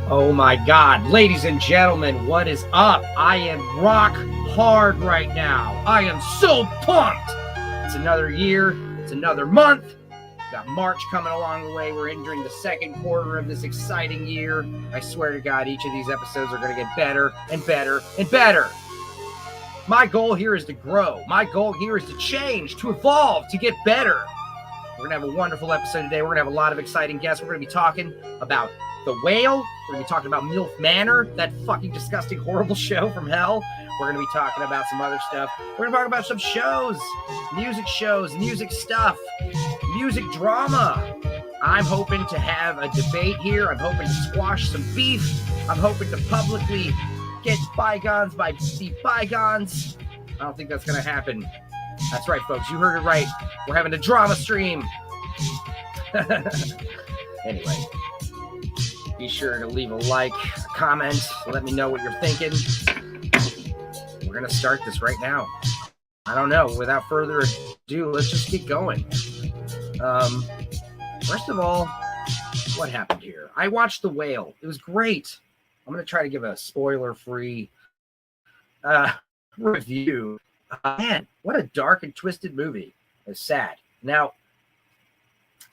Oh my God, ladies and gentlemen, what is up? I am rock hard right now. I am so pumped. It's another year, it's another month. We've got March coming along the way. We're entering the second quarter of this exciting year. I swear to God, each of these episodes are going to get better and better and better. My goal here is to grow. My goal here is to change, to evolve, to get better. We're going to have a wonderful episode today. We're going to have a lot of exciting guests. We're going to be talking about The Whale. We're going to be talking about Milf Manor, that fucking disgusting, horrible show from hell. We're going to be talking about some other stuff. We're going to talk about some shows, music stuff, music drama. I'm hoping to have a debate here. I'm hoping to squash some beef. I'm hoping to publicly get bygones by the bygones. I don't think that's going to happen. That's right, folks. You heard it right. We're having a drama stream. Anyway, be sure to leave a like, a comment. Let me know what you're thinking. We're going to start this right now. I don't know. Without further ado, let's just get going. First of all, what happened here? I watched The Whale. It was great. I'm going to try to give a spoiler-free review. Man, what a dark and twisted movie. It's sad. Now,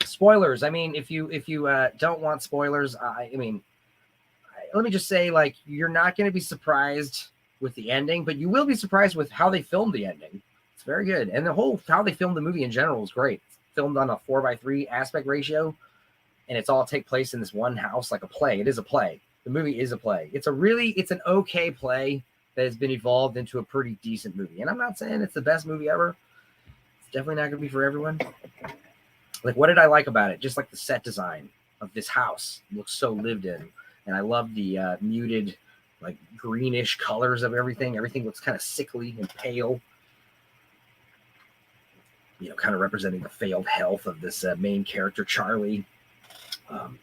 spoilers. I mean, if you don't want spoilers, let me just say, like, you're not going to be surprised with the ending, but you will be surprised with how they filmed the ending. It's very good, and how they filmed the movie in general is great. It's filmed on a 4:3 aspect ratio, and it's all take place in this one house, like a play. It is a play. The movie is a play. It's an okay play that has been evolved into a pretty decent movie. And I'm not saying it's the best movie ever. It's definitely not going to be for everyone. Like, what did I like about it? Just like the set design of this house. It looks so lived in. And I love the muted, like, greenish colors of everything. Everything looks kind of sickly and pale. You know, kind of representing the failed health of this main character, Charlie. And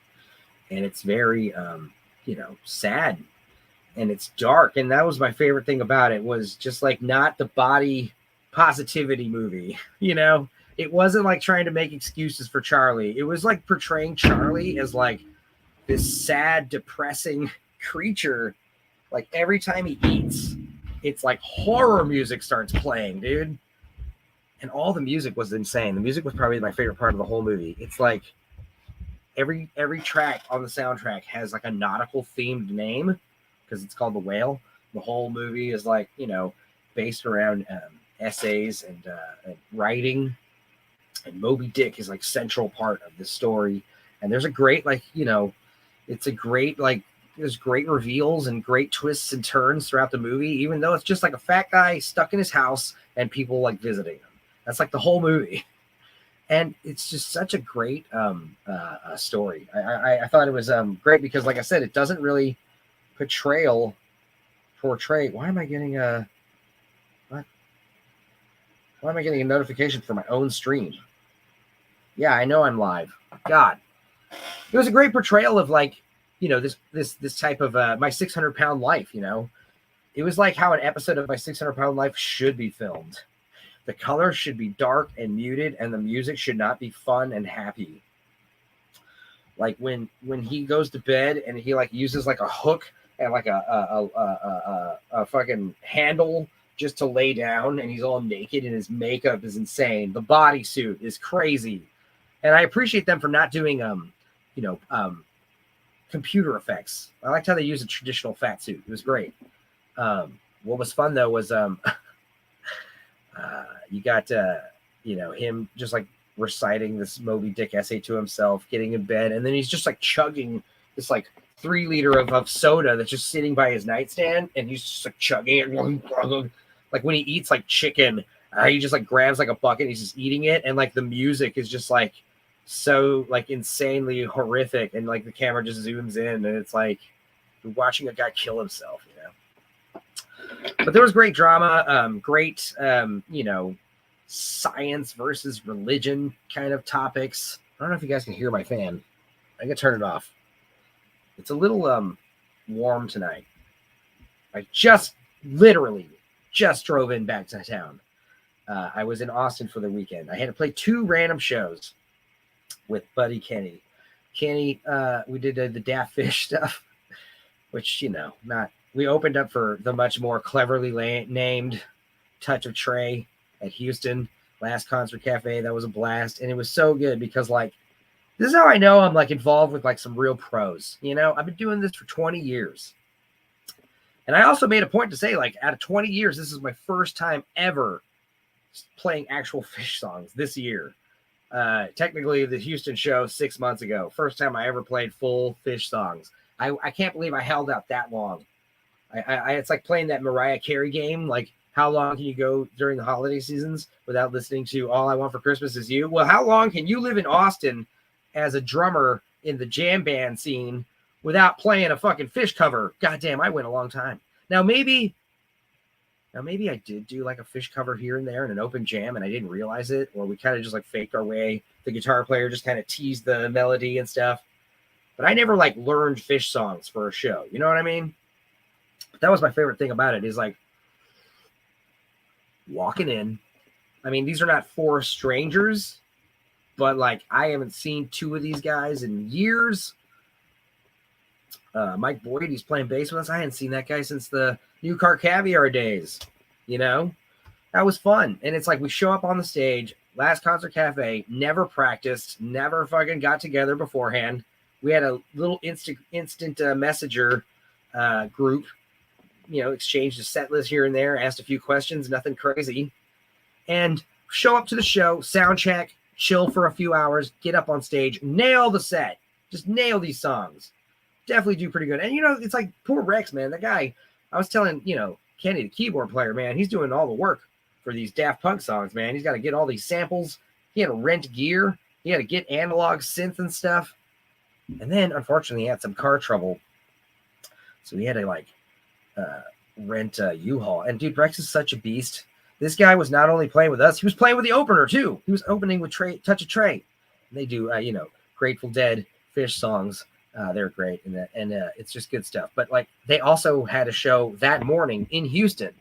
it's very, sad. And it's dark, and that was my favorite thing about it, was just like not the body positivity movie. You know, it wasn't like trying to make excuses for Charlie. It was like portraying Charlie as like this sad, depressing creature. Like every time he eats, it's like horror music starts playing, dude. And all the music was insane. The music was probably my favorite part of the whole movie. It's like every track on the soundtrack has like a nautical themed name, because it's called The Whale. The whole movie is like, based around essays and writing. And Moby Dick is like central part of this story. And there's a great, there's great reveals and great twists and turns throughout the movie, even though it's just like a fat guy stuck in his house and people like visiting him. That's like the whole movie. And it's just such a great story. I thought it was great because, like I said, it doesn't really portray. Why am I getting a notification for my own stream? Yeah, I know I'm live. God, it was a great portrayal of this type of my 600-pound life. It was like how an episode of my 600-pound life should be filmed. The color should be dark and muted, and the music should not be fun and happy. Like when he goes to bed and he like uses like a hook and like a fucking handle just to lay down, and he's all naked and his makeup is insane. The bodysuit is crazy. And I appreciate them for not doing computer effects. I liked how they used a traditional fat suit. It was great. What was fun though was you got him just like reciting this Moby Dick essay to himself, getting in bed, and then he's just like chugging this like 3 liter of soda that's just sitting by his nightstand, and he's just like chugging it. Like when he eats like chicken, he just like grabs like a bucket and he's just eating it, and like the music is just like so like insanely horrific, and like the camera just zooms in, and it's like you're watching a guy kill himself, But there was great drama, great science versus religion kind of topics. I don't know if you guys can hear my fan. I can turn it off. It's a little warm tonight. I literally just drove in back to town. I was in Austin for the weekend. I had to play 2 random shows with buddy Kenny. Kenny, we did the Daft Fish stuff. which, not, we opened up for the much more cleverly named Touch of Trey at Houston last Concert Cafe. That was a blast. And it was so good because, like, this is how I know I'm, like, involved with, like, some real pros. I've been doing this for 20 years. And I also made a point to say, like, out of 20 years, this is my first time ever playing actual Fish songs this year. Technically, the Houston show 6 months ago. First time I ever played full Fish songs. I can't believe I held out that long. It's like playing that Mariah Carey game. Like, how long can you go during the holiday seasons without listening to All I Want for Christmas Is You? Well, how long can you live in Austin as a drummer in the jam band scene without playing a fucking Fish cover? Goddamn, I went a long time. Now maybe I did do like a Fish cover here and there in an open jam and I didn't realize it, or we kind of just like faked our way. The guitar player just kind of teased the melody and stuff. But I never like learned Fish songs for a show. You know what I mean? But that was my favorite thing about it, is like walking in. I mean, these are not 4 strangers, but like I haven't seen 2 of these guys in years. Mike Boyd, he's playing bass with us. I hadn't seen that guy since the New Car Caviar days. That was fun. And it's like we show up on the stage, last Concert Cafe, never practiced, never fucking got together beforehand. We had a little instant messenger group, exchanged a set list here and there, asked a few questions, nothing crazy. And show up to the show, sound check, chill for a few hours, get up on stage, nail the set. Just nail these songs. Definitely do pretty good. And, it's like poor Rex, man. That guy, I was telling, Kenny, the keyboard player, man, he's doing all the work for these Daft Punk songs, man. He's got to get all these samples. He had to rent gear. He had to get analog synth and stuff. And then, unfortunately, he had some car trouble. So he had to, rent a U-Haul. And, dude, Rex is such a beast. This guy was not only playing with us, he was playing with the opener, too. He was opening with Touch of Trey. And they do, Grateful Dead, Fish songs. They're great. And it's just good stuff. But, they also had a show that morning in Houston.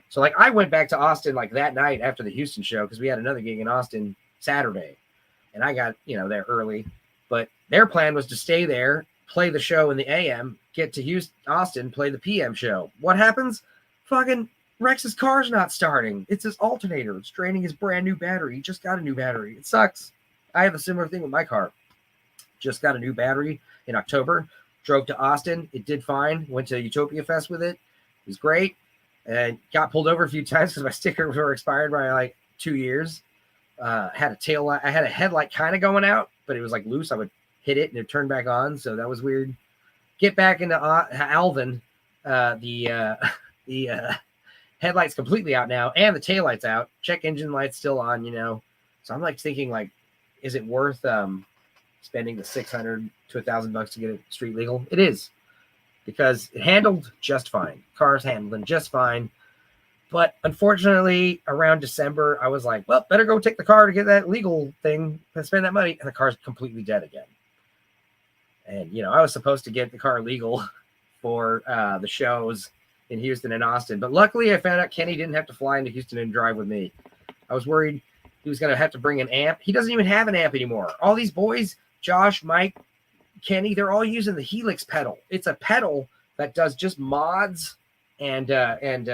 So, I went back to Austin, that night after the Houston show because we had another gig in Austin Saturday. And I got, there early. But their plan was to stay there, play the show in the AM, get to Austin, play the PM show. What happens? Fucking Rex's car's not starting. It's his alternator. It's draining his brand new battery. He just got a new battery. It sucks. I have a similar thing with my car. Just got a new battery in October. Drove to Austin. It did fine. Went to Utopia Fest with it. It was great. And got pulled over a few times because my stickers were expired by 2 years. Had a tail light. I had a headlight kind of going out, but it was loose. I would hit it and it turned back on. So that was weird. Get back into Alvin. The headlight's completely out now and the taillight's out. Check engine light's still on, So I'm thinking is it worth spending the $600 to $1,000 to get it street legal? It is, because it handled just fine. Car's handling just fine. But unfortunately, around December, I was like, well, better go take the car to get that legal thing and spend that money. And the car's completely dead again. And, I was supposed to get the car legal for the shows in Houston and Austin. But luckily, I found out Kenny didn't have to fly into Houston and drive with me. I was worried he was going to have to bring an amp. He doesn't even have an amp anymore. All these boys, Josh, Mike, Kenny, they're all using the Helix pedal. It's a pedal that does just mods and it's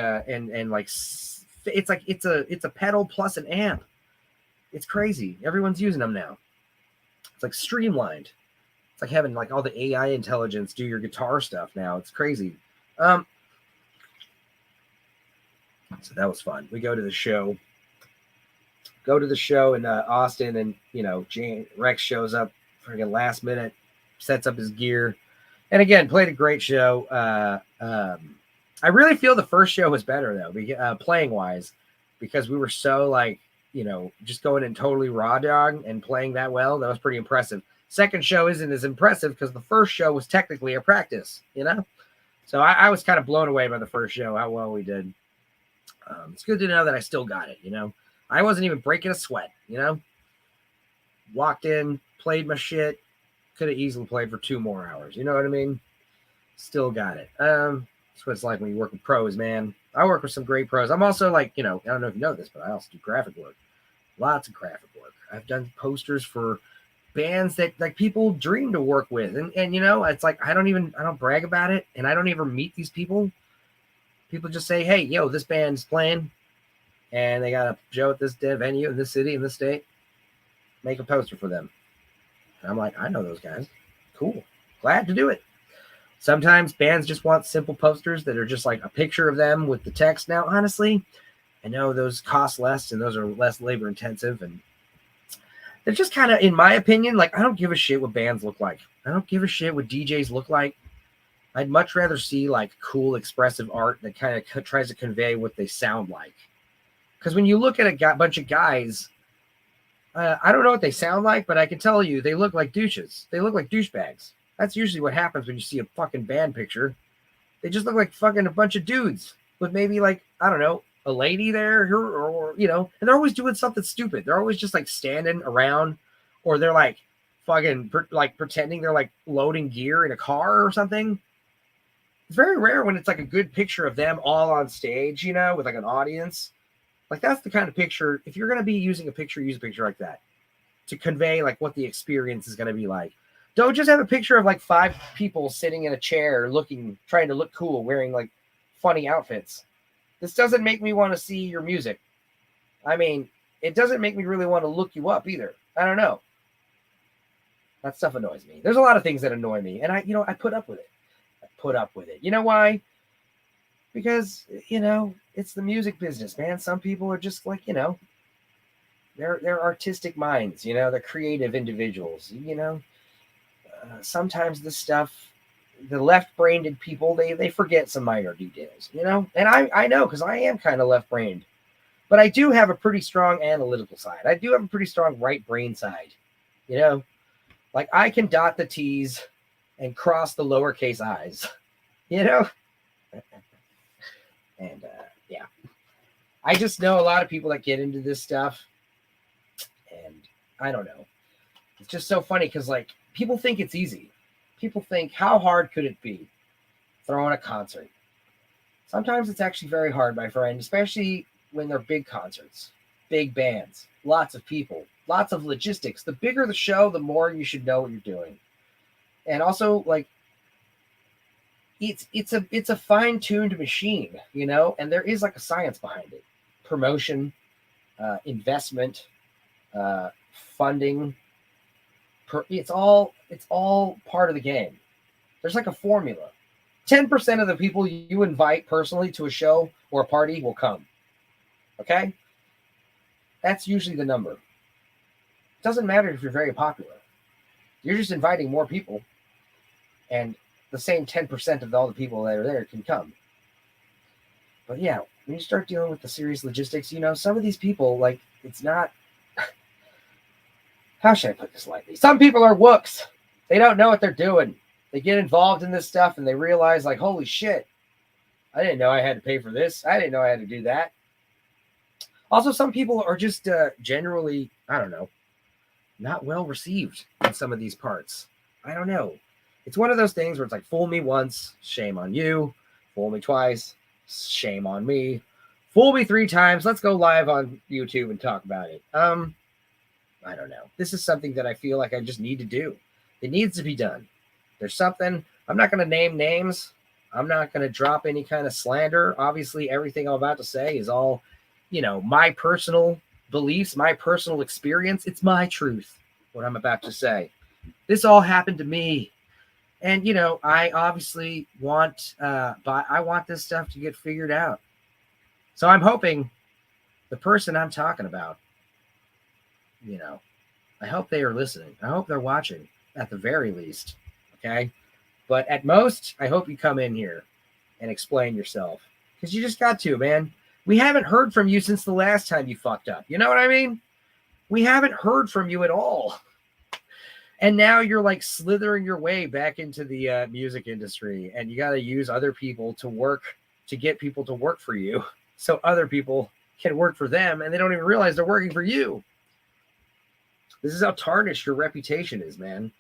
a pedal plus an amp. It's crazy. Everyone's using them now. It's streamlined. It's having all the AI intelligence do your guitar stuff now. It's crazy. So that was fun. We go to the show in Austin, and Rex shows up freaking last minute, sets up his gear, and again played a great show. I really feel the first show was better though, playing wise, because we were so just going in totally raw dog and playing that well. That was pretty impressive. Second show isn't as impressive because the first show was technically a practice, So I was kind of blown away by the first show, how well we did. It's good to know that I still got it, I wasn't even breaking a sweat, Walked in, played my shit, could have easily played for 2 more hours. You know what I mean? Still got it. That's what it's like when you work with pros, man. I work with some great pros. I'm also I don't know if you know this, but I also do graphic work. Lots of graphic work. I've done posters for bands that like people dream to work with. And you know, it's like I don't brag about it, and I don't even meet these people. People just say, hey, yo, this band's playing and they got a show at this venue in this city, in this state. Make a poster for them. And I'm like, I know those guys. Cool. Glad to do it. Sometimes bands just want simple posters that are just like a picture of them with the text. Now, honestly, I know those cost less and those are less labor intensive, and they're just kind of, in my opinion, like I don't give a shit what bands look like. I don't give a shit what DJs look like. I'd much rather see like cool, expressive art that kind of tries to convey what they sound like. Because when you look at a bunch of guys, I don't know what they sound like, but I can tell you they look like douches. They look like douchebags. That's usually what happens when you see a fucking band picture. They just look like fucking a bunch of dudes with maybe like, I don't know, a lady there or you know, and they're always doing something stupid. They're always just like standing around, or they're like fucking like pretending they're like loading gear in a car or something. It's very rare when it's like a good picture of them all on stage, you know, with like an audience. Like that's the kind of picture, if you're going to be using a picture, use a picture like that to convey like what the experience is going to be like. Don't just have a picture of like 5 people sitting in a chair trying to look cool, wearing like funny outfits. This doesn't make me want to see your music. I mean, it doesn't make me really want to look you up either. I don't know. That stuff annoys me. There's a lot of things that annoy me, and I put up with it. You know why? Because, you know, it's the music business, man. Some people are just like, you know, they're artistic minds, you know, they're creative individuals, you know. Sometimes this stuff, the left-brained people, they forget some minor details, you know. And I know, because I am kind of left-brained, but I do have a pretty strong analytical side. I do have a pretty strong right brain side, you know. Like I can dot the T's and cross the lowercase i's, you know. And yeah, I just know a lot of people that get into this stuff, and I don't know. It's just so funny because like people think it's easy. People think, how hard could it be throwing a concert? Sometimes it's actually very hard, my friend, especially when they're big concerts, big bands, lots of people, lots of logistics. The bigger the show, the more you should know what you're doing. And also, like, it's a fine-tuned machine, you know, and there is like a science behind it. Promotion, investment, funding. It's all part of the game. There's like a formula. 10% of the people you invite personally to a show or a party will come. Okay? That's usually the number. It doesn't matter if you're very popular. You're just inviting more people, and the same 10% of all the people that are there can come. But yeah, when you start dealing with the serious logistics, you know, some of these people, like, it's not... How should I put this lightly? Some people are wooks. They don't know what they're doing. They get involved in this stuff and they realize, like, holy shit, I didn't know I had to pay for this. I didn't know I had to do that. Also, some people are just generally, I don't know, not well received in some of these parts. I don't know. It's one of those things where it's like, fool me once, shame on you. Fool me twice, shame on me. Fool me 3 times. Let's go live on YouTube and talk about it. I don't know. This is something that I feel like I just need to do. It needs to be done. There's something. I'm not going to name names. I'm not going to drop any kind of slander. Obviously, everything I'm about to say is all, you know, my personal beliefs, my personal experience. It's my truth, what I'm about to say. This all happened to me. And, you know, I obviously want, I want this stuff to get figured out. So I'm hoping the person I'm talking about, you know, I hope they are listening. I hope they're watching at the very least. Okay. But at most, I hope you come in here and explain yourself, because you just got to, man. We haven't heard from you since the last time you fucked up. You know what I mean? We haven't heard from you at all. And now you're like slithering your way back into the music industry, and you got to use other people to get people to work for you, so other people can work for them, and they don't even realize they're working for you. This is how tarnished your reputation is, man.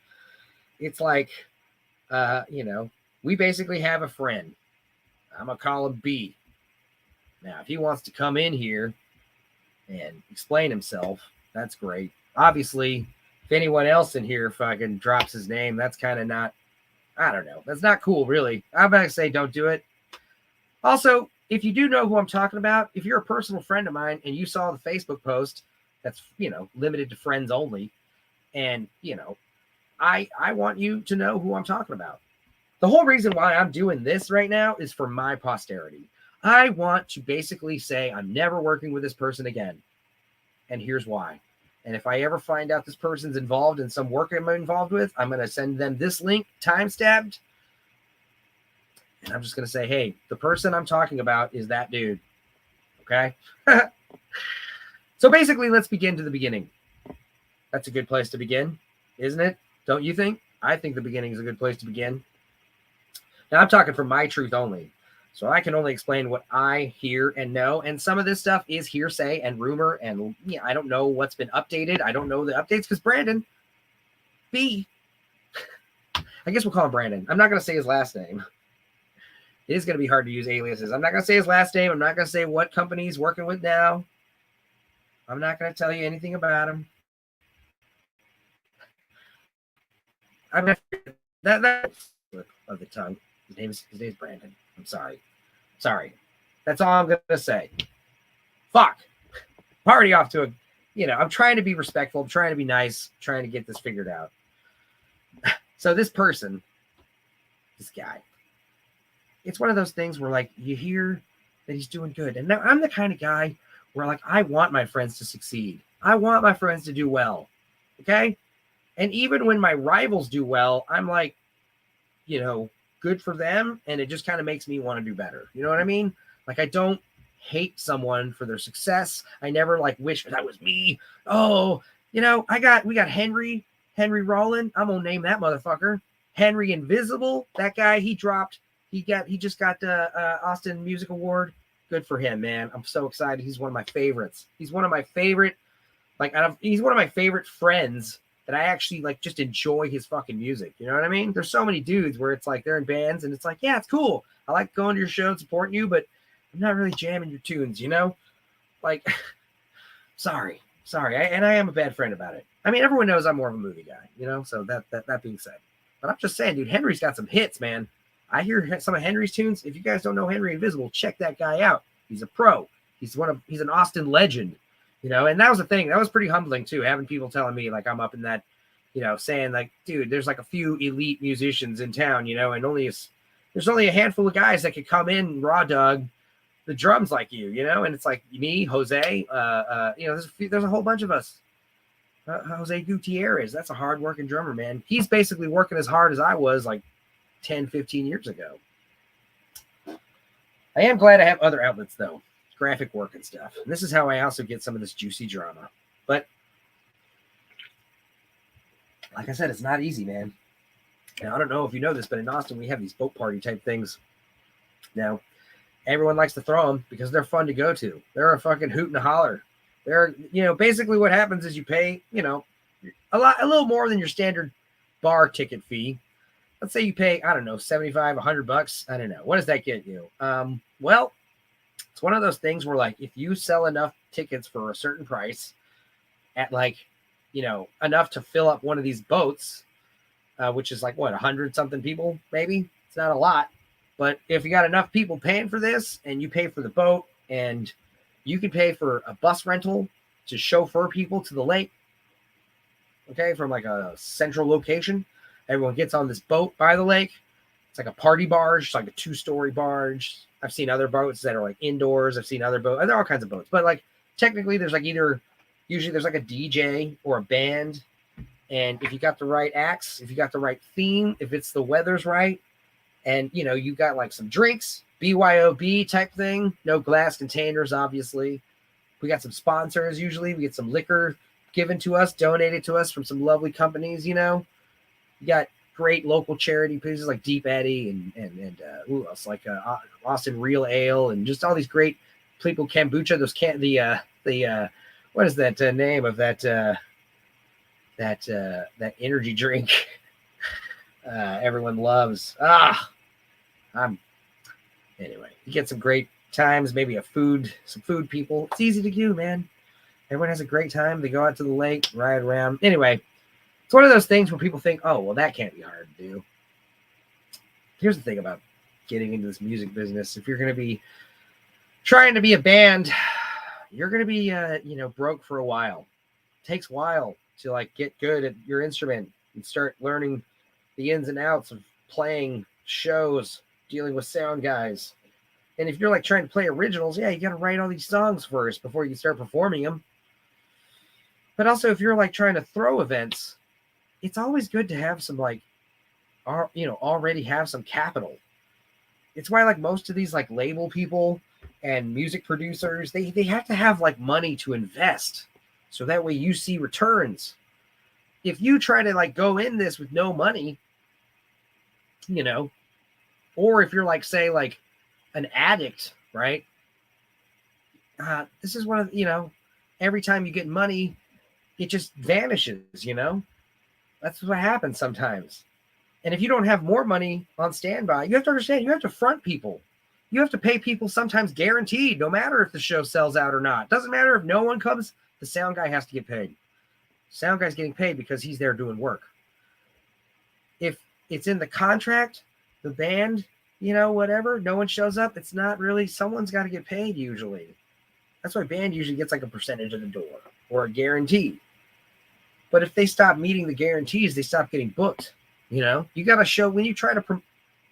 It's like, you know, we basically have a friend. I'm going to call him B. Now, if he wants to come in here and explain himself, that's great. Obviously, if if anyone else in here fucking drops his name, that's kind of not, I don't know. That's not cool, really. I'm about to say don't do it. Also, if you do know who I'm talking about, if you're a personal friend of mine and you saw the Facebook post that's, limited to friends only, and, I want you to know who I'm talking about. The whole reason why I'm doing this right now is for my posterity. I want to basically say I'm never working with this person again. And here's why. And if I ever find out this person's involved in some work I'm involved with, I'm going to send them this link, time-stabbed. And I'm just going to say, hey, the person I'm talking about is that dude. Okay? So basically, let's begin to the beginning. That's a good place to begin, isn't it? Don't you think? I think the beginning is a good place to begin. Now, I'm talking from my truth only. So I can only explain what I hear and know. And some of this stuff is hearsay and rumor. And I don't know what's been updated. I don't know the updates because Brandon B. I guess we'll call him Brandon. I'm not going to say his last name. It is going to be hard to use aliases. I'm not going to say his last name. I'm not going to say what company he's working with now. I'm not going to tell you anything about him. I'm not that slip of the tongue. His name's Brandon. I'm sorry. That's all I'm going to say. Fuck. Party off to I'm trying to be respectful. I'm trying to be nice. Trying to get this figured out. So this person, this guy, it's one of those things where like you hear that he's doing good. And now I'm the kind of guy where like I want my friends to succeed. I want my friends to do well. Okay? And even when my rivals do well, I'm like, good for them. And it just kind of makes me want to do better. You know what I mean? Like I don't hate someone for their success. I never like wish that was me. Oh, we got Henry Rollin. I'm gonna name that motherfucker. Henry Invisible. That guy, he just got the Austin Music Award. Good for him, man. I'm so excited. He's one of my favorites. He's one of my favorite, he's one of my favorite friends that I actually like just enjoy his fucking music. You know what I mean? There's so many dudes where it's like they're in bands and it's like, yeah, it's cool. I like going to your show and supporting you, but I'm not really jamming your tunes, Like, sorry. And I am a bad friend about it. I mean, everyone knows I'm more of a movie guy, so that being said. But I'm just saying, dude, Henry's got some hits, man. I hear some of Henry's tunes. If you guys don't know Henry Invisible, check that guy out. He's a pro. He's an Austin legend. And that was the thing. That was pretty humbling too, having people telling me like I'm up in that, saying like, dude, there's like a fefew elite musicians in town, and there's only a handful of guys that could come in raw dog the drums like you, and it's like me, Jose, there's a whole bunch of us. Jose Gutierrez, that's a hard-working drummer, man. He's basically working as hard as I was like 10, 15 years ago. I am glad I have other outlets though. Graphic work and stuff. And this is how I also get some of this juicy drama. But like I said, it's not easy, man. Now, I don't know if you know this, but in Austin, we have these boat party type things. Now, everyone likes to throw them because they're fun to go to. They're a fucking hoot and a holler. They're, basically what happens is you pay, a little more than your standard bar ticket fee. Let's say you pay, I don't know, $75, $100. I don't know. What does that get you? Well, it's one of those things where like, if you sell enough tickets for a certain price at like, enough to fill up one of these boats, which is like what, 100 something people, maybe it's not a lot, but if you got enough people paying for this and you pay for the boat and you can pay for a bus rental to chauffeur people to the lake, okay, from like a central location, everyone gets on this boat by the lake. It's like a party barge. It's like a 2-story barge. I've seen other boats that are like indoors. I've seen other boats. There are all kinds of boats. But like technically there's like usually there's like a DJ or a band. And if you got the right acts, if you got the right theme, if it's the weather's right, and you got like some drinks, BYOB type thing, no glass containers, obviously. We got some sponsors usually. We get some liquor given to us, donated to us from some lovely companies, You got great local charity pieces like Deep Eddy and who else, like Austin Real Ale, and just all these great people, kombucha. Those what is that name of that energy drink everyone loves? Anyway, you get some great times, maybe some food people. It's easy to do, man. Everyone has a great time. They go out to the lake, ride around. Anyway, It's one of those things where people think, oh, well, that can't be hard to do. Here's the thing about getting into this music business. If you're going to be trying to be a band, you're going to be, broke for a while. It takes a while to like get good at your instrument and start learning the ins and outs of playing shows, dealing with sound guys. And if you're like trying to play originals, yeah, you got to write all these songs first before you can start performing them. But also, if you're like trying to throw events, it's always good to have some like, already have some capital. It's why like most of these like label people and music producers, they have to have like money to invest. So that way you see returns. If you try to like go in this with no money, or if you're like, say, like an addict, right? This is one of, every time you get money, it just vanishes, That's what happens sometimes. And if you don't have more money on standby, you have to understand, you have to front people. You have to pay people sometimes guaranteed, no matter if the show sells out or not. Doesn't matter if no one comes, the sound guy has to get paid. Sound guy's getting paid because he's there doing work. If it's in the contract, the band, whatever, no one shows up, it's not really, someone's got to get paid usually. That's why band usually gets like a percentage of the door or a guarantee. But if they stop meeting the guarantees, they stop getting booked. You got to show, when you try to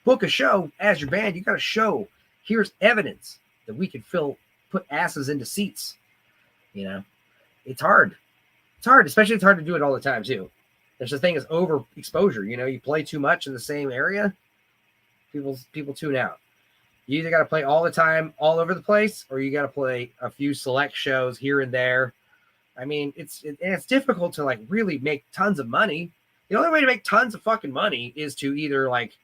book a show as your band, you got to show, here's evidence that we can put asses into seats. It's hard. It's hard, especially it's hard to do it all the time too. There's the thing is overexposure. You play too much in the same area, people tune out. You either got to play all the time, all over the place, or you got to play a few select shows here and there. I mean, it's difficult to like really make tons of money. The only way to make tons of fucking money is to either like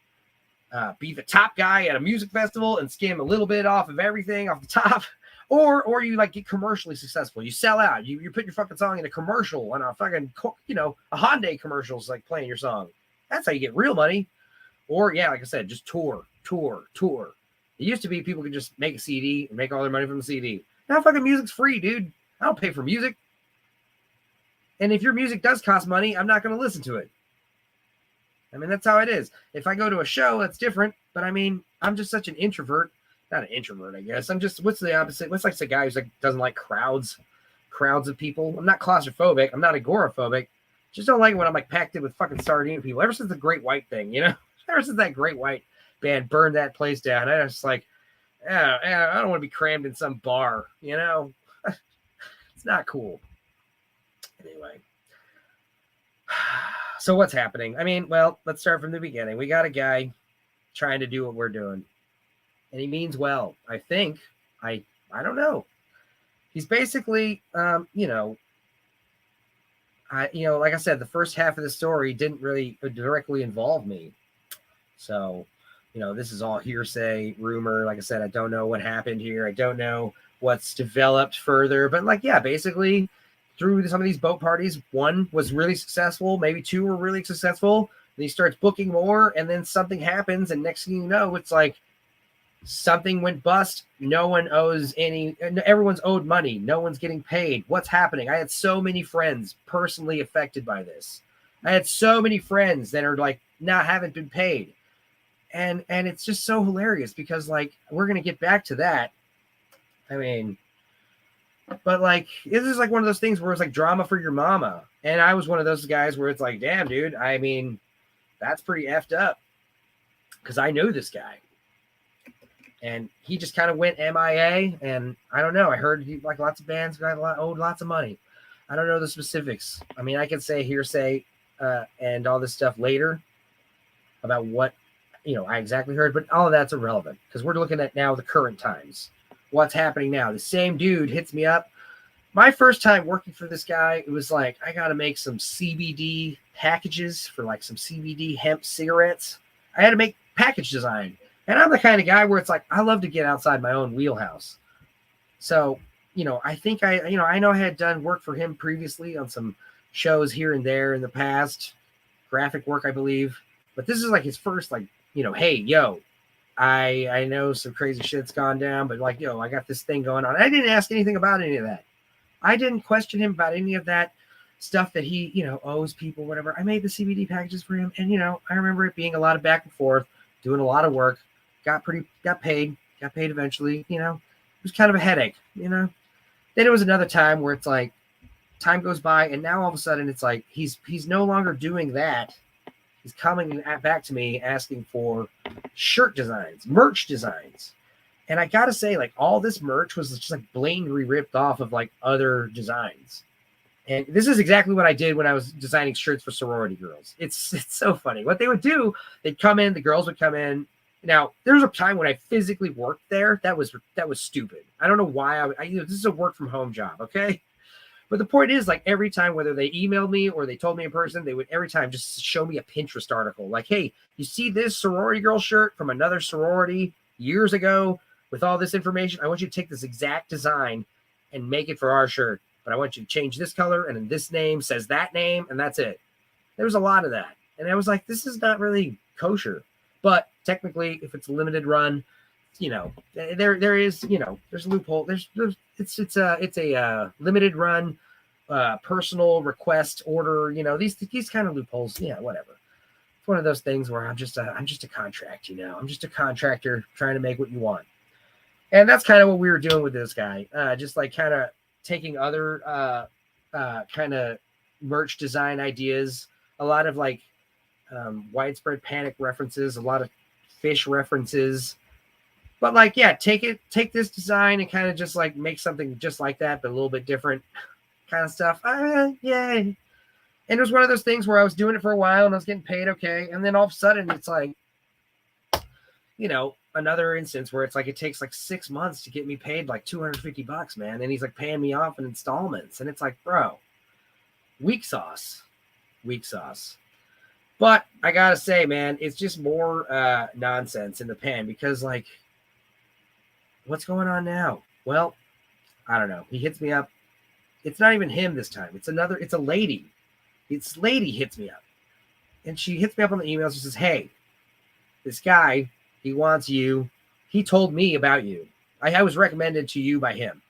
be the top guy at a music festival and skim a little bit off of everything off the top, or you like get commercially successful. You sell out. You put your fucking song in a commercial, on a fucking a Hyundai commercial is like playing your song. That's how you get real money. Or yeah, like I said, just tour. It used to be people could just make a CD and make all their money from the CD. Now fucking music's free, dude. I don't pay for music. And if your music does cost money, I'm not going to listen to it. I mean, that's how it is. If I go to a show, that's different. But I mean, I'm just such an introvert. Not an introvert, I guess. I'm just, what's the opposite? What's like the guy who's like doesn't like crowds of people? I'm not claustrophobic. I'm not agoraphobic. Just don't like it when I'm like packed in with fucking sardine people. Ever since the Great White thing, ever since that Great White band burned that place down, I was just like, I don't want to be crammed in some bar, It's not cool. Anyway. So what's happening? I mean, well, let's start from the beginning. We got a guy trying to do what we're doing. And he means well, I think. I don't know. He's basically, like I said, the first half of the story didn't really directly involve me. So, this is all hearsay, rumor. Like I said, I don't know what happened here. I don't know what's developed further. But basically, through some of these boat parties, one was really successful. Maybe two were really successful. Then he starts booking more, and then something happens. And next thing you know, it's like something went bust. No one owes any. Everyone's owed money. No one's getting paid. What's happening? I had so many friends personally affected by this. I had so many friends that are like haven't been paid. And it's just so hilarious because like we're gonna get back to that. I mean, but like this is like one of those things where it's like drama for your mama. And I was one of those guys where it's like, damn, dude, I mean, that's pretty effed up. Because I know this guy. And he just kind of went MIA. And I don't know. I heard he, like lots of bands owed lots of money. I don't know the specifics. I mean, I can say hearsay and all this stuff later about what I exactly heard, but all of that's irrelevant because we're looking at now the current times. What's happening now? The same dude hits me up. My first time working for this guy, it was like, I got to make some CBD packages for like some CBD hemp cigarettes. I had to make package design. And I'm the kind of guy where it's like, I love to get outside my own wheelhouse. So, I think I know I had done work for him previously on some shows here and there in the past, graphic work, I believe. But this is like his first, like, hey, yo, I know some crazy shit's gone down, but like, yo, I got this thing going on. I didn't ask anything about any of that. I didn't question him about any of that. stuff that he, owes people, whatever. I made the CBD packages for him. And, I remember it being a lot of back and forth, doing a lot of work, got paid eventually, it was kind of a headache, Then it was another time where it's like time goes by and now all of a sudden it's like, he's no longer doing that. He's coming back to me asking for shirt designs, merch designs. And I got to say, like, all this merch was just like blatantly ripped off of like other designs. And this is exactly what I did when I was designing shirts for sorority girls. It's so funny. What they would do, they'd come in, the girls would come in. Now, there was a time when I physically worked there. That was stupid. I don't know why this is a work from home job, okay? But the point is, like, every time, whether they emailed me or they told me in person, they would every time just show me a Pinterest article. Like, hey, you see this sorority girl shirt from another sorority years ago with all this information? I want you to take this exact design and make it for our shirt. But I want you to change this color, and then this name says that name, and that's it. There was a lot of that. And I was like, this is not really kosher. But technically, if it's a limited run, there is, there's a loophole. It's a limited run, personal request order, these kind of loopholes. Yeah, whatever. It's one of those things where I'm just a contract, I'm just a contractor trying to make what you want. And that's kind of what we were doing with this guy. Just like kind of taking other kind of merch design ideas, a lot of like widespread panic references, a lot of fish references, but like, yeah, take this design and kind of just like make something just like that, but a little bit different kind of stuff. Yay. And it was one of those things where I was doing it for a while and I was getting paid okay. And then all of a sudden it's like, another instance where it's like it takes like 6 months to get me paid like $250, man. And he's like paying me off in installments. And it's like, bro, weak sauce. But I gotta say, man, it's just more nonsense in the pan because like, what's going on now? Well, I don't know. He hits me up. It's not even him this time. It's a lady. This lady hits me up. And she hits me up on the email. She says, hey, this guy, he wants you. He told me about you. I was recommended to you by him.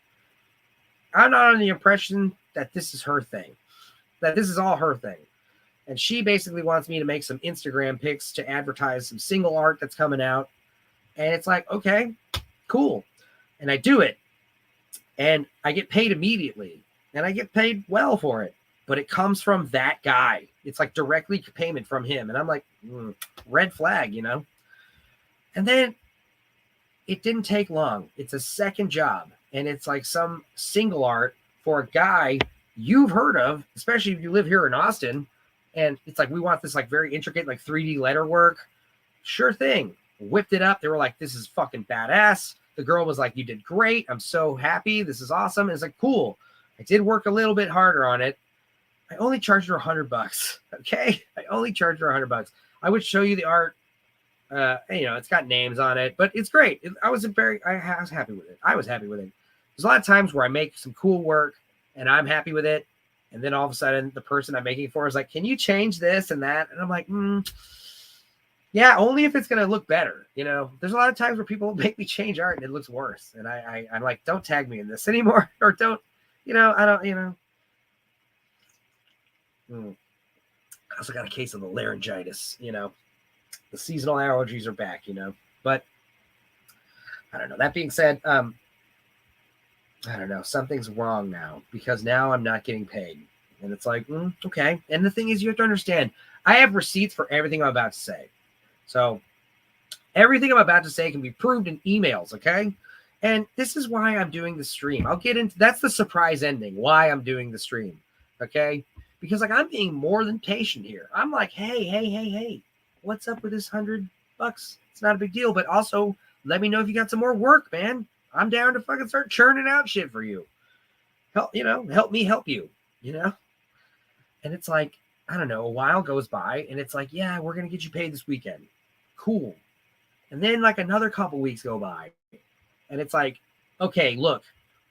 I'm not under the impression that this is her thing, that this is all her thing. And she basically wants me to make some Instagram pics to advertise some single art that's coming out. And it's like, okay, cool. And I do it. And I get paid immediately. And I get paid well for it. But it comes from that guy. It's like directly payment from him. And I'm like, red flag, And then it didn't take long. It's a second job. And it's like some single art for a guy you've heard of, especially if you live here in Austin. And it's like, we want this like very intricate, like 3D letter work. Sure thing. Whipped it up. They were like, this is fucking badass. The girl was like, you did great. I'm so happy. This is awesome. And it's like, cool. I did work a little bit harder on it. I only charged her $100. Okay. I only charged her $100. I would show you the art. It's got names on it, but it's great. I was happy with it. I was happy with it. There's a lot of times where I make some cool work and I'm happy with it. And then all of a sudden the person I'm making it for is like, can you change this and that? And I'm like, yeah, only if it's going to look better. There's a lot of times where people make me change art and it looks worse. And I'm like, don't tag me in this anymore. Or don't, I don't, I also got a case of the laryngitis, the seasonal allergies are back, but I don't know. That being said, I don't know. Something's wrong now because now I'm not getting paid. And it's like, okay. And the thing is, you have to understand, I have receipts for everything I'm about to say. So everything I'm about to say can be proved in emails, okay? And this is why I'm doing the stream. I'll get into, that's the surprise ending, why I'm doing the stream, okay? Because like I'm being more than patient here. I'm like, hey, what's up with this $100? It's not a big deal, but also let me know if you got some more work, man. I'm down to fucking start churning out shit for you. Help me help you, And it's like, I don't know, a while goes by and it's like, yeah, we're going to get you paid this weekend. Cool. And then like another couple weeks go by and it's like, okay, look,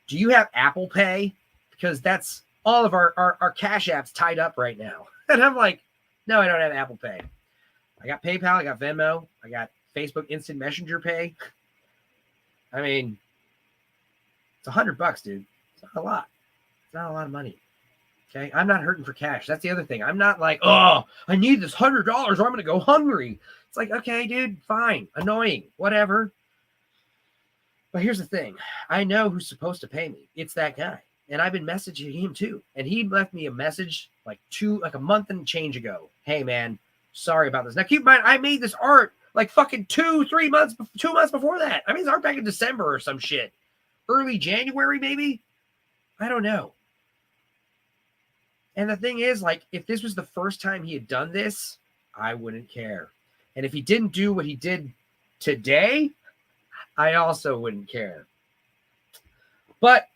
do you have Apple Pay? Because that's all of our Cash Apps tied up right now. And I'm like, no, I don't have Apple Pay. I got PayPal, I got Venmo, I got Facebook Instant Messenger Pay. I mean, it's $100, dude. It's not a lot. It's not a lot of money. Okay, I'm not hurting for cash. That's the other thing. I'm not like, oh, I need this $100 or I'm going to go hungry. It's like, okay, dude, fine, annoying, whatever. But here's the thing. I know who's supposed to pay me. It's that guy. And I've been messaging him too. And he left me a message like a month and change ago. Hey, man, sorry about this. Now, keep in mind, I made this art like fucking 2 months before that. I mean, it's art back in December or some shit. Early January, maybe? I don't know. And the thing is, like, if this was the first time he had done this, I wouldn't care. And if he didn't do what he did today, I also wouldn't care. But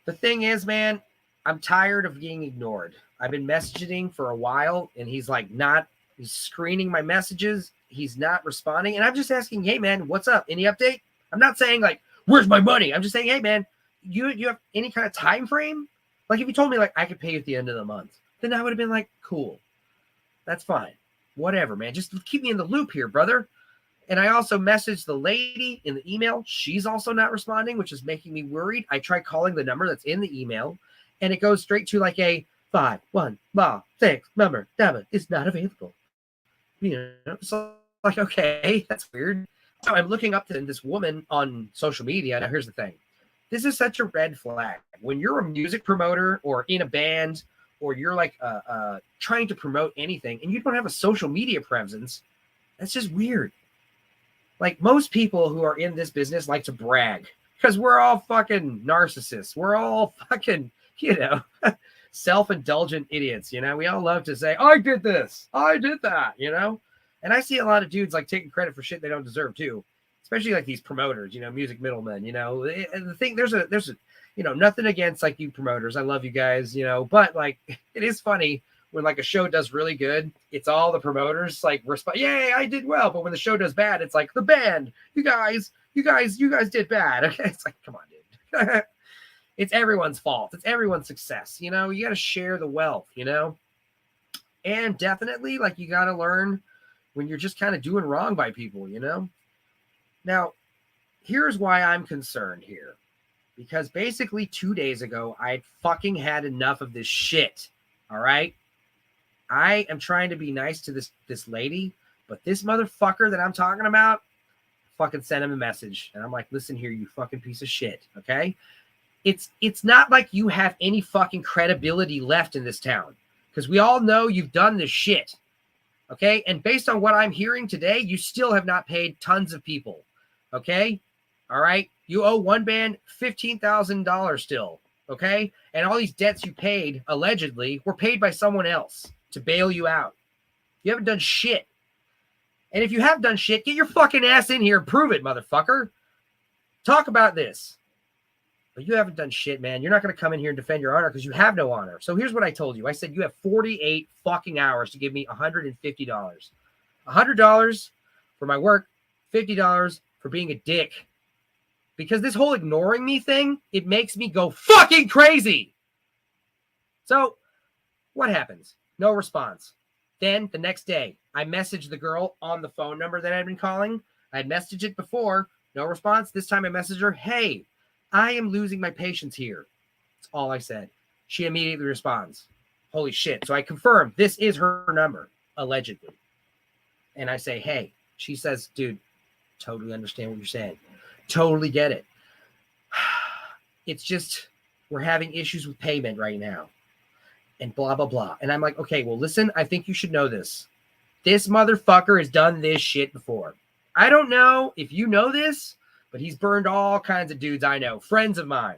the thing is, man, I'm tired of being ignored. I've been messaging for a while, and he's screening my messages. He's not responding. And I'm just asking, hey, man, what's up? Any update? I'm not saying, like, where's my money? I'm just saying, hey, man, you have any kind of time frame? Like, if you told me, like, I could pay you at the end of the month, then I would have been like, cool. That's fine. Whatever, man. Just keep me in the loop here, brother. And I also messaged the lady in the email. She's also not responding, which is making me worried. I tried calling the number that's in the email, and it goes straight to like a 516 number. Is not available. You know, so like, okay, that's weird. So I'm looking up to this woman on social media. Now, here's the thing. This is such a red flag. When you're a music promoter or in a band, or you're like trying to promote anything, and you don't have a social media presence, that's just weird. Like, most people who are in this business like to brag because we're all fucking narcissists. We're all fucking, self-indulgent idiots. We all love to say, I did this, I did that, And I see a lot of dudes like taking credit for shit they don't deserve too. Especially like these promoters, music middlemen, and the thing, there's a, nothing against like you promoters. I love you guys, but like, it is funny when like a show does really good, it's all the promoters like respond, yay, I did well. But when the show does bad, it's like the band, you guys did bad. Okay. It's like, come on, dude. It's everyone's fault. It's everyone's success. You got to share the wealth, and definitely like, you got to learn when you're just kind of doing wrong by people, Now, here's why I'm concerned here. Because basically 2 days ago, I fucking had enough of this shit. All right? I am trying to be nice to this lady, but this motherfucker that I'm talking about fucking sent him a message. And I'm like, listen here, you fucking piece of shit. Okay? It's not like you have any fucking credibility left in this town. Because we all know you've done this shit. Okay? And based on what I'm hearing today, you still have not paid tons of people. Okay? All right? You owe one band $15,000 still. Okay? And all these debts you paid, allegedly, were paid by someone else to bail you out. You haven't done shit. And if you have done shit, get your fucking ass in here and prove it, motherfucker. Talk about this. But you haven't done shit, man. You're not going to come in here and defend your honor because you have no honor. So here's what I told you. I said, you have 48 fucking hours to give me $150. $100 for my work, $50 for being a dick. Because this whole ignoring me thing, it makes me go fucking crazy. So what happens? No response. Then the next day, I messaged the girl on the phone number that I'd been calling. I had messaged it before. No response. This time I messaged her, hey, I am losing my patience here. That's all I said. She immediately responds, holy shit. So I confirmed this is her number, allegedly. And I say, hey. She says, dude, totally understand what you're saying. Totally get it. It's just we're having issues with payment right now. And blah, blah, blah. And I'm like, okay, well, listen, I think you should know this. This motherfucker has done this shit before. I don't know if you know this, but he's burned all kinds of dudes I know, friends of mine.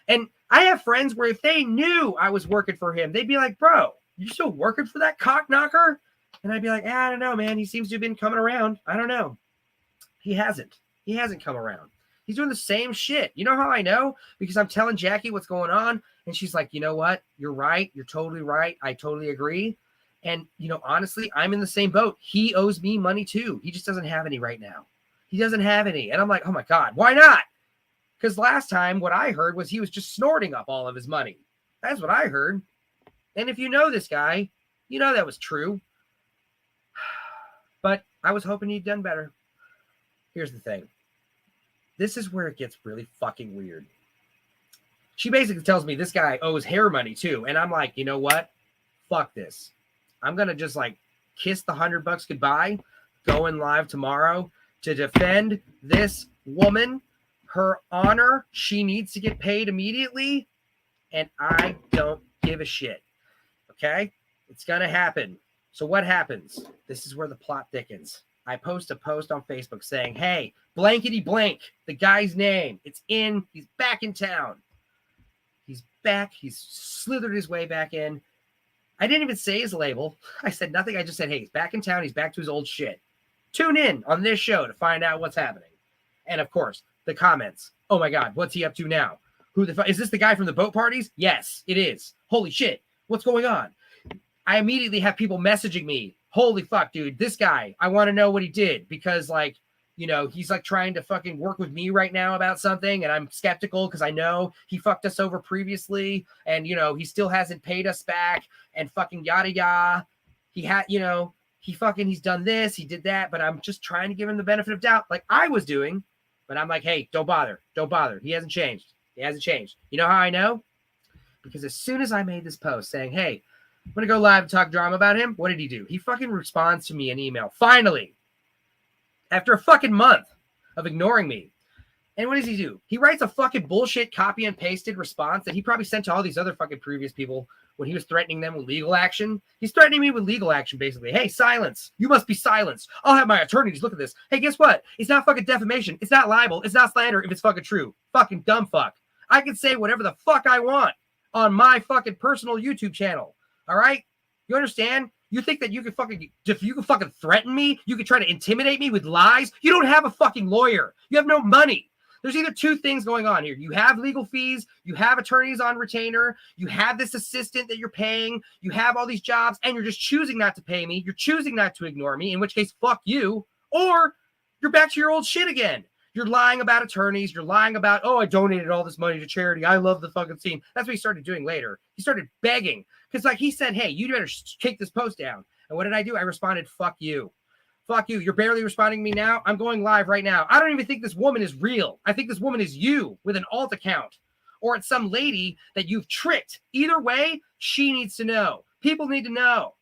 And I have friends where if they knew I was working for him, they'd be like, bro, you still working for that cock knocker? And I'd be like, I don't know, man. He seems to have been coming around. I don't know. He hasn't come around. He's doing the same shit. You know how I know? Because I'm telling Jackie what's going on. And she's like, you know what? You're right. You're totally right. I totally agree. And, honestly, I'm in the same boat. He owes me money too. He just doesn't have any right now. He doesn't have any. And I'm like, oh my God, why not? Because last time what I heard was he was just snorting up all of his money. That's what I heard. And if you know this guy, you know that was true. But I was hoping he'd done better. Here's the thing. This is where it gets really fucking weird. She basically tells me this guy owes hair money too. And I'm like, you know what? Fuck this. I'm going to just like kiss the $100 goodbye, going live tomorrow to defend this woman, her honor. She needs to get paid immediately. And I don't give a shit. Okay? It's going to happen. So what happens? This is where the plot thickens. I post a post on Facebook saying, hey, blankety blank, the guy's name. It's in. He's back in town. He's back. He's slithered his way back in. I didn't even say his label. I said nothing. I just said, hey, he's back in town. He's back to his old shit. Tune in on this show to find out what's happening. And of course, the comments. Oh my God, what's he up to now? Who the fuck? Is this the guy from the boat parties? Yes, it is. Holy shit. What's going on? I immediately have people messaging me. Holy fuck, dude. This guy, I want to know what he did because, like, you know, he's like trying to fucking work with me right now about something. And I'm skeptical because I know he fucked us over previously. And, you know, he still hasn't paid us back and fucking yada yada. He had, you know, he's done this, he did that. But I'm just trying to give him the benefit of doubt like I was doing. But I'm like, hey, don't bother. Don't bother. He hasn't changed. He hasn't changed. You know how I know? Because as soon as I made this post saying, hey, I'm going to go live and talk drama about him, what did he do? He fucking responds to me an email. Finally. After a fucking month of ignoring me. And what does he do? He writes a fucking bullshit copy and pasted response that he probably sent to all these other fucking previous people when he was threatening them with legal action. He's threatening me with legal action, basically. Hey, silence. You must be silenced. I'll have my attorneys look at this. Hey, guess what? It's not fucking defamation. It's not libel. It's not slander if it's fucking true. Fucking dumb fuck. I can say whatever the fuck I want on my fucking personal YouTube channel. All right? You understand? You think that you can fucking threaten me? You can try to intimidate me with lies? You don't have a fucking lawyer. You have no money. There's either two things going on here. You have legal fees. You have attorneys on retainer. You have this assistant that you're paying. You have all these jobs, and you're just choosing not to pay me. You're choosing not to ignore me, in which case, fuck you. Or you're back to your old shit again. You're lying about attorneys. You're lying about, oh, I donated all this money to charity. I love the fucking scene. That's what he started doing later. He started begging. Because like he said, hey, you better take this post down. And what did I do? I responded, fuck you. Fuck you. You're barely responding to me now. I'm going live right now. I don't even think this woman is real. I think this woman is you with an alt account. Or it's some lady that you've tricked. Either way, she needs to know. People need to know.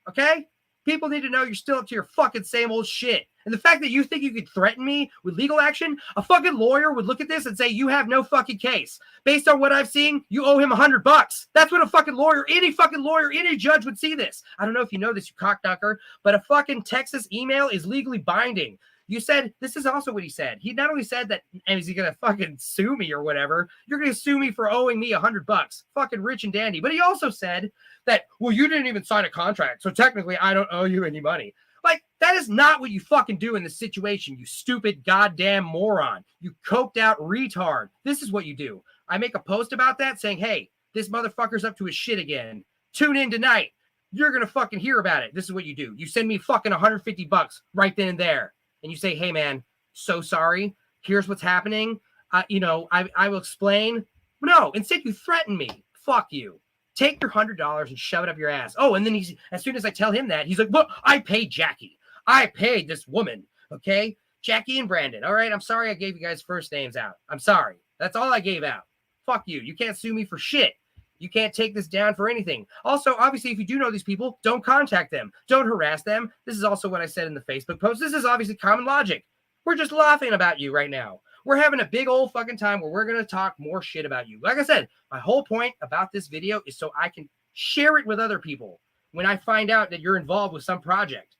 Okay? People need to know you're still up to your fucking same old shit. And the fact that you think you could threaten me with legal action, a fucking lawyer would look at this and say, you have no fucking case. Based on what I've seen, you owe him $100. That's what a fucking lawyer, any judge would see this. I don't know if you know this, you cockducker, but a fucking Texas email is legally binding. You said, this is also what he said. He not only said that, and is he going to fucking sue me or whatever? You're going to sue me for owing me $100. Fucking rich and dandy. But he also said that, well, you didn't even sign a contract. So technically I don't owe you any money. Like, that is not what you fucking do in this situation, you stupid goddamn moron. You coked out retard. This is what you do. I make a post about that saying, hey, this motherfucker's up to his shit again. Tune in tonight. You're going to fucking hear about it. This is what you do. You send me fucking $150 right then and there. And you say, hey, man, so sorry. Here's what's happening. I will explain. No, instead you threaten me. Fuck you. Take your $100 and shove it up your ass. Oh, and then as soon as I tell him that, he's like, look, I paid Jackie. I paid this woman. Okay? Jackie and Brandon. All right, I'm sorry I gave you guys first names out. I'm sorry. That's all I gave out. Fuck you. You can't sue me for shit. You can't take this down for anything. Also, obviously, if you do know these people, don't contact them. Don't harass them. This is also what I said in the Facebook post. This is obviously common logic. We're just laughing about you right now. We're having a big old fucking time where we're going to talk more shit about you. Like I said, my whole point about this video is so I can share it with other people when I find out that you're involved with some project.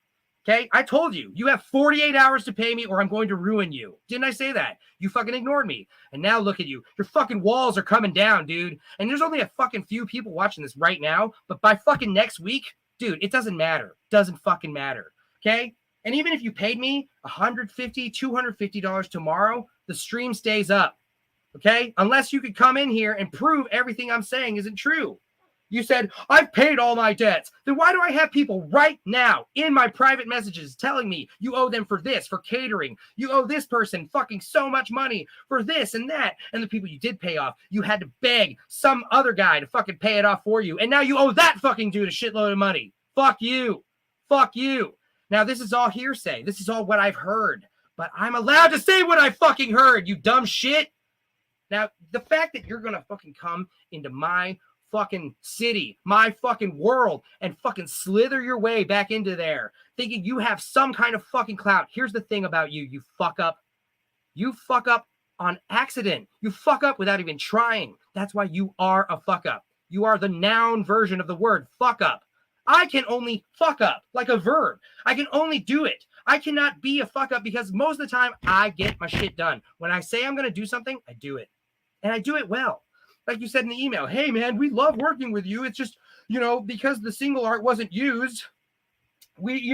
Okay? I told you, you have 48 hours to pay me or I'm going to ruin you. Didn't I say that? You fucking ignored me. And now look at you. Your fucking walls are coming down, dude. And there's only a fucking few people watching this right now. But by fucking next week, dude, it doesn't matter. Doesn't fucking matter. Okay? And even if you paid me $150, $250 tomorrow, the stream stays up. Okay? Unless you could come in here and prove everything I'm saying isn't true. You said, I've paid all my debts. Then why do I have people right now in my private messages telling me you owe them for this, for catering? You owe this person fucking so much money for this and that. And the people you did pay off, you had to beg some other guy to fucking pay it off for you. And now you owe that fucking dude a shitload of money. Fuck you. Fuck you. Now, this is all hearsay. This is all what I've heard. But I'm allowed to say what I fucking heard, you dumb shit. Now, the fact that you're going to fucking come into my fucking city, my fucking world, and fucking slither your way back into there, thinking you have some kind of fucking clout. Here's the thing about you, you fuck up. You fuck up on accident. You fuck up without even trying. That's why you are a fuck up. You are the noun version of the word fuck up. I can only fuck up like a verb. I can only do it. I cannot be a fuck up because most of the time I get my shit done. When I say I'm going to do something, I do it. And I do it well. Like you said in the email, hey man, we love working with you. It's just, because the single art wasn't used, we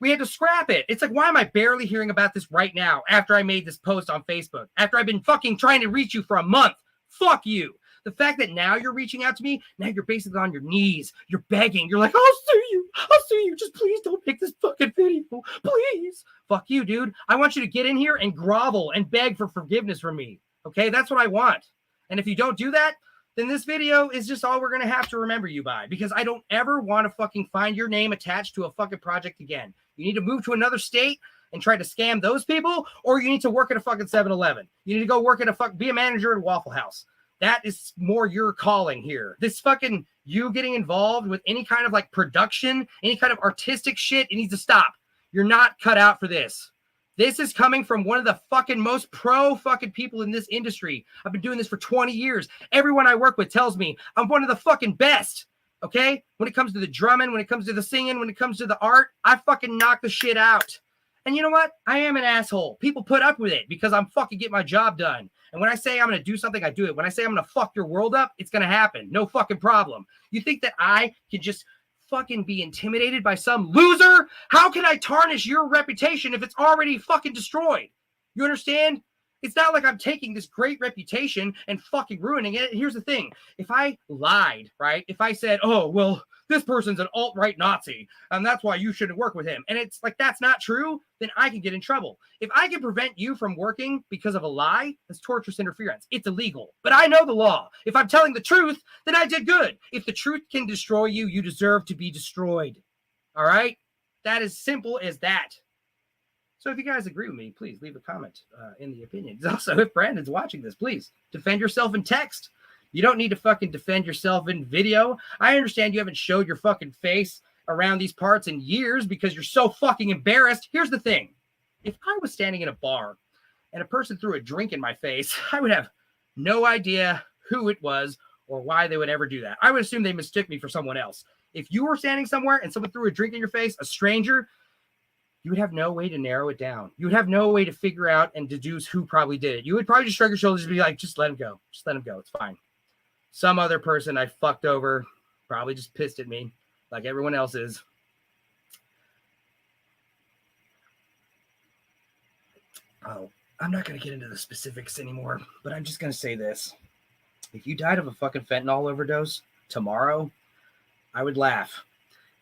had to scrap it. It's like, why am I barely hearing about this right now after I made this post on Facebook? After I've been fucking trying to reach you for a month? Fuck you. The fact that now you're reaching out to me, now you're basically on your knees. You're begging. You're like, I'll sue you. I'll sue you. Just please don't make this fucking video. Please. Fuck you, dude. I want you to get in here and grovel and beg for forgiveness from me. Okay? That's what I want. And if you don't do that, then this video is just all we're going to have to remember you by, because I don't ever want to fucking find your name attached to a fucking project again. You need to move to another state and try to scam those people, or you need to work at a fucking 7-Eleven. You need to go work at be a manager at a Waffle House. That is more your calling here. This fucking you getting involved with any kind of like production, any kind of artistic shit, it needs to stop. You're not cut out for this. This is coming from one of the fucking most pro fucking people in this industry. I've been doing this for 20 years. Everyone I work with tells me I'm one of the fucking best. Okay? When it comes to the drumming, when it comes to the singing, when it comes to the art, I fucking knock the shit out. And you know what? I am an asshole. People put up with it because I'm fucking getting my job done. And when I say I'm going to do something, I do it. When I say I'm going to fuck your world up, it's going to happen. No fucking problem. You think that I can just fucking be intimidated by some loser? How can I tarnish your reputation if it's already fucking destroyed? You understand? It's not like I'm taking this great reputation and fucking ruining it. Here's the thing. If I lied, right? If I said, oh, well, this person's an alt-right Nazi, and that's why you shouldn't work with him, and it's like, that's not true, then I can get in trouble. If I can prevent you from working because of a lie, that's torturous interference. It's illegal. But I know the law. If I'm telling the truth, then I did good. If the truth can destroy you, you deserve to be destroyed. All right? That is simple as that. So if you guys agree with me, please leave a comment in the opinions. Also, if Brandon's watching this, please defend yourself in text. You don't need to fucking defend yourself in video. I understand you haven't showed your fucking face around these parts in years because you're so fucking embarrassed. Here's the thing. If I was standing in a bar and a person threw a drink in my face, I would have no idea who it was or why they would ever do that. I would assume they mistook me for someone else. If you were standing somewhere and someone threw a drink in your face, a stranger, you would have no way to narrow it down. You would have no way to figure out and deduce who probably did it. You would probably just shrug your shoulders and be like, just let him go. Just let him go. It's fine. Some other person I fucked over probably just pissed at me like everyone else is. Oh, I'm not going to get into the specifics anymore, but I'm just going to say this. If you died of a fucking fentanyl overdose tomorrow, I would laugh.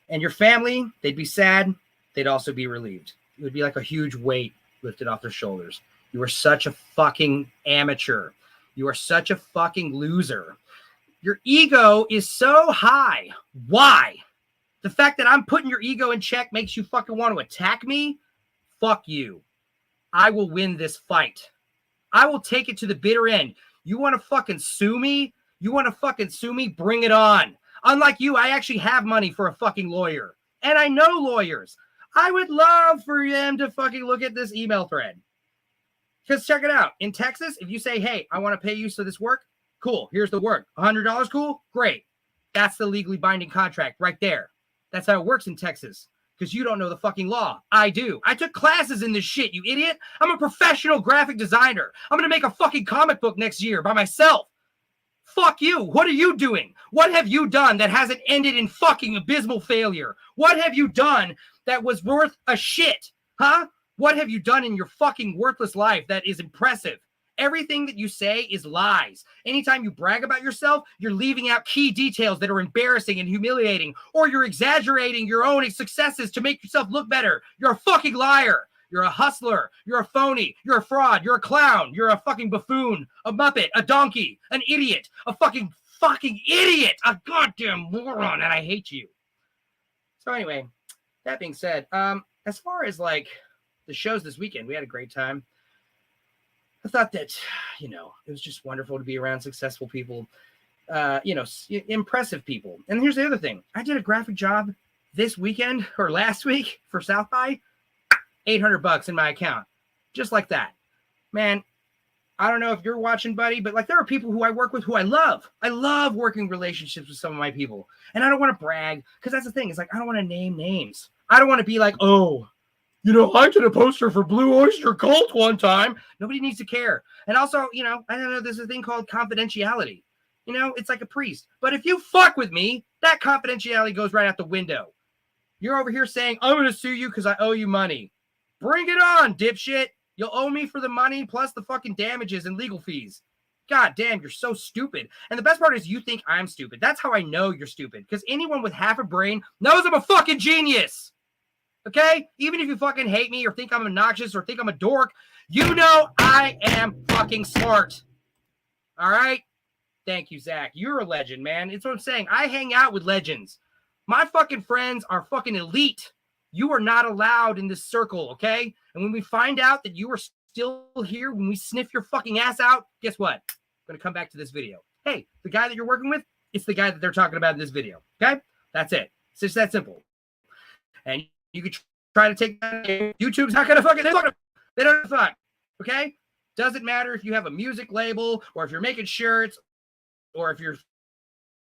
And your family, they'd be sad. They'd also be relieved. It would be like a huge weight lifted off their shoulders. You are such a fucking amateur. You are such a fucking loser. Your ego is so high. Why? The fact that I'm putting your ego in check makes you fucking want to attack me? Fuck you. I will win this fight. I will take it to the bitter end. You want to fucking sue me? You want to fucking sue me? Bring it on. Unlike you, I actually have money for a fucking lawyer. And I know lawyers. I would love for them to fucking look at this email thread. Because check it out. In Texas, if you say, hey, I want to pay you for this work, cool, here's the work. $100, cool? Great. That's the legally binding contract right there. That's how it works in Texas. Because you don't know the fucking law. I do. I took classes in this shit, you idiot. I'm a professional graphic designer. I'm going to make a fucking comic book next year by myself. Fuck you. What are you doing? What have you done that hasn't ended in fucking abysmal failure? What have you done that was worth a shit? Huh? What have you done in your fucking worthless life that is impressive? Everything that you say is lies. Anytime you brag about yourself, you're leaving out key details that are embarrassing and humiliating, or you're exaggerating your own successes to make yourself look better. You're a fucking liar. You're a hustler. You're a phony. You're a fraud. You're a clown. You're a fucking buffoon, a muppet, a donkey, an idiot, a fucking idiot, a goddamn moron, and I hate you. So anyway, that being said, as far as like the shows this weekend, we had a great time. I thought that, you know, it was just wonderful to be around successful people, you know, impressive people. And here's the other thing. I did a graphic job this weekend or last week for South by, $800 in my account. Just like that. Man, I don't know if you're watching, buddy, but like there are people who I work with who I love. I love working relationships with some of my people. And I don't want to brag because that's the thing. It's like, I don't want to name names. I don't want to be like, oh, you know, I did a poster for Blue Oyster Cult one time. Nobody needs to care. And also, you know, I don't know, there's a thing called confidentiality. You know, it's like a priest. But if you fuck with me, that confidentiality goes right out the window. You're over here saying, I'm going to sue you because I owe you money. Bring it on, dipshit. You'll owe me for the money plus the fucking damages and legal fees. God damn, you're so stupid. And the best part is you think I'm stupid. That's how I know you're stupid. Because anyone with half a brain knows I'm a fucking genius. Okay? Even if you fucking hate me or think I'm obnoxious or think I'm a dork, you know I am fucking smart. All right? Thank you, Zach. You're a legend, man. It's what I'm saying. I hang out with legends. My fucking friends are fucking elite. You are not allowed in this circle, okay? And when we find out that you are still here, when we sniff your fucking ass out, guess what? I'm going to come back to this video. Hey, the guy that you're working with, it's the guy that they're talking about in this video, okay? That's it. It's just that simple. And you could try to take that. YouTube's not going to fucking, they don't fuck, okay? Doesn't matter if you have a music label or if you're making shirts or if you're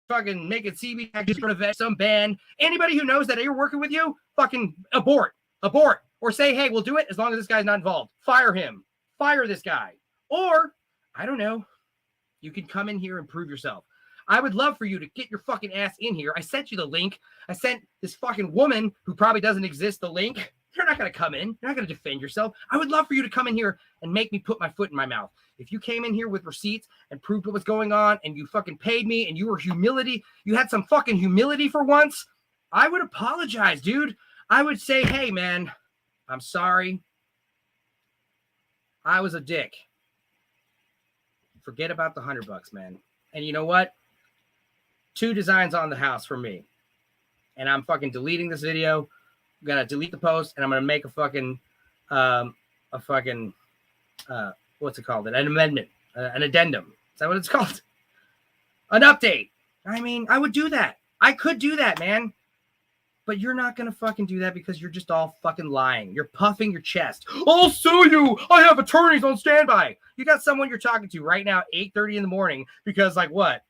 fucking making CB packages for some band. Anybody who knows that you're working with you, fucking abort, or say, hey, we'll do it as long as this guy's not involved. Fire him, fire this guy. Or, I don't know, you can come in here and prove yourself. I would love for you to get your fucking ass in here. I sent you the link. I sent this fucking woman who probably doesn't exist the link. You're not going to come in. You're not going to defend yourself. I would love for you to come in here and make me put my foot in my mouth. If you came in here with receipts and proved what was going on and you fucking paid me and you were humility, you had some fucking humility for once, I would apologize, dude. I would say, hey, man, I'm sorry. I was a dick. Forget about the $100, man. And you know what? 2 designs on the house for me. And I'm fucking deleting this video. I'm going to delete the post and I'm going to make a fucking, what's it called? An amendment, an addendum. Is that what it's called? An update. I mean, I would do that. I could do that, man. But you're not going to fucking do that because you're just all fucking lying. You're puffing your chest. I'll sue you. I have attorneys on standby. You got someone you're talking to right now, 8:30 in the morning, because like what?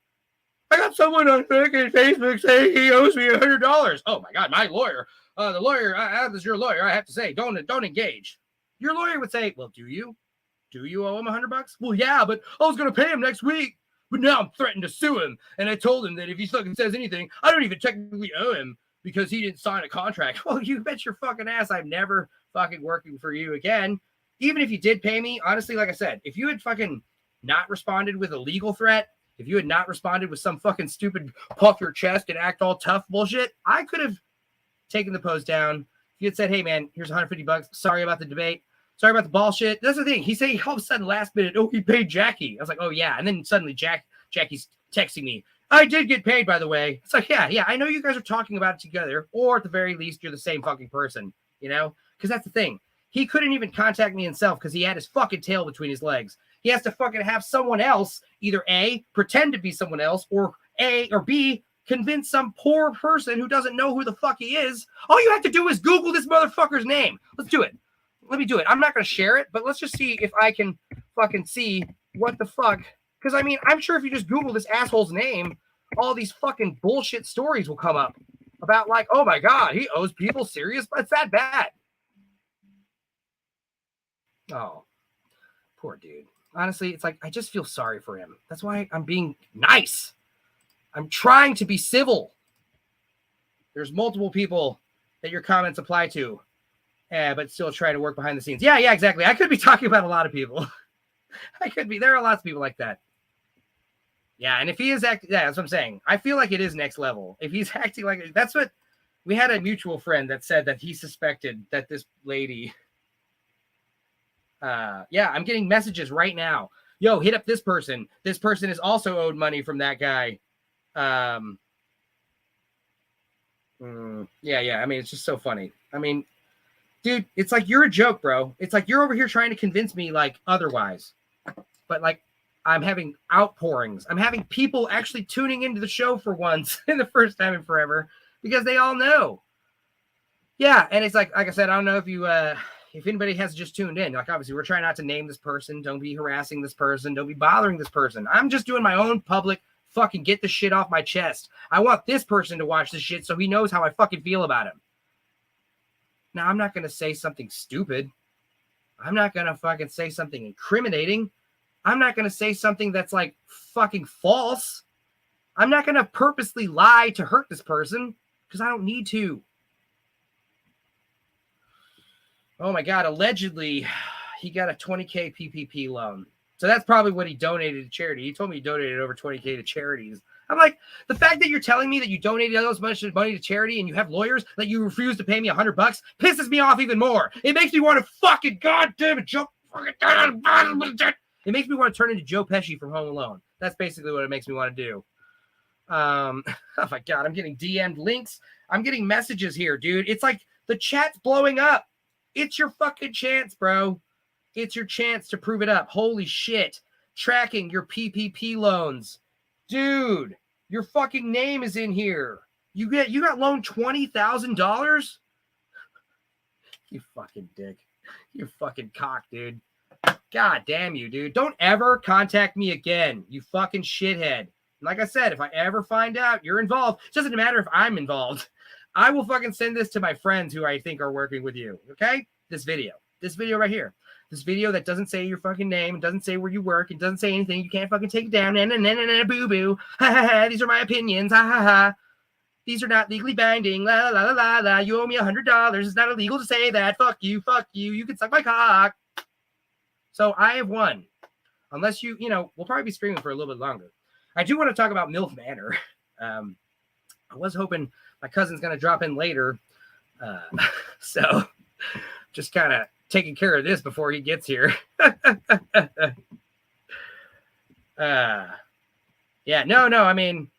I got someone on fucking Facebook saying he owes me $100. Oh my God, my lawyer. The lawyer, this is your lawyer. I have to say, don't engage. Your lawyer would say, well, do you? Do you owe him $100? Well, yeah, but I was going to pay him next week. But now I'm threatened to sue him. And I told him that if he fucking says anything, I don't even technically owe him because he didn't sign a contract. Well, you bet your fucking ass I'm never fucking working for you again. Even if you did pay me, honestly, like I said, if you had fucking not responded with a legal threat, if you had not responded with some fucking stupid puff your chest and act all tough bullshit, I could have taken the post down. If you had said, hey, man, here's $150. Sorry about the debate. Sorry about the bullshit. That's the thing. He said all of a sudden last minute, oh, he paid Jackie. I was like, oh, yeah. And then suddenly Jackie's texting me. I did get paid, by the way. It's like, yeah. I know you guys are talking about it together. Or at the very least, you're the same fucking person, you know? Because that's the thing. He couldn't even contact me himself because he had his fucking tail between his legs. He has to fucking have someone else either A, pretend to be someone else, or A, or B, convince some poor person who doesn't know who the fuck he is. All you have to do is Google this motherfucker's name. Let's do it. Let me do it. I'm not going to share it, but let's just see if I can fucking see what the fuck. Because, I mean, I'm sure if you just Google this asshole's name, all these fucking bullshit stories will come up about like, oh my God, he owes people serious. It's that bad. Oh, poor dude. Honestly, it's like, I just feel sorry for him. That's why I'm being nice. I'm trying to be civil. There's multiple people that your comments apply to. But still try to work behind the scenes. Yeah, exactly. I could be talking about a lot of people. I could be. There are lots of people like that. Yeah, and if he is acting, yeah, that's what I'm saying. I feel like it is next level. If he's acting like, that's what, we had a mutual friend that said that he suspected that this lady, yeah, I'm getting messages right now. Yo, hit up this person. This person is also owed money from that guy. Yeah. I mean, it's just so funny. I mean, dude, it's like you're a joke, bro. It's like you're over here trying to convince me like otherwise. but like I'm having outpourings. I'm having people actually tuning into the show for once in the first time in forever because they all know. Yeah, and it's like I said, I don't know if anybody has just tuned in. Like obviously we're trying not to name this person. Don't be harassing this person. Don't be bothering this person. I'm just doing my own public fucking get the shit off my chest. I want this person to watch this shit so he knows how I fucking feel about him. Now, I'm not going to say something stupid. I'm not going to fucking say something incriminating. I'm not going to say something that's like fucking false. I'm not going to purposely lie to hurt this person because I don't need to. Oh my God. Allegedly, he got a $20K PPP loan. So that's probably what he donated to charity. He told me he donated over $20K to charities. I'm like, the fact that you're telling me that you donated all those much money to charity and you have lawyers that you refuse to pay me $100 pisses me off even more. It makes me want to fucking goddamn it, Joe. It makes me want to turn into Joe Pesci from Home Alone. That's basically what it makes me want to do. Oh my God, I'm getting DM'd links. I'm getting messages here, dude. It's like the chat's blowing up. It's your fucking chance, bro. It's your chance to prove it up. Holy shit. Tracking your PPP loans. Dude, your fucking name is in here. You got loaned $20,000? You fucking dick. You fucking cock, dude. God damn you, dude. Don't ever contact me again, you fucking shithead. Like I said, if I ever find out you're involved, it doesn't matter if I'm involved. I will fucking send this to my friends who I think are working with you, okay? This video right here. This video that doesn't say your fucking name, doesn't say where you work, it doesn't say anything. You can't fucking take it down. Boo-boo. These are my opinions. Ha, ha, ha. These are not legally binding. La, la, la, la, la. You owe me $100. It's not illegal to say that. Fuck you. Fuck you. You can suck my cock. So I have won. Unless you know, we'll probably be streaming for a little bit longer. I do want to talk about Milf Manor. I was hoping my cousin's going to drop in later. So just kind of taking care of this before he gets here. Yeah, no, I mean,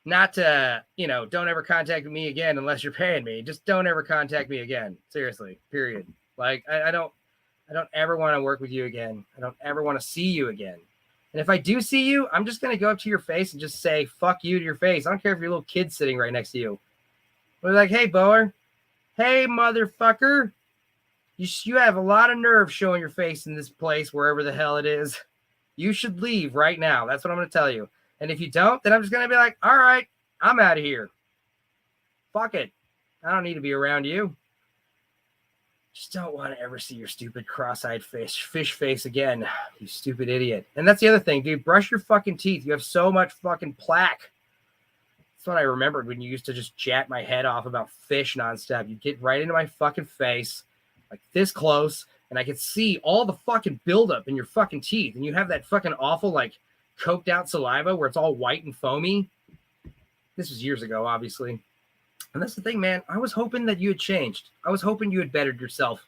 not to, don't ever contact me again unless you're paying me. Just don't ever contact me again. Seriously, period. Like, I don't ever want to work with you again. I don't ever want to see you again. And if I do see you, I'm just going to go up to your face and just say, fuck you to your face. I don't care if your little kid's sitting right next to you. We're like, hey, Boer. Hey, motherfucker. You have a lot of nerve showing your face in this place, wherever the hell it is. You should leave right now. That's what I'm going to tell you. And if you don't, then I'm just going to be like, all right, I'm out of here. Fuck it. I don't need to be around you. Just don't want to ever see your stupid cross-eyed fish face again, you stupid idiot. And that's the other thing, dude. Brush your fucking teeth. You have so much fucking plaque. That's what I remembered when you used to just chat my head off about fish nonstop. You'd get right into my fucking face, like this close, and I could see all the fucking buildup in your fucking teeth. And you have that fucking awful, like, coked out saliva where it's all white and foamy. This was years ago, obviously. And that's the thing, man. I was hoping that you had changed. I was hoping you had bettered yourself.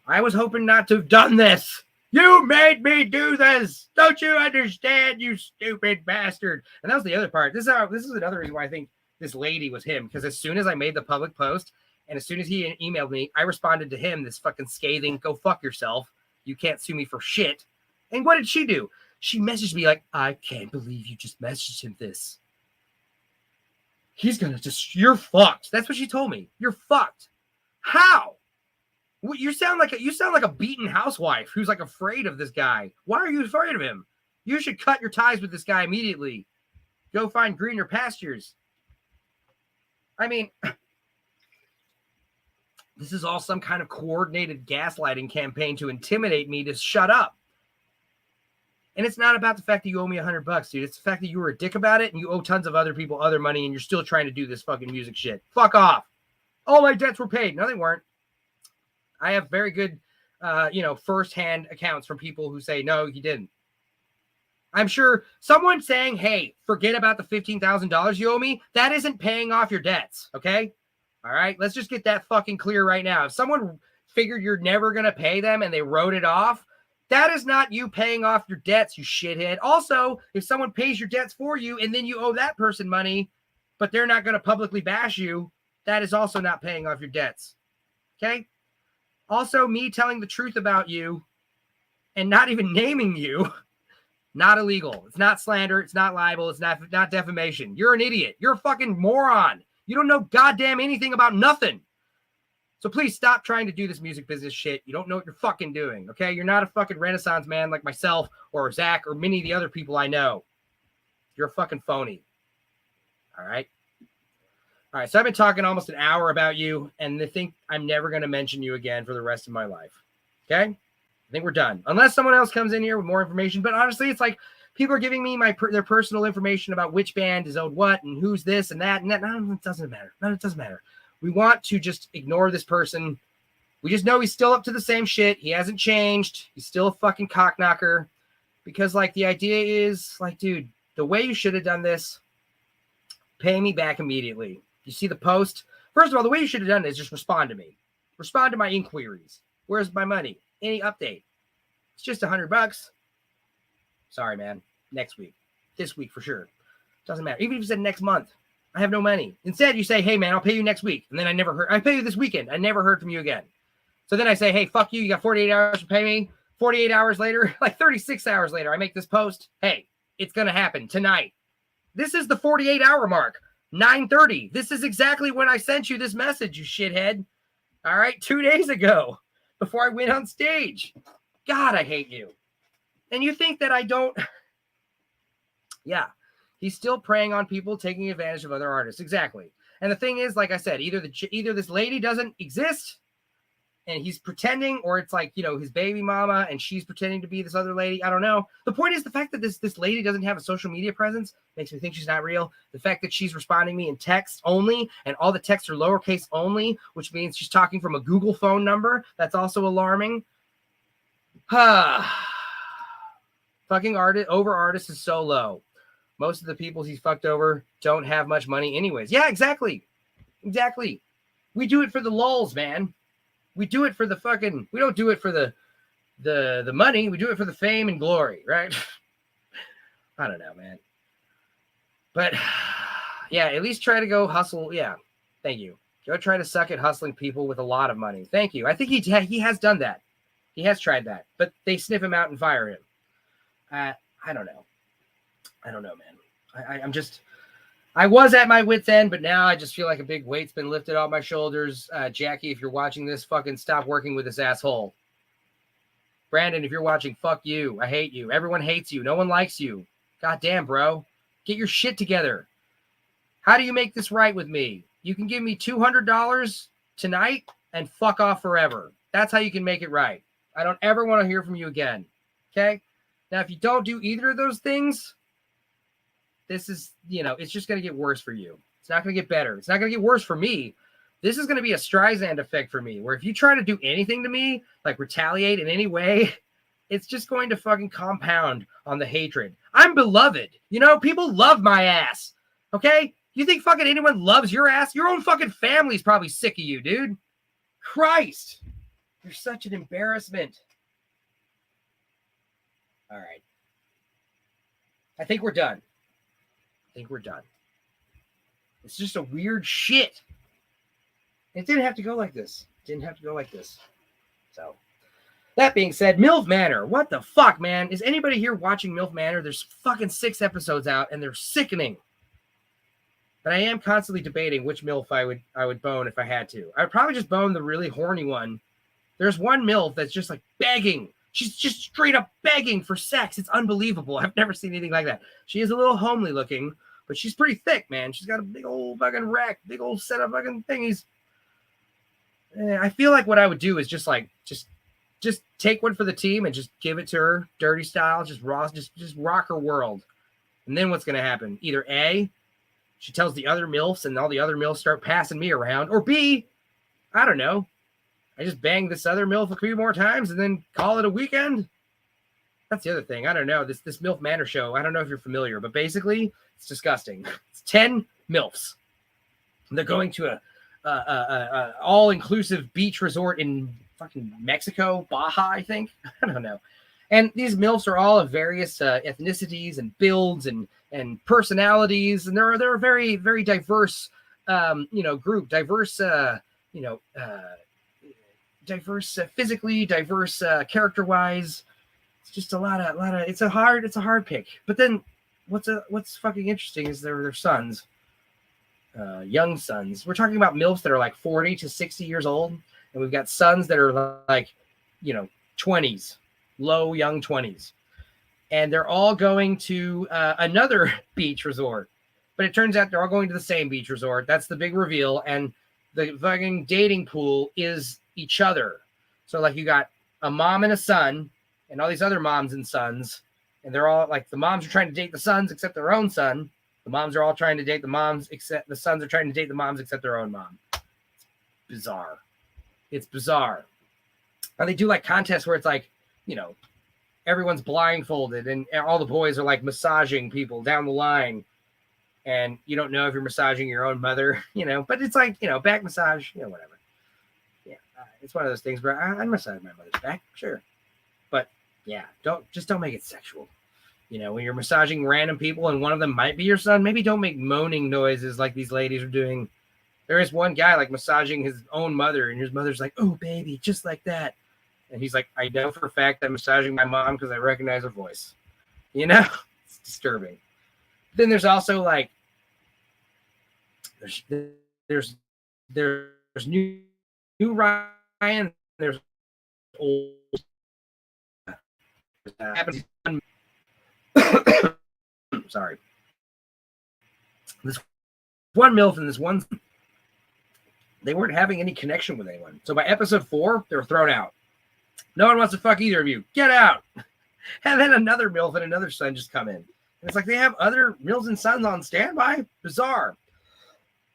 I was hoping not to have done this. You made me do this. Don't you understand, you stupid bastard? And that was the other part. This is another reason why I think this lady was him. Because as soon as I made the public post, and as soon as he emailed me, I responded to him, this fucking scathing, go fuck yourself. You can't sue me for shit. And what did she do? She messaged me like, I can't believe you just messaged him this. He's gonna you're fucked. That's what she told me. You're fucked. How? You sound like a beaten housewife who's like afraid of this guy. Why are you afraid of him? You should cut your ties with this guy immediately. Go find greener pastures. I mean, this is all some kind of coordinated gaslighting campaign to intimidate me to shut up. And it's not about the fact that you owe me $100, dude. It's the fact that you were a dick about it and you owe tons of other people other money and you're still trying to do this fucking music shit. Fuck off. All my debts were paid. No, they weren't. I have very good, firsthand accounts from people who say, no, you didn't. I'm sure someone saying, hey, forget about the $15,000 you owe me. That isn't paying off your debts. Okay. All right. Let's just get that fucking clear right now. If someone figured you're never going to pay them and they wrote it off, that is not you paying off your debts, you shithead. Also, if someone pays your debts for you and then you owe that person money, but they're not going to publicly bash you, that is also not paying off your debts. Okay? Also, me telling the truth about you and not even naming you, not illegal. It's not slander. It's not libel. It's not defamation. You're an idiot. You're a fucking moron. You don't know goddamn anything about nothing. So please stop trying to do this music business shit. You don't know what you're fucking doing, okay? You're not a fucking Renaissance man like myself or Zach or many of the other people I know. You're a fucking phony. All right? All right, so I've been talking almost an hour about you, and they think I'm never going to mention you again for the rest of my life, okay? I think we're done. Unless someone else comes in here with more information. But honestly, it's like people are giving me their personal information about which band is owed what and who's this and that. And that. No, it doesn't matter. No, it doesn't matter. We want to just ignore this person. We just know he's still up to the same shit. He hasn't changed. He's still a fucking cockknocker. Because, like, the idea is, like, dude, the way you should have done this, pay me back immediately. You see the post? First of all, the way you should have done it is just respond to me. Respond to my inquiries. Where's my money? Any update? It's just $100. Sorry, man. Next week. This week for sure. Doesn't matter. Even if you said next month. I have no money. Instead, you say, hey, man, I'll pay you next week. And then I pay you this weekend. I never heard from you again. So then I say, hey, fuck you. You got 48 hours to pay me. 48 hours later, like 36 hours later, I make this post. Hey, it's going to happen tonight. This is the 48-hour mark. 9:30. This is exactly when I sent you this message, you shithead. All right, 2 days ago, before I went on stage. God, I hate you. And you think that I don't... Yeah. He's still preying on people taking advantage of other artists. Exactly. And the thing is, like I said, either this lady doesn't exist and he's pretending, or it's like, you know, his baby mama and she's pretending to be this other lady. I don't know. The point is the fact that this lady doesn't have a social media presence makes me think she's not real. The fact that she's responding me in text only and all the texts are lowercase only, which means she's talking from a Google phone number. That's also alarming. Fucking artist is so low. Most of the people he's fucked over don't have much money anyways. Yeah, exactly. Exactly. We do it for the lulz, man. We do it for the fucking... We don't do it for the money. We do it for the fame and glory, right? I don't know, man. But, yeah, at least try to go hustle. Yeah, thank you. Go try to suck at hustling people with a lot of money. Thank you. I think he has done that. He has tried that. But they sniff him out and fire him. I don't know. I don't know, man. I was at my wit's end, but now I just feel like a big weight's been lifted off my shoulders. Jackie, if you're watching this, fucking stop working with this asshole. Brandon, if you're watching, fuck you. I hate you. Everyone hates you. No one likes you. God damn, bro. Get your shit together. How do you make this right with me? You can give me $200 tonight and fuck off forever. That's how you can make it right. I don't ever want to hear from you again. Okay? Now, if you don't do either of those things... This is, you know, it's just going to get worse for you. It's not going to get better. It's not going to get worse for me. This is going to be a Streisand effect for me, where if you try to do anything to me, like retaliate in any way, it's just going to fucking compound on the hatred. I'm beloved. You know, people love my ass. Okay? You think fucking anyone loves your ass? Your own fucking family's probably sick of you, dude. Christ. You're such an embarrassment. All right. I think we're done. It's just a weird shit. It didn't have to go like this. So, that being said, Milf Manor. What the fuck, man? Is anybody here watching Milf Manor? There's fucking 6 episodes out, and they're sickening. But I am constantly debating which Milf I would bone if I had to. I would probably just bone the really horny one. There's one Milf that's just like begging. She's just straight up begging for sex. It's unbelievable. I've never seen anything like that. She is a little homely looking, but she's pretty thick, man. She's got a big old fucking rack, big old set of fucking thingies. I feel like what I would do is just take one for the team and just give it to her, dirty style, just rock her world. And then what's going to happen? Either A, she tells the other MILFs and all the other MILFs start passing me around, or B, I don't know, I just bang this other MILF a few more times and then call it a weekend. That's the other thing. I don't know. This Milf Manor show, I don't know if you're familiar, but basically it's disgusting. It's 10 MILFs. They're going to a all-inclusive beach resort in fucking Mexico, Baja, I think. I don't know. And these MILFs are all of various ethnicities and builds and personalities. And they're a very, very diverse, group, diverse, diverse physically, diverse character-wise. It's just a lot of. It's a hard pick. But then, what's fucking interesting is their sons, young sons. We're talking about MILFs that are like 40 to 60 years old, and we've got sons that are like, 20s, young 20s, and they're all going to another beach resort. But it turns out they're all going to the same beach resort. That's the big reveal, and the fucking dating pool is each other. So like you got a mom and a son, and all these other moms and sons, and they're all like the moms are trying to date the sons except their own son. The moms are all trying to date the moms except the sons are trying to date the moms except their own mom. Bizarre. It's bizarre. And they do like contests where it's like, everyone's blindfolded and all the boys are like massaging people down the line. And you don't know if you're massaging your own mother, but it's like, back massage, whatever. Yeah, it's one of those things where I massage my mother's back, sure. But yeah, don't make it sexual. When you're massaging random people and one of them might be your son, maybe don't make moaning noises like these ladies are doing. There is one guy like massaging his own mother, and his mother's like, "Oh, baby, just like that." And he's like, "I know for a fact I'm massaging my mom because I recognize her voice." It's disturbing. Then there's also like there's new Ryan, there's old sorry. This one MILF and this one, they weren't having any connection with anyone. So by episode 4, they were thrown out. No one wants to fuck either of you. Get out. And then another MILF and another son just come in. And it's like they have other MILFs and sons on standby. Bizarre.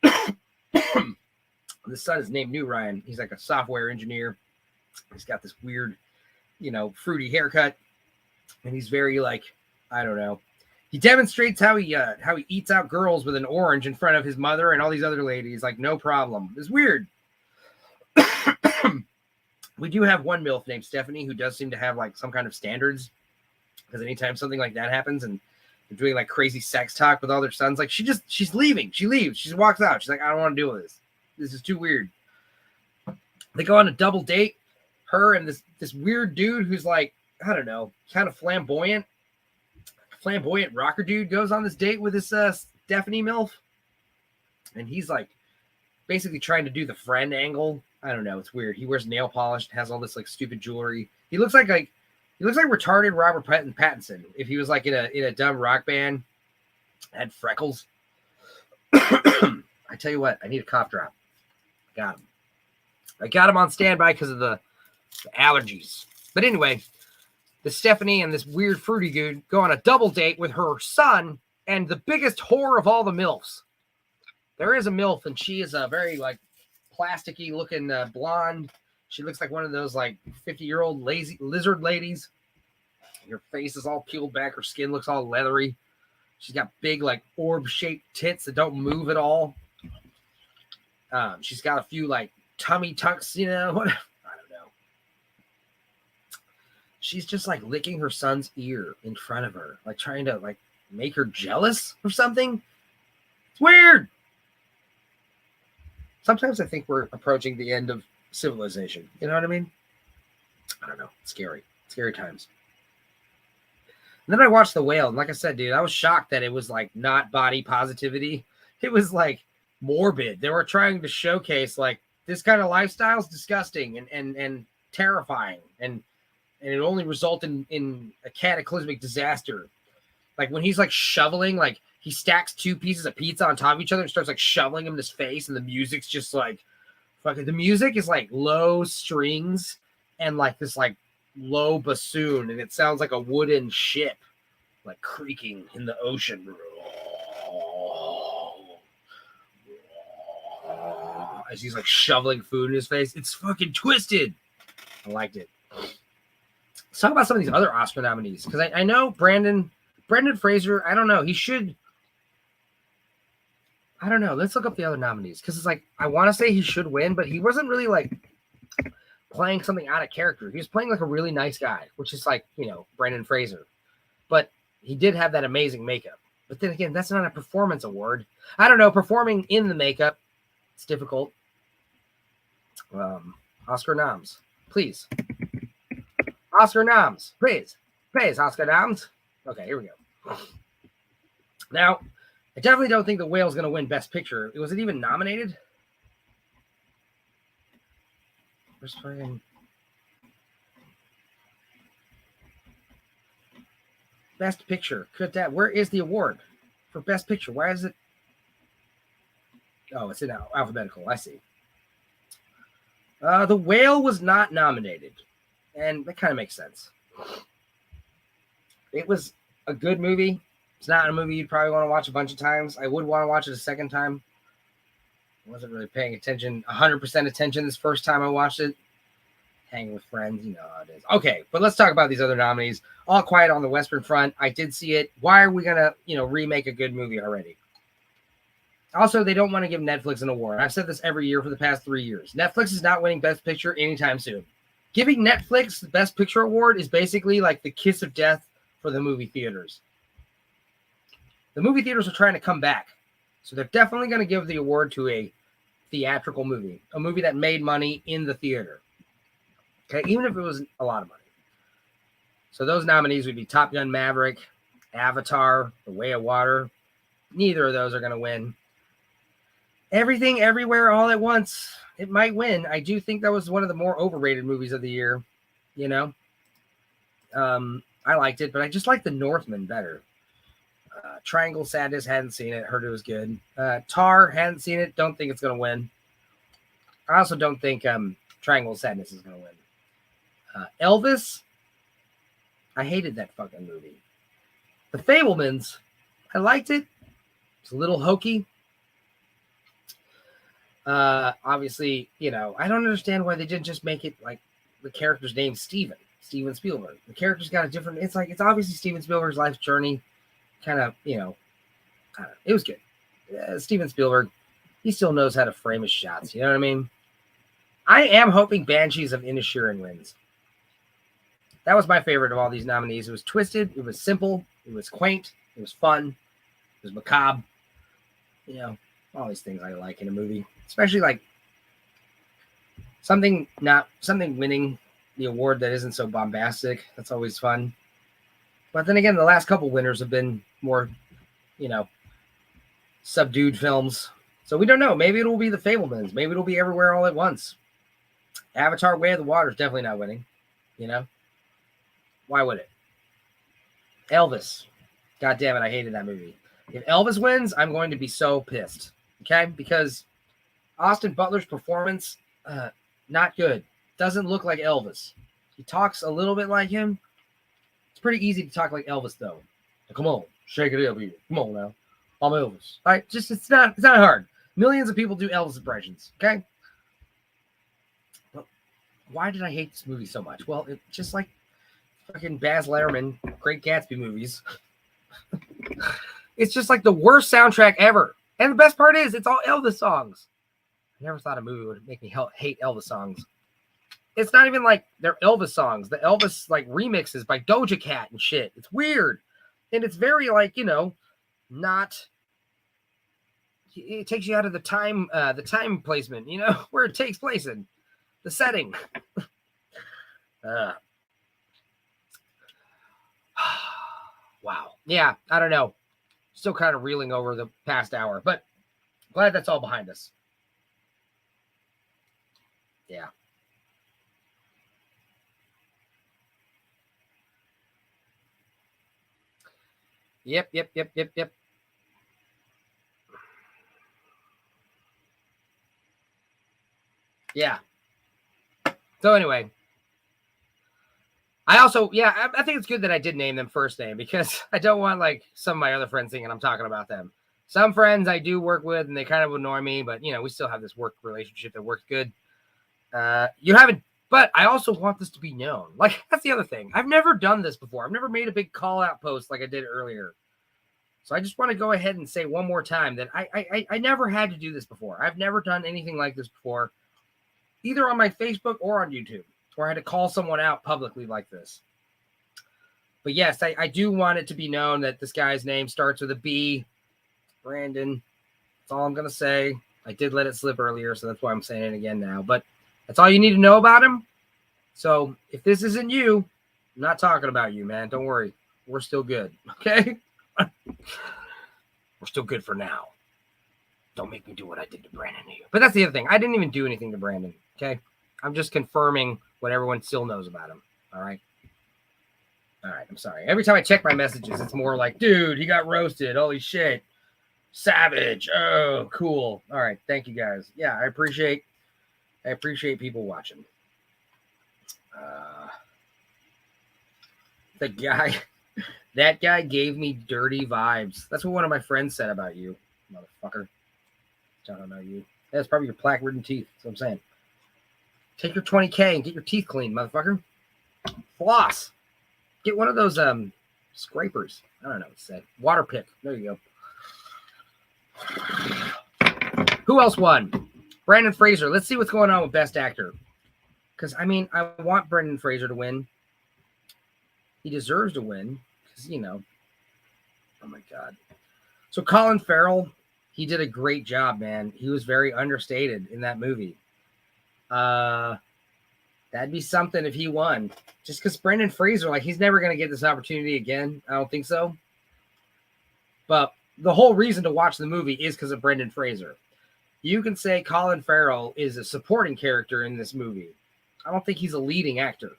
The son is named New Ryan. He's like a software engineer. He's got this weird, fruity haircut. And he's very like, I don't know. He demonstrates how he eats out girls with an orange in front of his mother and all these other ladies. Like, no problem. It's weird. We do have one MILF named Stephanie who does seem to have like some kind of standards. Because anytime something like that happens and they're doing like crazy sex talk with all their sons, like she's leaving. She leaves. She walks out. She's like, I don't want to deal with this. This is too weird. They go on a double date. Her and this weird dude who's like, I don't know, kind of flamboyant rocker dude goes on this date with this Stephanie MILF. And he's like basically trying to do the friend angle. I don't know. It's weird. He wears nail polish, has all this like stupid jewelry. He looks like retarded Robert Pattinson if he was like in a dumb rock band, had freckles. I tell you what, I need a cough drop. I got him on standby because of the allergies. But anyway, the Stephanie and this weird fruity dude go on a double date with her son and the biggest whore of all the MILFs. There is a MILF, and she is a very like plasticky looking blonde. She looks like one of those like 50-year-old lazy lizard ladies. Her face is all peeled back. Her skin looks all leathery. She's got big like orb-shaped tits that don't move at all. She's got a few like tummy tucks, I don't know. She's just like licking her son's ear in front of her, like trying to like make her jealous or something. It's weird. Sometimes I think we're approaching the end of civilization. You know what I mean? I don't know. It's scary. Scary times. And then I watched The Whale. And like I said, dude, I was shocked that it was like not body positivity. It was like morbid. They were trying to showcase like this kind of lifestyle is disgusting and terrifying. And it only resulted in a cataclysmic disaster. Like when he's like shoveling, like he stacks 2 pieces of pizza on top of each other and starts like shoveling them in his face. And the music's just like, fucking, the music is like low strings and like this like low bassoon. And it sounds like a wooden ship, like creaking in the ocean. As he's like shoveling food in his face. It's fucking twisted. I liked it. Let's talk about some of these other Oscar nominees. Because I know Brendan Fraser, I don't know. He should. I don't know. Let's look up the other nominees. Because it's like, I want to say he should win, but he wasn't really like playing something out of character. He was playing like a really nice guy, which is like, Brendan Fraser. But he did have that amazing makeup. But then again, that's not a performance award. I don't know. Performing in the makeup, it's difficult. Oscar noms, please. Oscar noms, please. Hey, it's Oscar Downs. Okay, here we go. Now, I definitely don't think The Whale's going to win Best Picture. Was it even nominated? Where's fucking Best Picture? Could that? Where is the award for Best Picture? Why is it? Oh, it's in alphabetical. I see. The Whale was not nominated, and that kind of makes sense. It was a good movie. It's not a movie you'd probably want to watch a bunch of times. I would want to watch it a second time. I wasn't really paying attention, 100% attention this first time I watched it. Hanging with friends, you know how it is. Okay, but let's talk about these other nominees. All Quiet on the Western Front. I did see it. Why are we gonna, remake a good movie already? Also, they don't want to give Netflix an award. I've said this every year for the past 3 years. Netflix is not winning Best Picture anytime soon. Giving Netflix the Best Picture award is basically like the kiss of death for the movie theaters. The movie theaters are trying to come back. So they're definitely going to give the award to a theatrical movie, a movie that made money in the theater. Okay, even if it was a lot of money. So those nominees would be Top Gun Maverick, Avatar, The Way of Water. Neither of those are going to win. Everything, Everywhere, All at Once. It might win. I do think that was one of the more overrated movies of the year. I liked it, but I just like The Northman better. Triangle Sadness, hadn't seen it. Heard it was good. Tar, hadn't seen it. Don't think it's going to win. I also don't think Triangle Sadness is going to win. Elvis, I hated that fucking movie. The Fabelmans, I liked it. It's a little hokey. Obviously, I don't understand why they didn't just make it like the character's name Steven Spielberg. The character's got a different, it's obviously Steven Spielberg's life journey. Kind of, it was good. Steven Spielberg, he still knows how to frame his shots. You know what I mean? I am hoping Banshees of Inisherin wins. That was my favorite of all these nominees. It was twisted. It was simple. It was quaint. It was fun. It was macabre. All these things I like in a movie, especially like something winning the award that isn't so bombastic. That's always fun. But then again, the last couple winners have been more, subdued films. So we don't know. Maybe it'll be The Fabelmans. Maybe it'll be Everywhere All at Once. Avatar, Way of the Water is definitely not winning. Why would it? Elvis. God damn it, I hated that movie. If Elvis wins, I'm going to be so pissed. Okay? Because Austin Butler's performance, not good. Doesn't look like Elvis. He talks a little bit like him. It's pretty easy to talk like Elvis, though. Come on, shake it up here. Come on now. I'm Elvis. All right? It's not hard. Millions of people do Elvis impressions. Okay? But why did I hate this movie so much? Well, it's just like fucking Baz Luhrmann, Great Gatsby movies. It's just like the worst soundtrack ever. And the best part is, it's all Elvis songs. I never thought a movie would make me hate Elvis songs. It's not even like they're Elvis songs. The Elvis like remixes by Doja Cat and shit. It's weird. And it's very like, not, it takes you out of the time placement, where it takes place in the setting. Wow. Yeah, I don't know. Still kind of reeling over the past hour, but glad that's all behind us. Yeah. Yep. Yeah. So anyway, I think it's good that I did name them first name because I don't want like some of my other friends thinking I'm talking about them. Some friends I do work with and they kind of annoy me, but we still have this work relationship that works good. You haven't, but I also want this to be known. Like that's the other thing. I've never done this before. I've never made a big call out post like I did earlier. So I just want to go ahead and say one more time that I never had to do this before. I've never done anything like this before, either on my Facebook or on YouTube, where I had to call someone out publicly like this. But yes, I do want it to be known that this guy's name starts with a B. Brandon. That's all I'm going to say. I did let it slip earlier, so that's why I'm saying it again now. But that's all you need to know about him. So if this isn't you, I'm not talking about you, man. Don't worry. We're still good. Okay? We're still good for now. Don't make me do what I did to Brandon to you. But that's the other thing. I didn't even do anything to Brandon. Okay? I'm just confirming what everyone still knows about him. All right? All right. I'm sorry. Every time I check my messages, it's more like, dude, he got roasted. Holy shit. Savage. Oh, cool. All right. Thank you, guys. Yeah, I appreciate people watching. That guy gave me dirty vibes. That's what one of my friends said about you, motherfucker. I don't know you. That's probably your plaque-ridden teeth. That's what I'm saying. Take your 20K and get your teeth cleaned, motherfucker. Floss. Get one of those scrapers. I don't know what to say. Water pick. There you go. Who else won? Brandon Fraser. Let's see what's going on with Best Actor. Because, I mean, I want Brendan Fraser to win. He deserves to win. Because, you know. Oh, my God. So, Colin Farrell, he did a great job, man. He was very understated in that movie. That'd be something if he won. Just because Brendan Fraser, like, he's never going to get this opportunity again. I don't think so. But the whole reason to watch the movie is because of Brendan Fraser. You can say Colin Farrell is a supporting character in this movie. I don't think he's a leading actor.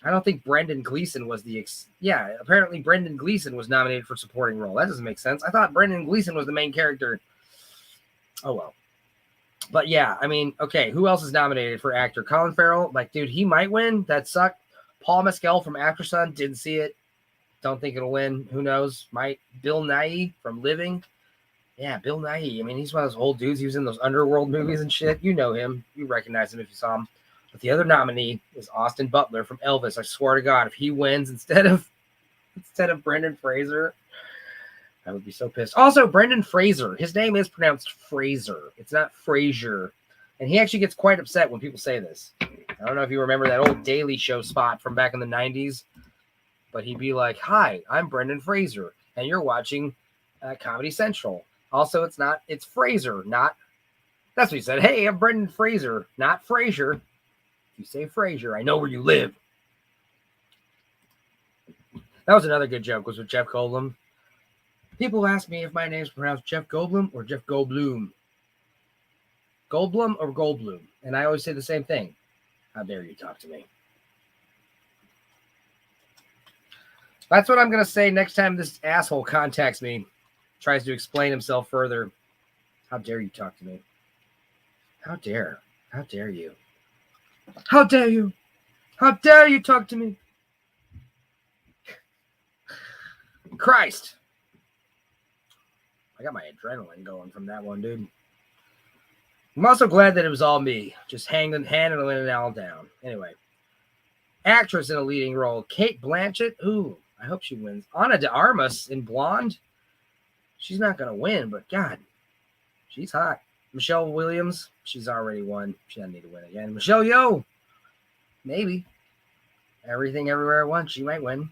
I don't think Brendan Gleeson was apparently Brendan Gleeson was nominated for supporting role. That doesn't make sense. I thought Brendan Gleeson was the main character. Oh, well. But yeah, I mean, okay, who else is nominated for actor? Colin Farrell, like, dude, he might win. That sucked. Paul Mescal from Aftersun, didn't see it. Don't think it'll win. Who knows? Might. Bill Nighy from Living. Yeah, Bill Nighy. I mean, he's one of those old dudes. He was in those Underworld movies and shit. You know him. You recognize him if you saw him. But the other nominee is Austin Butler from Elvis. I swear to God, if he wins instead of Brendan Fraser, I would be so pissed. Also, Brendan Fraser. His name is pronounced Fraser. It's not Frazier. And he actually gets quite upset when people say this. I don't know if you remember that old Daily Show spot from back in the 90s. But he'd be like, hi, I'm Brendan Fraser. And you're watching Comedy Central. Also, it's Fraser, not. That's what he said. Hey, I'm Brendan Fraser, not Frazier. If you say Frazier, I know where you live. That was another good joke, was with Jeff Goldblum. People ask me if my name's pronounced Jeff Goldblum or Jeff Goldblum. Goldblum or Goldblum. And I always say the same thing. How dare you talk to me? That's what I'm going to say next time this asshole contacts me, tries to explain himself further. How dare you talk to me? How dare you? How dare you? How dare you talk to me? Christ. I got my adrenaline going from that one, dude. I'm also glad that it was all me, just handling it all down. Anyway, actress in a leading role, Cate Blanchett. Ooh, I hope she wins. Ana de Armas in Blonde. She's not going to win, but God, she's hot. Michelle Williams, she's already won. She doesn't need to win again. Michelle Yeoh, maybe. Everything Everywhere at Once, she might win.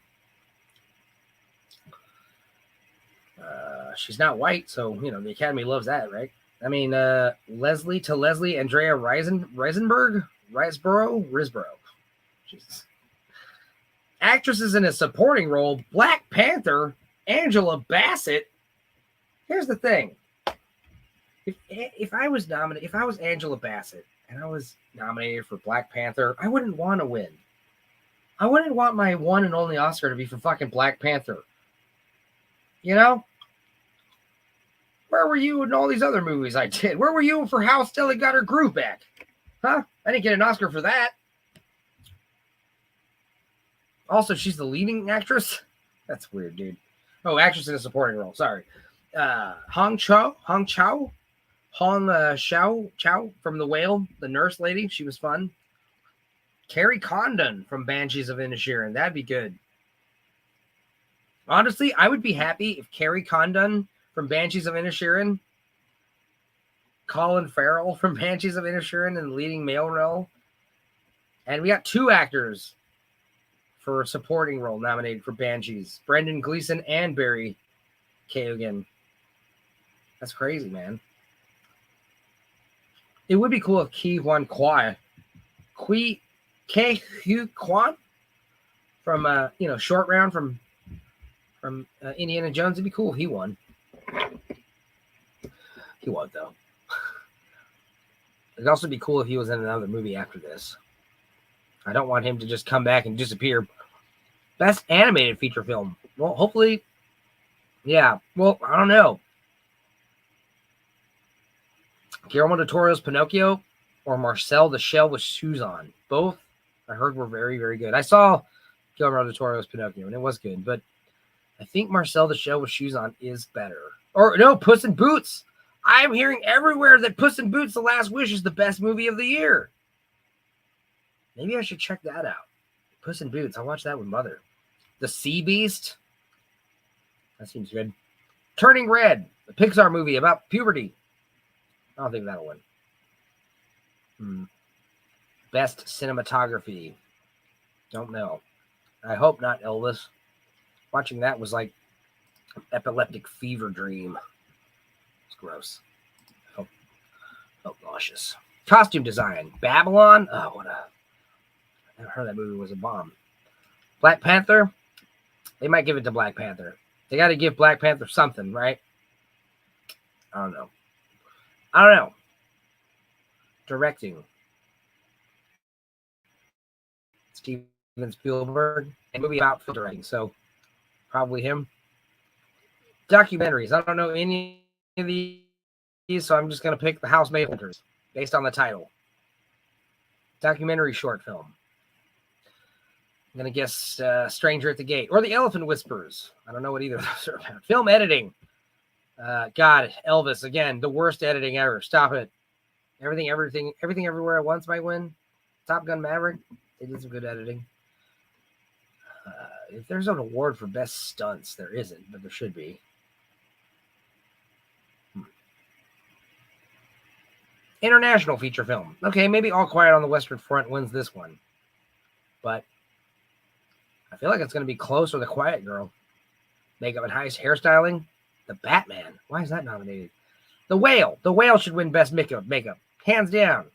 She's not white, so, you know, the Academy loves that, right? I mean, Leslie Andrea Riseborough. Jesus. Actresses in a supporting role, Black Panther, Angela Bassett. Here's the thing. If I was Angela Bassett and I was nominated for Black Panther, I wouldn't want to win. I wouldn't want my one and only Oscar to be for fucking Black Panther. You know? Where were you in all these other movies I did? Where were you for How Stella Got Her Groove Back? Huh? I didn't get an Oscar for that. Also, she's the leading actress? That's weird, dude. Oh, actress in a supporting role. Sorry. Hong Chau from The Whale, the nurse lady. She was fun. Carrie Condon from Banshees of Inisherin. That'd be good. Honestly, I would be happy if Carrie Condon from Banshees of Inisherin, Colin Farrell from Banshees of Inisherin in the leading male role, and we got two actors for a supporting role nominated for Banshees, Brendan Gleeson and Barry Keoghan. That's crazy, man. It would be cool if Ke Huy Quan from from Short Round from Indiana Jones. It'd be cool if he won. He won't though. It'd also be cool if he was in another movie after this. I don't want him to just come back and disappear. Best animated feature film. Well, hopefully, yeah. Well, I don't know. Guillermo del Toro's Pinocchio or Marcel the Shell with Shoes On. Both I heard were very, very good. I saw Guillermo del Toro's Pinocchio and it was good, but I think Marcel the Shell with Shoes On is better. Or no, Puss in Boots. I'm hearing everywhere that Puss in Boots: The Last Wish is the best movie of the year. Maybe I should check that out. Puss in Boots. I'll watch that with Mother. The Sea Beast. That seems good. Turning Red, a Pixar movie about puberty. I don't think that'll win. Best cinematography. Don't know. I hope not Elvis. Watching that was like an epileptic fever dream. It's gross. Oh, nauseous. Costume design. Babylon. Oh, I heard that movie was a bomb. Black Panther. They might give it to Black Panther. They got to give Black Panther something, right? I don't know. Directing. Steven Spielberg. A movie about film directing, so probably him. Documentaries. I don't know any of these, so I'm just going to pick The Housemaid Hunters based on the title. Documentary short film. I'm going to guess Stranger at the Gate or The Elephant Whisperers. I don't know what either of those are about. Film editing. God, Elvis, again, the worst editing ever. Stop it. Everything, Everywhere at Once might win. Top Gun Maverick. They did some good editing. If there's an award for best stunts, there isn't, but there should be. International feature film. Okay, maybe All Quiet on the Western Front wins this one. But I feel like it's going to be close or The Quiet Girl. Makeup and hairstyling. The Batman. Why is that nominated? The Whale. The Whale should win best makeup. Hands down.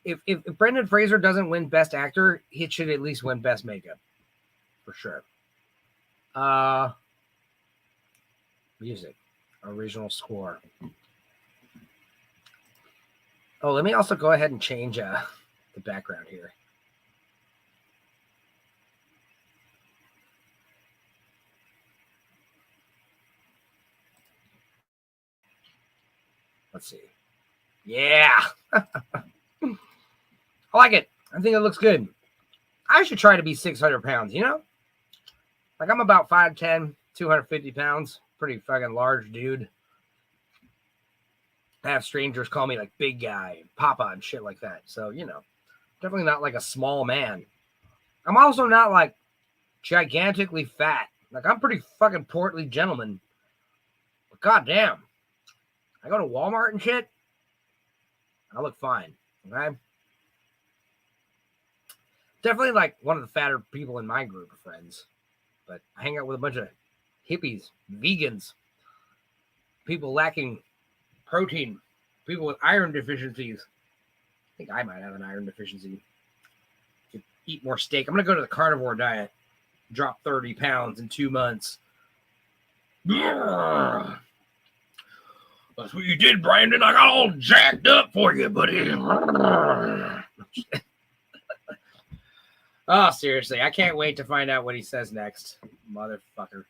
If Brendan Fraser doesn't win best actor, he should at least win best makeup. For sure. Music. Original score. Oh, let me also go ahead and change the background here. Let's see. Yeah. I like it. I think it looks good. I should try to be 600 pounds, you know? Like, I'm about 5'10", 250 pounds. Pretty fucking large dude. I have strangers call me, like, big guy, papa, and shit like that. So, you know, definitely not, like, a small man. I'm also not, like, gigantically fat. Like, I'm pretty fucking portly gentleman. But goddamn. I go to Walmart and shit. I look fine. Okay? Definitely, like, one of the fatter people in my group of friends. But I hang out with a bunch of hippies, vegans, people lacking protein, people with iron deficiencies. I think I might have an iron deficiency. To eat more steak. I'm going to go to the carnivore diet. Drop 30 pounds in 2 months. That's what you did, Brandon. I got all jacked up for you, buddy. Oh, seriously. I can't wait to find out what he says next. Motherfucker.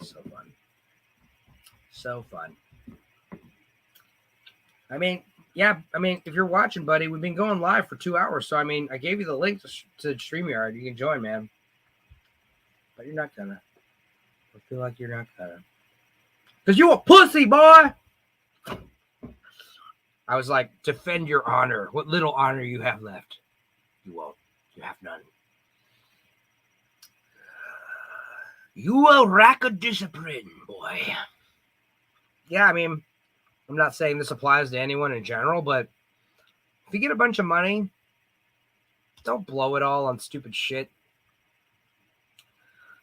So fun. So fun. I mean, yeah. I mean, if you're watching, buddy, we've been going live for 2 hours. So, I mean, I gave you the link to StreamYard. You can join, man. But you're not gonna. I feel like you're not gonna. Because you a pussy, boy. I was like, defend your honor. What little honor you have left. You won't. You have none. You will rack a discipline, boy. Yeah, I mean, I'm not saying this applies to anyone in general, but if you get a bunch of money, don't blow it all on stupid shit.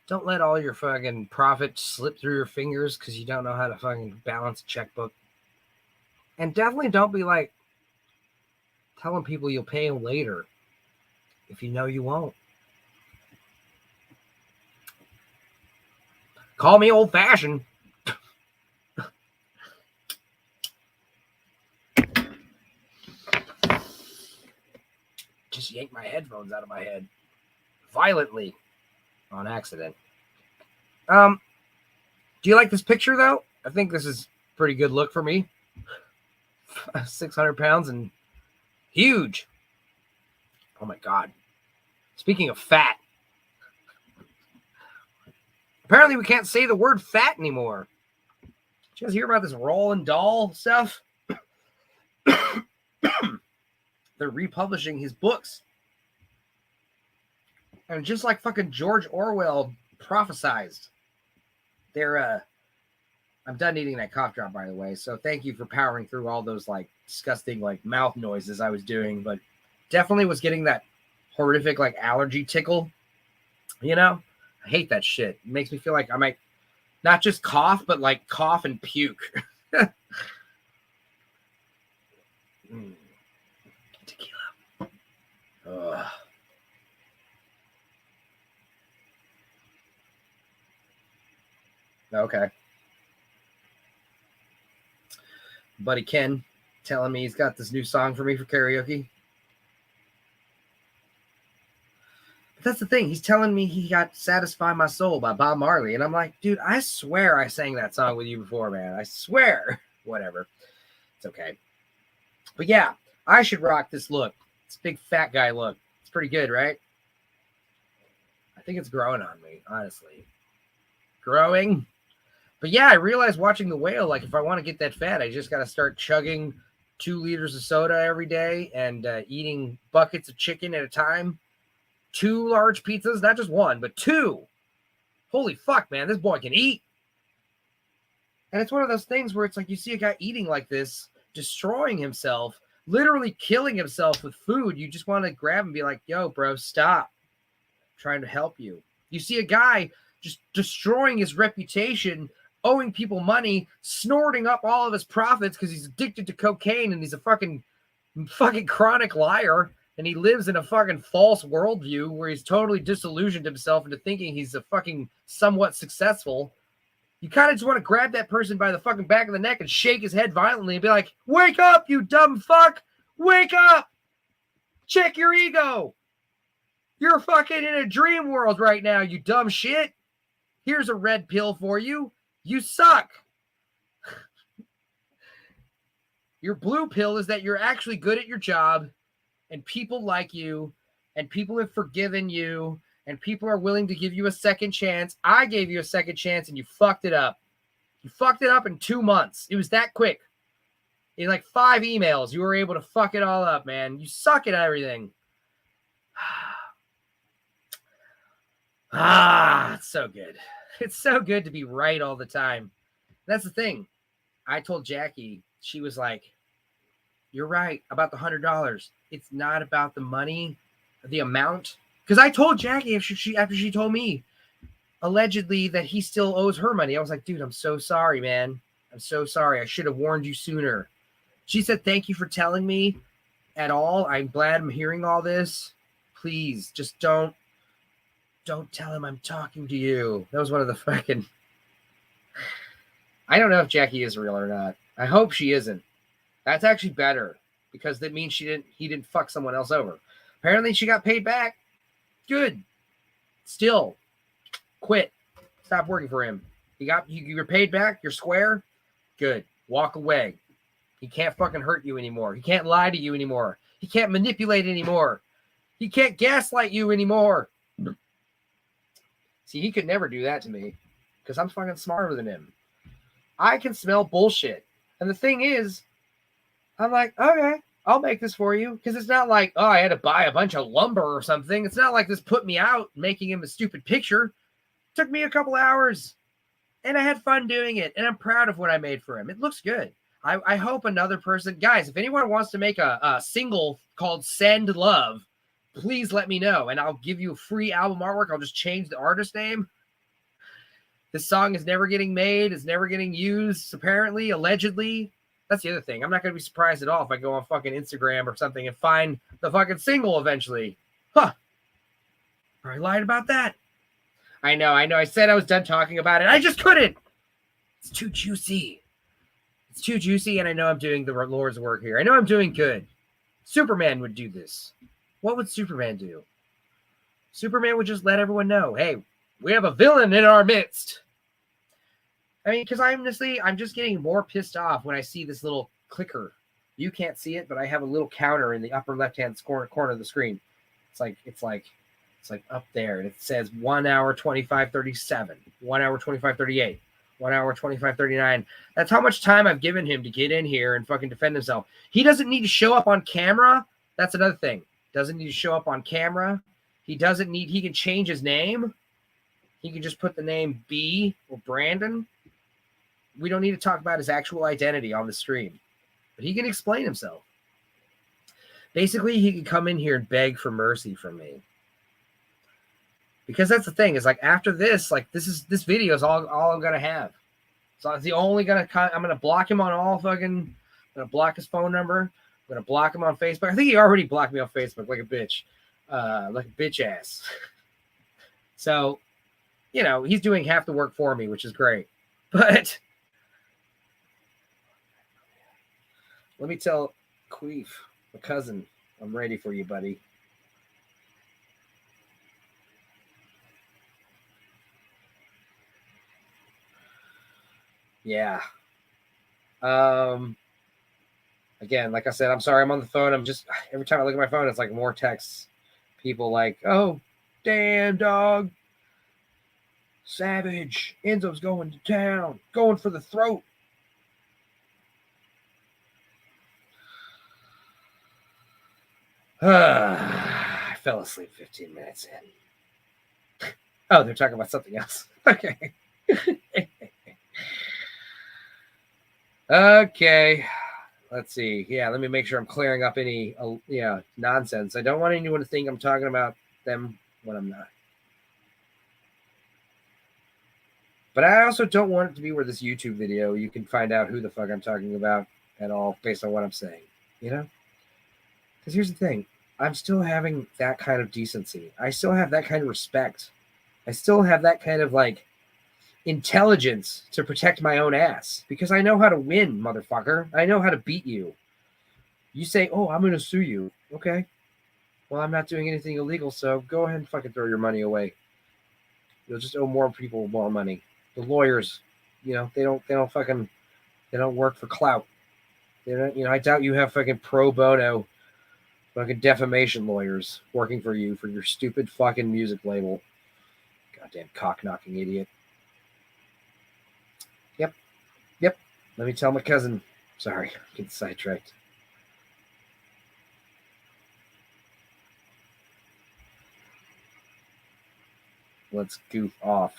Don't let all your fucking profit slip through your fingers because you don't know how to fucking balance a checkbook. And definitely don't be like telling people you'll pay them later. if you know, you won't. Call me old-fashioned. Just yanked my headphones out of my head violently on accident. Do you like this picture, though? I think this is a pretty good look for me. 600 pounds and huge. Oh, my God. Speaking of fat. Apparently, we can't say the word fat anymore. Did you guys hear about this Roald Dahl stuff? They're republishing his books. And just like fucking George Orwell prophesized, I'm done eating that cough drop, by the way. So thank you for powering through all those like disgusting like mouth noises I was doing, but definitely was getting that horrific like allergy tickle. You know, I hate that shit. It makes me feel like I might not just cough, but like cough and puke. Tequila. Ugh. Okay. Buddy Ken telling me he's got this new song for me for karaoke. But that's the thing. He's telling me he got Satisfy My Soul by Bob Marley. And I'm like, dude, I swear I sang that song with you before, man. I swear. Whatever. It's okay. But yeah, I should rock this look. This big fat guy look. It's pretty good, right? I think it's growing on me, honestly. Growing. But yeah, I realized watching The Whale, like if I want to get that fat, I just got to start chugging 2 liters of soda every day and eating buckets of chicken at a time. 2 large pizzas, not just 1, but 2. Holy fuck, man, this boy can eat. And it's one of those things where it's like you see a guy eating like this, destroying himself, literally killing himself with food. You just want to grab and be like, yo, bro, stop. I'm trying to help you. You see a guy just destroying his reputation, owing people money, snorting up all of his profits because he's addicted to cocaine and he's a fucking chronic liar. And he lives in a fucking false worldview where he's totally disillusioned himself into thinking he's a fucking somewhat successful. You kind of just want to grab that person by the fucking back of the neck and shake his head violently and be like, wake up, you dumb fuck. Wake up. Check your ego. You're fucking in a dream world right now, you dumb shit. Here's a red pill for you. You suck. Your blue pill is that you're actually good at your job and people like you and people have forgiven you and people are willing to give you a second chance. I gave you a second chance and you fucked it up. You fucked it up in 2 months. It was that quick. In like 5 emails, you were able to fuck it all up, man. You suck at everything. It's so good. It's so good to be right all the time. That's the thing. I told Jackie, she was like, you're right about the $100. It's not about the money, the amount. Because I told Jackie after she told me allegedly that he still owes her money. I was like, dude, I'm so sorry, man. I'm so sorry. I should have warned you sooner. She said, thank you for telling me at all. I'm glad I'm hearing all this. Please, just don't tell him I'm talking to you. That was one of the fucking... I don't know if Jackie is real or not. I hope she isn't. That's actually better because that means he didn't fuck someone else over. Apparently she got paid back. Good. Still, quit. Stop working for him. You're paid back. You're square. Good. Walk away. He can't fucking hurt you anymore. He can't lie to you anymore. He can't manipulate anymore. He can't gaslight you anymore. See, he could never do that to me because I'm fucking smarter than him. I can smell bullshit. And the thing is, I'm like, okay, I'll make this for you. Because it's not like, oh, I had to buy a bunch of lumber or something. It's not like this put me out making him a stupid picture. It took me a couple hours. And I had fun doing it. And I'm proud of what I made for him. It looks good. I hope another person, guys, if anyone wants to make a single called Send Love, please let me know. And I'll give you a free album artwork. I'll just change the artist name. This song is never getting made. It's never getting used, apparently, allegedly. That's the other thing. I'm not going to be surprised at all if I go on fucking Instagram or something and find the fucking single eventually. Huh. I lied about that. I know. I said I was done talking about it. I just couldn't. It's too juicy. It's too juicy, and I know I'm doing the Lord's work here. I know I'm doing good. Superman would do this. What would Superman do? Superman would just let everyone know, hey, we have a villain in our midst. I mean, because honestly, I'm just getting more pissed off when I see this little clicker. You can't see it, but I have a little counter in the upper left-hand corner of the screen. It's like up there, and it says 1 hour 25:37, 1 hour 25:38, 1 hour 25:39. That's how much time I've given him to get in here and fucking defend himself. He doesn't need to show up on camera. That's another thing. Doesn't need to show up on camera. He can change his name. He can just put the name B or Brandon. We don't need to talk about his actual identity on the stream, but he can explain himself. Basically, he can come in here and beg for mercy from me. Because that's the thing, is like after this, like this video is all I'm gonna have. So it's the only I'm gonna block him on all fucking. I'm gonna block his phone number. I'm gonna block him on Facebook. I think he already blocked me on Facebook like a bitch, ass. So, he's doing half the work for me, which is great. But let me tell Queef, my cousin, I'm ready for you, buddy. Yeah. Again, like I said, I'm sorry I'm on the phone. I'm just, every time I look at my phone, it's like more texts. People like, oh, damn, dog. Savage. Enzo's going to town. Going for the throat. I fell asleep 15 minutes in. Oh, they're talking about something else. Okay. Okay. Let's see. Yeah, let me make sure I'm clearing up any nonsense. I don't want anyone to think I'm talking about them when I'm not. But I also don't want it to be where this YouTube video, you can find out who the fuck I'm talking about at all based on what I'm saying. Because here's the thing. I'm still having that kind of decency. I still have that kind of respect. I still have that kind of intelligence to protect my own ass because I know how to win, motherfucker. I know how to beat you. You say, oh, I'm going to sue you. Okay. Well, I'm not doing anything illegal, so go ahead and fucking throw your money away. You'll just owe more people more money. The lawyers, they don't work for clout. They don't, I doubt you have fucking pro bono fucking defamation lawyers working for you for your stupid fucking music label. Goddamn cock-knocking idiot. Yep. Let me tell my cousin. Sorry, get sidetracked. Let's goof off.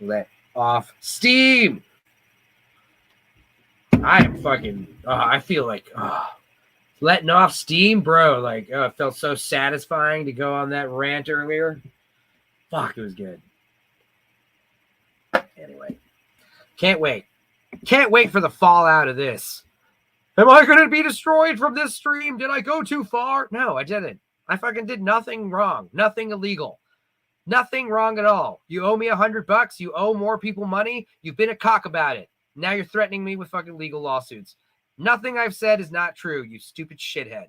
Let off steam. I am fucking. I feel like letting off steam, bro. It felt so satisfying to go on that rant earlier. Fuck, it was good. Anyway, can't wait. Can't wait for the fallout of this. Am I going to be destroyed from this stream? Did I go too far? No, I didn't. I fucking did nothing wrong. Nothing illegal. Nothing wrong at all. You owe me $100. You owe more people money. You've been a cock about it. Now you're threatening me with fucking legal lawsuits. Nothing I've said is not true, you stupid shithead.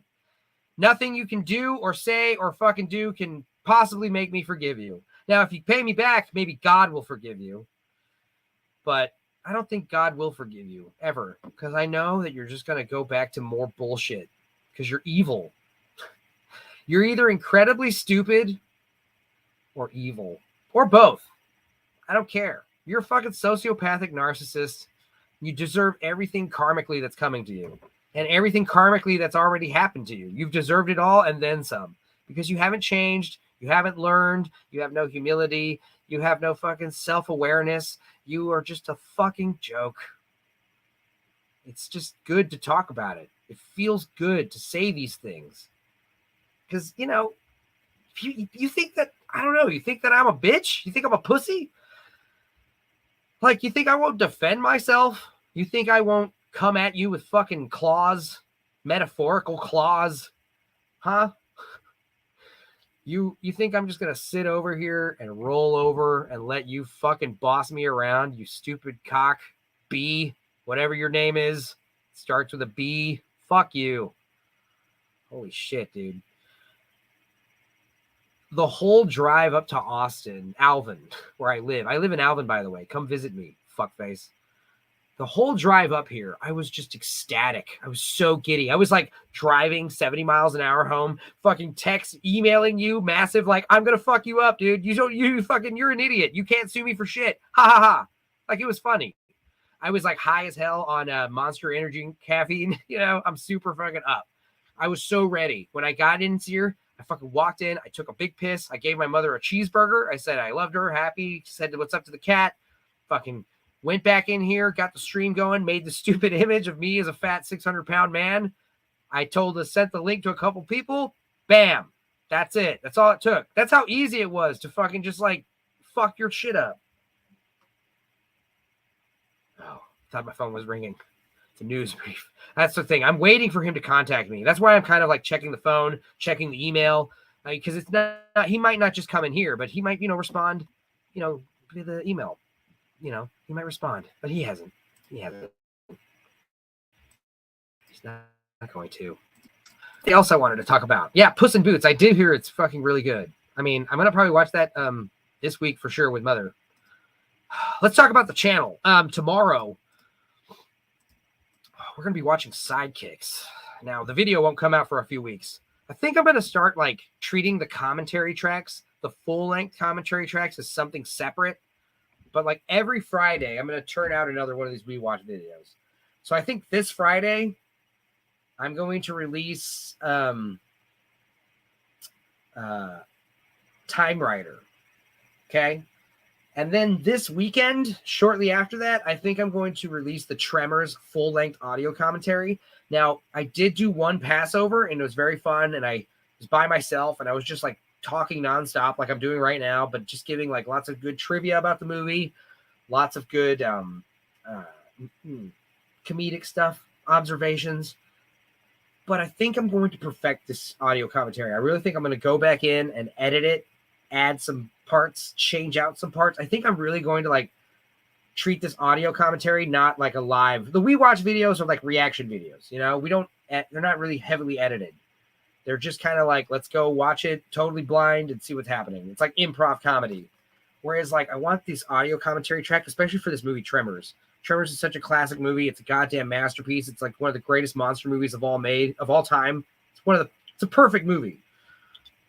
Nothing you can do or say or fucking do can possibly make me forgive you. Now, if you pay me back, maybe God will forgive you. But I don't think God will forgive you, ever. Because I know that you're just going to go back to more bullshit. Because you're evil. You're either incredibly stupid or evil. Or both. I don't care. You're a fucking sociopathic narcissist. You deserve everything karmically that's coming to you. And everything karmically that's already happened to you. You've deserved it all and then some. Because you haven't changed. You haven't learned. You have no humility. You have no fucking self-awareness. You are just a fucking joke. It's just good to talk about it. It feels good to say these things. Because, you think that, I don't know, you think that I'm a bitch? You think I'm a pussy? You think I won't defend myself? You think I won't come at you with fucking claws? Metaphorical claws? Huh? You think I'm just gonna sit over here and roll over and let you fucking boss me around, you stupid cock B, whatever your name is, starts with a B. Fuck you. Holy shit, dude. The whole drive up to Austin, Alvin, where I live in Alvin, by the way. Come visit me, fuckface. The whole drive up here, I was just ecstatic. I was so giddy. I was like driving 70 miles an hour home, fucking emailing you massive, like, I'm going to fuck you up, dude. You're an idiot. You can't sue me for shit. Ha ha ha. Like, it was funny. I was like high as hell on Monster Energy and caffeine. I'm super fucking up. I was so ready. When I got in here, I fucking walked in. I took a big piss. I gave my mother a cheeseburger. I said I loved her, happy. Said what's up to the cat. Fucking went back in here, got the stream going, made the stupid image of me as a fat 600-pound man. I sent the link to a couple people. Bam. That's it. That's all it took. That's how easy it was to fucking just like fuck your shit up. Oh, I thought my phone was ringing. It's a news brief. That's the thing. I'm waiting for him to contact me. That's why I'm kind of like checking the phone, checking the email, because it's not, he might not just come in here, but he might, respond, to the email. He might respond, but he hasn't. He's not going to. What else I wanted to talk about? Yeah, Puss in Boots. I did hear it's fucking really good. I mean, I'm gonna probably watch that this week for sure with Mother. Let's talk about the channel. Tomorrow we're gonna be watching Sidekicks. Now the video won't come out for a few weeks. I think I'm gonna start like treating the commentary tracks, the full-length commentary tracks, as something separate. But like every Friday, I'm going to turn out another one of these rewatch videos. So I think this Friday, I'm going to release Time Rider. Okay. And then this weekend, shortly after that, I think I'm going to release the Tremors full-length audio commentary. Now, I did do one Passover, and it was very fun, and I was by myself, and I was just like talking nonstop like I'm doing right now, but just giving like lots of good trivia about the movie, lots of good comedic stuff, observations. But I think I'm going to perfect this audio commentary. I really think I'm going to go back in and edit it, add some parts, change out some parts. I think I'm really going to like treat this audio commentary not like a live. The We Watch videos are like reaction videos. They're not really heavily edited. They're just kind of like, let's go watch it totally blind and see what's happening. It's like improv comedy. Whereas like I want this audio commentary track, especially for this movie Tremors. Tremors is such a classic movie. It's a goddamn masterpiece. It's like one of the greatest monster movies of all time. It's a perfect movie.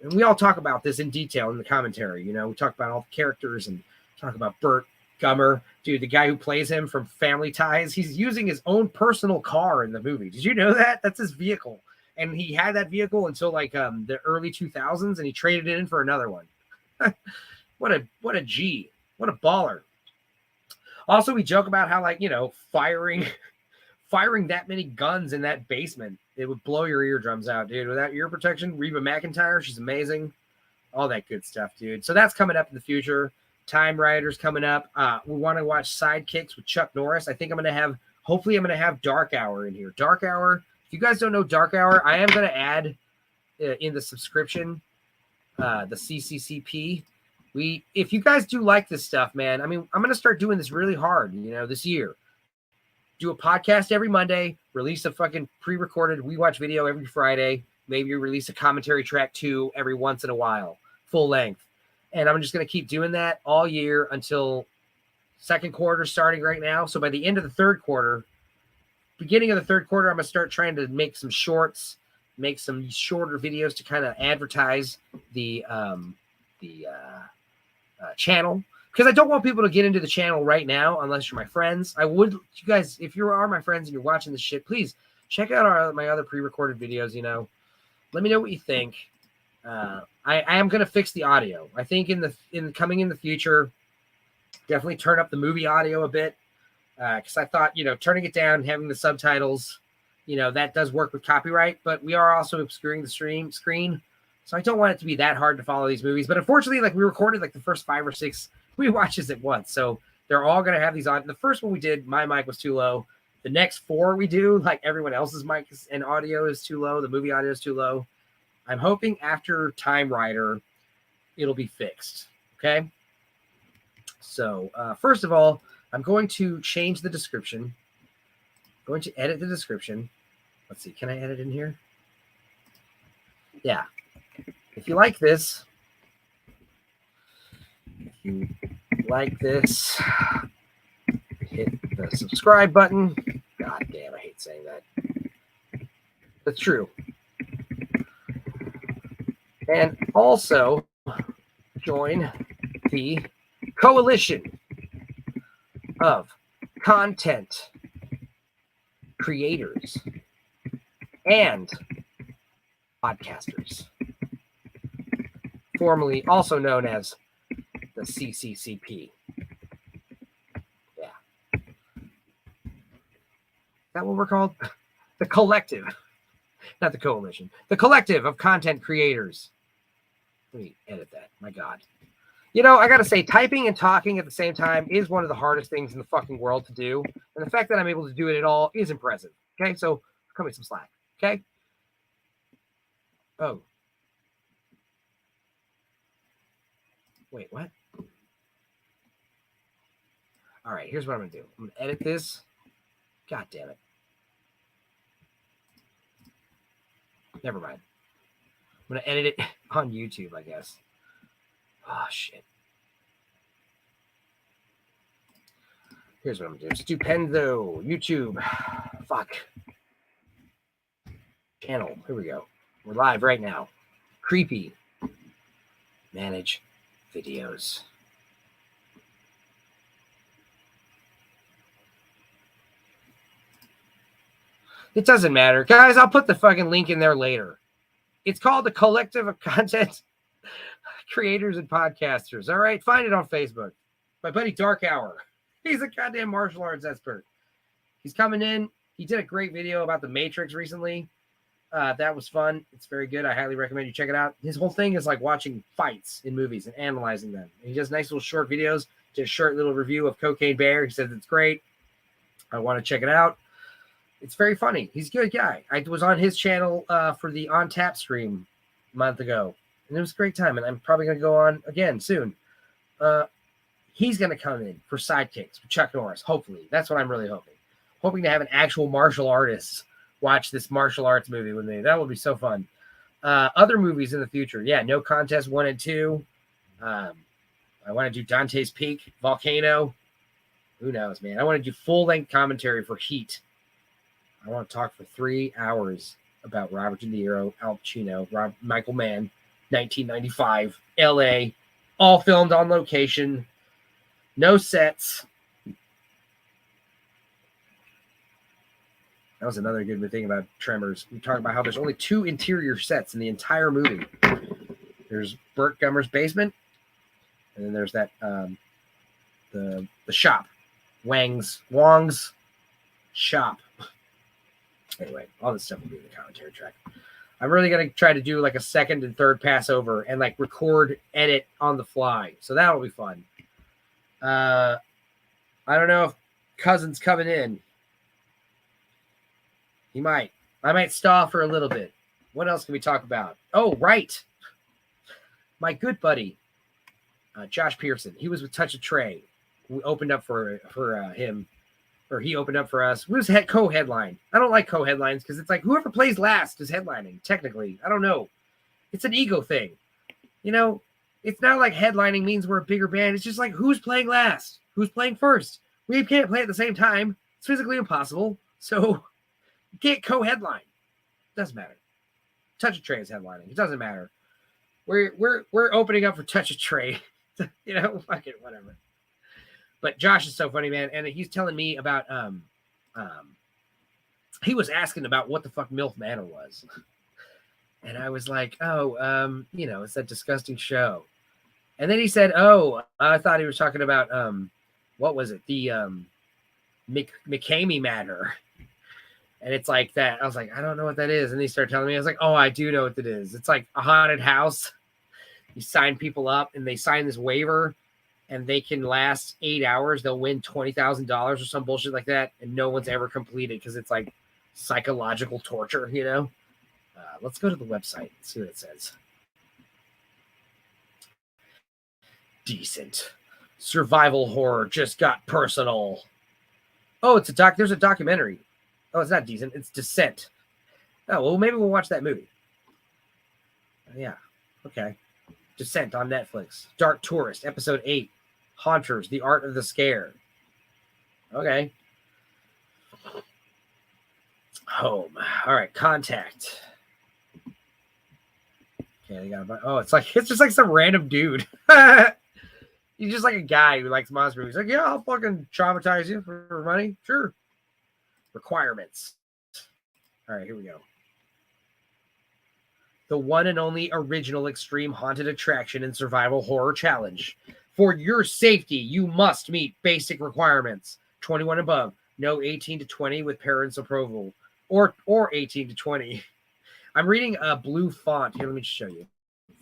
And we all talk about this in detail in the commentary. We talk about all the characters and talk about Burt Gummer. Dude, the guy who plays him from Family Ties, he's using his own personal car in the movie. Did you know that? That's his vehicle. And he had that vehicle until like the early 2000s, and he traded it in for another one. What a G. What a baller. Also, we joke about how like, firing that many guns in that basement, it would blow your eardrums out, dude. Without ear protection, Reba McEntire, she's amazing. All that good stuff, dude. So that's coming up in the future. Time Rider's coming up. We want to watch Sidekicks with Chuck Norris. I think I'm going to have Dark Hour in here. Dark Hour. If you guys don't know Dark Hour, I am going to add in the subscription, the CCCP. If you guys do like this stuff, man, I mean, I'm going to start doing this really hard, this year. Do a podcast every Monday, release a fucking pre-recorded We Watch video every Friday, maybe release a commentary track too every once in a while, full length. And I'm just going to keep doing that all year until second quarter starting right now. So by the end of the third quarter, beginning of the third quarter, I'm going to start trying to make some shorts, make some shorter videos to kind of advertise the channel. Because I don't want people to get into the channel right now unless you're my friends. You guys, if you are my friends and you're watching this shit, please check out my other pre-recorded videos, Let me know what you think. I am going to fix the audio. I think coming in the future, definitely turn up the movie audio a bit. Because I thought, turning it down, having the subtitles, that does work with copyright, but we are also obscuring the screen. So I don't want it to be that hard to follow these movies. But unfortunately, like we recorded like the first 5 or 6 rewatches at once. So they're all going to have these on. The first one we did, my mic was too low. The next 4 we do, like everyone else's mic and audio is too low. The movie audio is too low. I'm hoping after Time Rider, it'll be fixed. Okay. So first of all, I'm going to change the description. I'm going to edit the description. Let's see. Can I edit in here? Yeah. If you like this, hit the subscribe button. God damn, I hate saying that. But true. And also join the coalition of content creators and podcasters, formerly also known as the CCCP. Yeah. Is that what we're called? The collective. Not the coalition. The collective of content creators. Let me edit that. My God. You know, I got to say, typing and talking at the same time is one of the hardest things in the fucking world to do. And the fact that I'm able to do it at all is impressive. Okay, so cut me some slack. Okay? Oh. Wait, what? All right, here's what I'm going to do. I'm going to edit this. God damn it. Never mind. I'm going to edit it on YouTube, I guess. Oh, shit. Here's what I'm going to do. Stupendo. YouTube. Fuck. Channel. Here we go. We're live right now. Creepy. Manage videos. It doesn't matter. Guys, I'll put the fucking link in there later. It's called the Collective of Content Creators and Podcasters. All right? Find it on Facebook. My buddy Dark Hour. He's a goddamn martial arts expert. He's coming in. He did a great video about the Matrix recently. That was fun. It's very good. I highly recommend you check it out. His whole thing is like watching fights in movies and analyzing them. And he does nice little short videos. Did a short little review of Cocaine Bear. He says it's great. I want to check it out. It's very funny. He's a good guy. I was on his channel for the On Tap stream a month ago. And it was a great time. And I'm probably going to go on again soon. He's going to come in for sidekicks with Chuck Norris, hopefully. That's what I'm really hoping. Hoping to have an actual martial artist watch this martial arts movie with me. That would be so fun. Other movies in the future. Yeah, No Contest 1 and 2. I want to do Dante's Peak, Volcano. Who knows, man? I want to do full-length commentary for Heat. I want to talk for 3 hours about Robert De Niro, Al Pacino, Michael Mann, 1995, L.A., all filmed on location, no sets. That was another good thing about Tremors. We talked about how there's only 2 interior sets in the entire movie. There's Burt Gummer's basement, and then there's that the shop, Wong's shop. Anyway, all this stuff will be in the commentary track. I'm really going to try to do like a second and third pass over and like record, edit on the fly. So that'll be fun. I don't know if Cousin's coming in. He might. I might stall for a little bit. What else can we talk about? Oh, right. My good buddy, Josh Pearson. He was with Touch of Trey. We opened up for him. Or he opened up for us. We was co-headline. I don't like co-headlines because it's like whoever plays last is headlining, technically. I don't know. It's an ego thing. You know, it's not like headlining means we're a bigger band. It's just like who's playing last? Who's playing first? We can't play at the same time. It's physically impossible. So you can't co-headline. Doesn't matter. Touch of Trey is headlining. It doesn't matter. We're opening up for Touch of Trey. You know, fuck it, whatever. But Josh is so funny, man. And he's telling me about, he was asking about what the fuck Milf Manor was. And I was like, oh, you know, it's that disgusting show. And then he said, oh, I thought he was talking about, what was it? The McCamey Manor. And it's like that. I was like, I don't know what that is. And he started telling me, I was like, oh, I do know what that is. It's like a haunted house. You sign people up and they sign this waiver. And they can last 8 hours. They'll win $20,000 or some bullshit like that. And no one's ever completed because it's like psychological torture, you know? Let's go to the website and see what it says. Decent. Survival horror just got personal. Oh, it's a doc. There's a documentary. Oh, it's not decent. It's Descent. Oh, well, maybe we'll watch that movie. Yeah. Okay. Descent on Netflix. Dark Tourist, Episode 8. Haunters, The Art of the Scare. Okay. Home. All right. Contact. Okay, they got it's just like some random dude. He's just like a guy who likes monster movies. Like, yeah, I'll fucking traumatize you for money. Sure. Requirements. All right, here we go. The one and only original extreme haunted attraction and survival horror challenge. For your safety, you must meet basic requirements. 21 above. No 18 to 20 with parents' approval. Or 18 to 20. I'm reading a blue font. Here, let me just show you.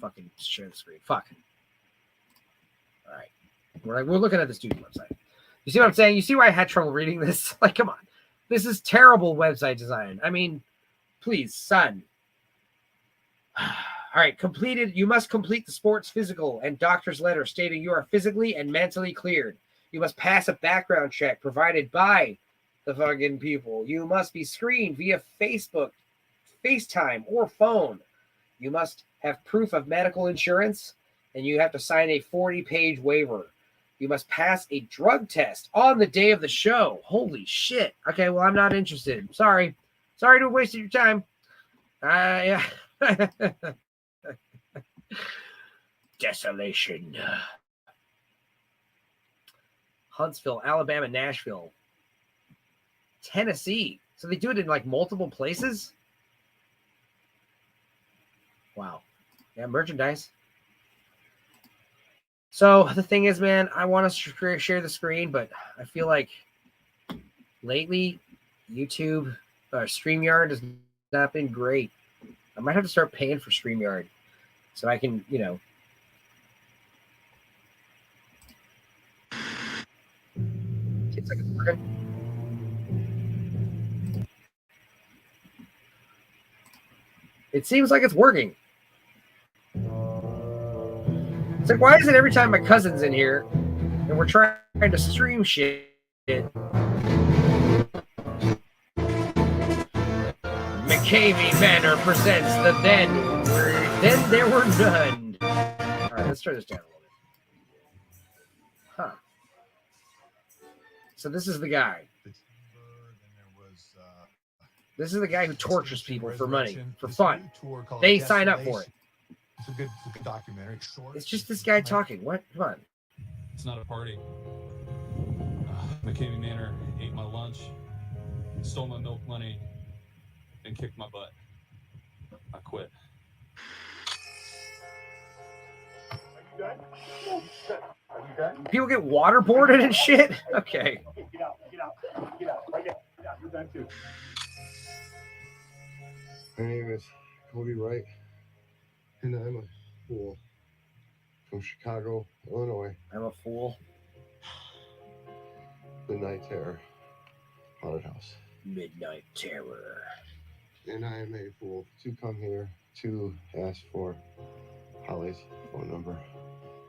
Fucking share the screen. Fuck. All right. We're looking at the student website. You see what I'm saying? You see why I had trouble reading this? Like, come on. This is terrible website design. I mean, please, son. All right. Completed. You must complete the sports physical and doctor's letter stating you are physically and mentally cleared. You must pass a background check provided by the fucking people. You must be screened via Facebook, FaceTime, or phone. You must have proof of medical insurance, and you have to sign a 40-page waiver. You must pass a drug test on the day of the show. Holy shit. Okay, well, I'm not interested. Sorry. Sorry to have wasted your time. Yeah. Desolation. Huntsville, Alabama, Nashville, Tennessee. So they do it in like multiple places? Wow. Yeah, merchandise. So the thing is, man, I want to share the screen, but I feel like lately YouTube StreamYard has not been great. I might have to start paying for StreamYard so I can, it's like it's working. It seems like it's working. It's like, why is it every time my cousin's in here and we're trying to stream shit? McCavey Manor presents the Then There Were None. All right, let's turn this down a little bit. Huh. So this is the guy. This is the guy who tortures people for money, for fun. They sign up for it. It's a good documentary. It's just this guy talking. What? Come on. It's not a party. McCavey Manor ate my lunch, stole my milk money, and kicked my butt. I quit. Are you done? Are you done? People get waterboarded and shit? Okay. Okay, get out. Right there. Get out. You're done too. My name is Cody Wright, and I'm a fool from Chicago, Illinois. I'm a fool. Midnight Terror, Haunted House. Midnight Terror. And I am a fool to come here to ask for Holly's phone number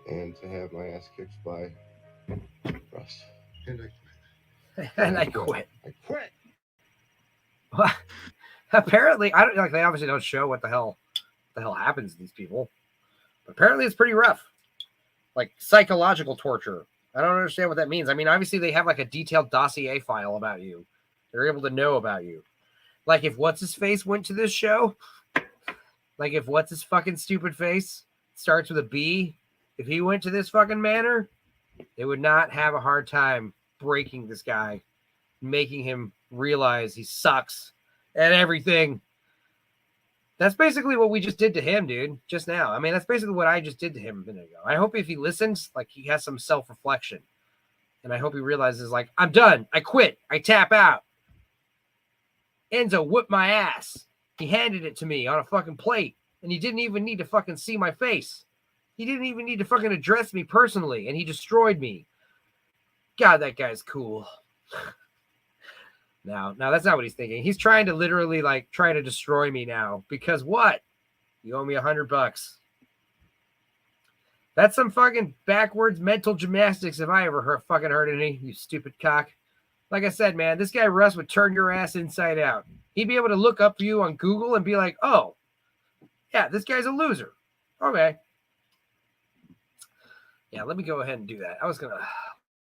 and to have my ass kicked by Russ. And I quit. And I quit. I quit. What? Apparently, I don't like. They obviously don't show what the hell happens to these people. But apparently, it's pretty rough, like psychological torture. I don't understand what that means. I mean, obviously, they have like a detailed dossier file about you. They're able to know about you. Like if what's his face went to this show, like if what's his fucking stupid face starts with a B, if he went to this fucking manor, they would not have a hard time breaking this guy, making him realize he sucks at everything. That's basically what we just did to him, dude, just now. I mean, that's basically what I just did to him a minute ago. I hope if he listens, like he has some self-reflection. And I hope he realizes, like, I'm done. I quit. I tap out. Enzo whipped my ass. He handed it to me on a fucking plate. And he didn't even need to fucking see my face. He didn't even need to fucking address me personally. And he destroyed me. God, that guy's cool. Now that's not what he's thinking. He's trying to literally like try to destroy me now because what? You owe me $100. That's some fucking backwards mental gymnastics if I ever fucking heard any, you stupid cock. Like I said, man, this guy Russ would turn your ass inside out. He'd be able to look up you on Google and be like, oh, yeah, this guy's a loser. Okay. Yeah, let me go ahead and do that. I was going to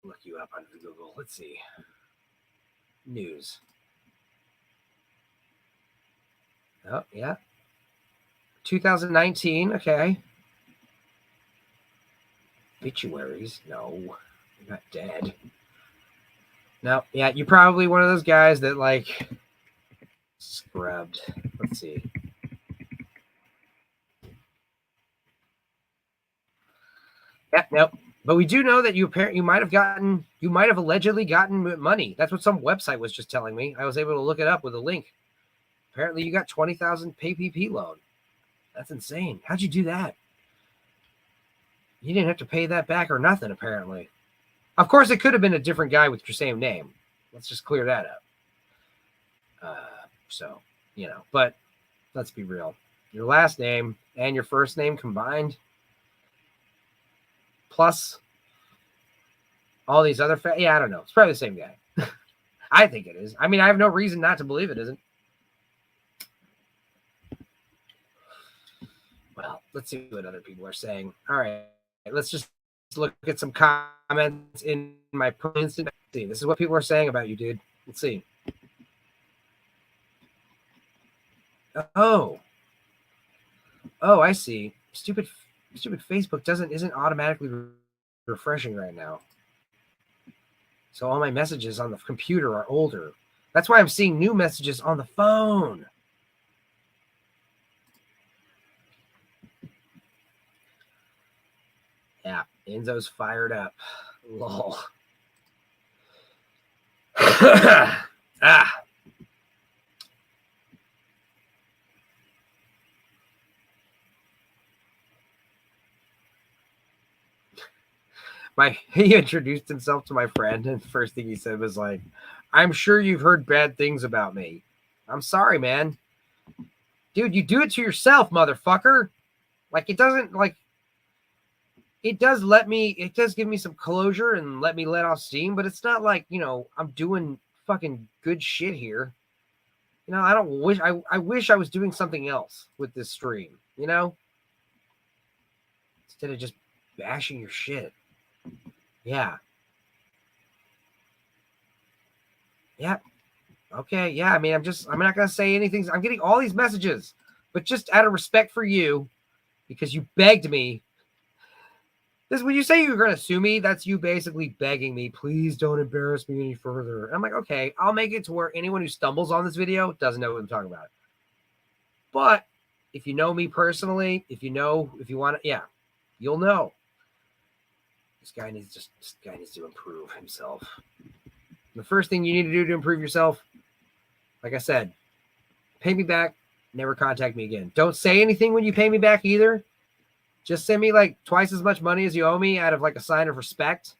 look you up on Google. Let's see. News. Oh, yeah. 2019. Okay. Obituaries. No, you're not dead. No, yeah, you're probably one of those guys that like scrubbed. Let's see. Yeah, no. But we do know that you might have allegedly gotten money. That's what some website was just telling me. I was able to look it up with a link. Apparently you got 20,000 PPP loan. That's insane. How'd you do that? You didn't have to pay that back or nothing, apparently. Of course, it could have been a different guy with your same name. Let's just clear that up. So, you know, but let's be real. Your last name and your first name combined, plus all these other yeah, I don't know. It's probably the same guy. I think it is. I mean, I have no reason not to believe it isn't. Well, let's see what other people are saying. All right, let's just look at some comments in my instant. See, this is what people are saying about you, dude. Let's see. Oh, I see. Stupid Facebook isn't automatically refreshing right now. So all my messages on the computer are older. That's why I'm seeing new messages on the phone. Yeah, Enzo's fired up. Lol. He introduced himself to my friend, and the first thing he said was like, I'm sure you've heard bad things about me. I'm sorry, man. Dude, you do it to yourself, motherfucker. Like, it doesn't, like, it does give me some closure and let me let off steam, but it's not like, you know, I'm doing fucking good shit here. You know, I wish I was doing something else with this stream, you know? Instead of just bashing your shit. Yeah. Yeah. Okay. Yeah. I mean, I'm not going to say anything. I'm getting all these messages, but just out of respect for you, because you begged me. This, when you say you're going to sue me, that's you basically begging me, please don't embarrass me any further. And I'm like, okay, I'll make it to where anyone who stumbles on this video doesn't know what I'm talking about. But if you know me personally, if you want to, yeah, you'll know. This guy needs to improve himself. The first thing you need to do to improve yourself, like I said, pay me back, never contact me again. Don't say anything when you pay me back either. Just send me like twice as much money as you owe me out of like a sign of respect.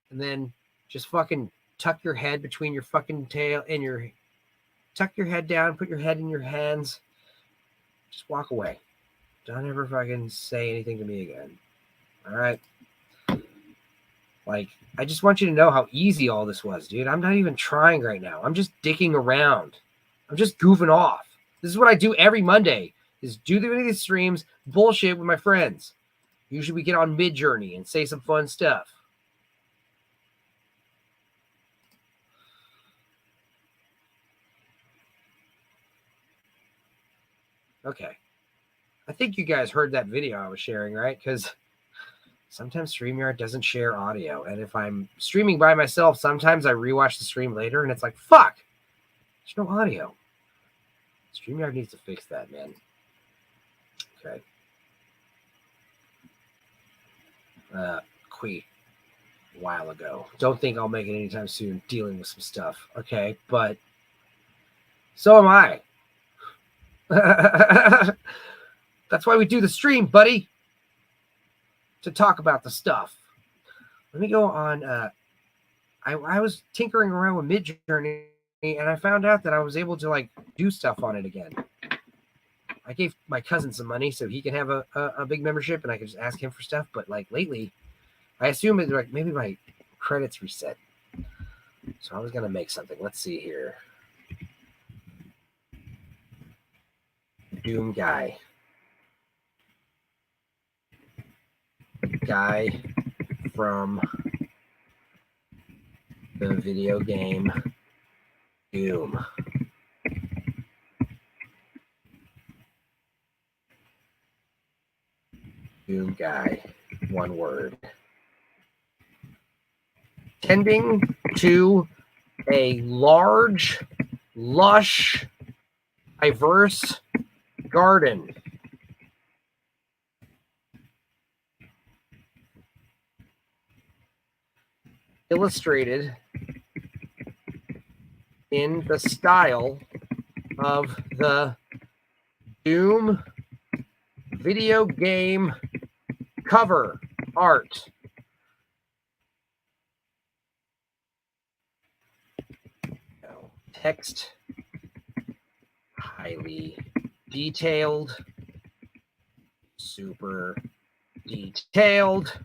And then just fucking tuck your head between your fucking tail and tuck your head down, put your head in your hands. Just walk away. Don't ever fucking say anything to me again. All right. Like, I just want you to know how easy all this was, dude. I'm not even trying right now. I'm just dicking around. I'm just goofing off. This is what I do every Monday, is do these streams, bullshit with my friends. Usually we get on Mid-Journey and say some fun stuff. Okay. I think you guys heard that video I was sharing, right? Because sometimes StreamYard doesn't share audio. And if I'm streaming by myself, sometimes I rewatch the stream later and it's like, fuck, there's no audio. StreamYard needs to fix that, man. Okay. Quit a while ago. Don't think I'll make it anytime soon dealing with some stuff. Okay. But so am I. That's why we do the stream, buddy. To talk about the stuff. Let me go on. I was tinkering around with Mid-Journey and I found out that I was able to like do stuff on it again. I gave my cousin some money so he can have a big membership, and I could just ask him for stuff. But like lately, I assume it's like maybe my credits reset. So I was gonna make something. Let's see here. Doom guy from the video game Doom. Doom guy, one word. Tending to a large, lush, diverse garden. Illustrated in the style of the Doom video game cover art. Text, highly detailed, super detailed,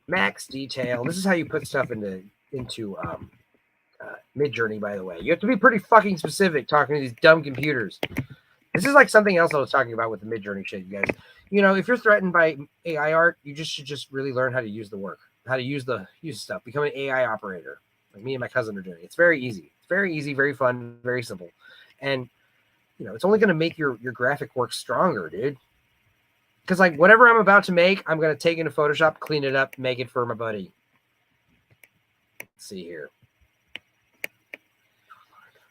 max detail. This is how you put stuff into Midjourney, by the way. You have to be pretty fucking specific talking to these dumb computers. This is like something else I was talking about with the Midjourney shit, you guys. You know, if you're threatened by AI art, you should just really learn how to use the work, how to use stuff. Become an AI operator, like me and my cousin are doing. It's very easy. It's very easy, very fun, very simple, and you know, it's only going to make your graphic work stronger, dude. Because like whatever I'm about to make, I'm going to take into Photoshop, clean it up, make it for my buddy. Let's see here.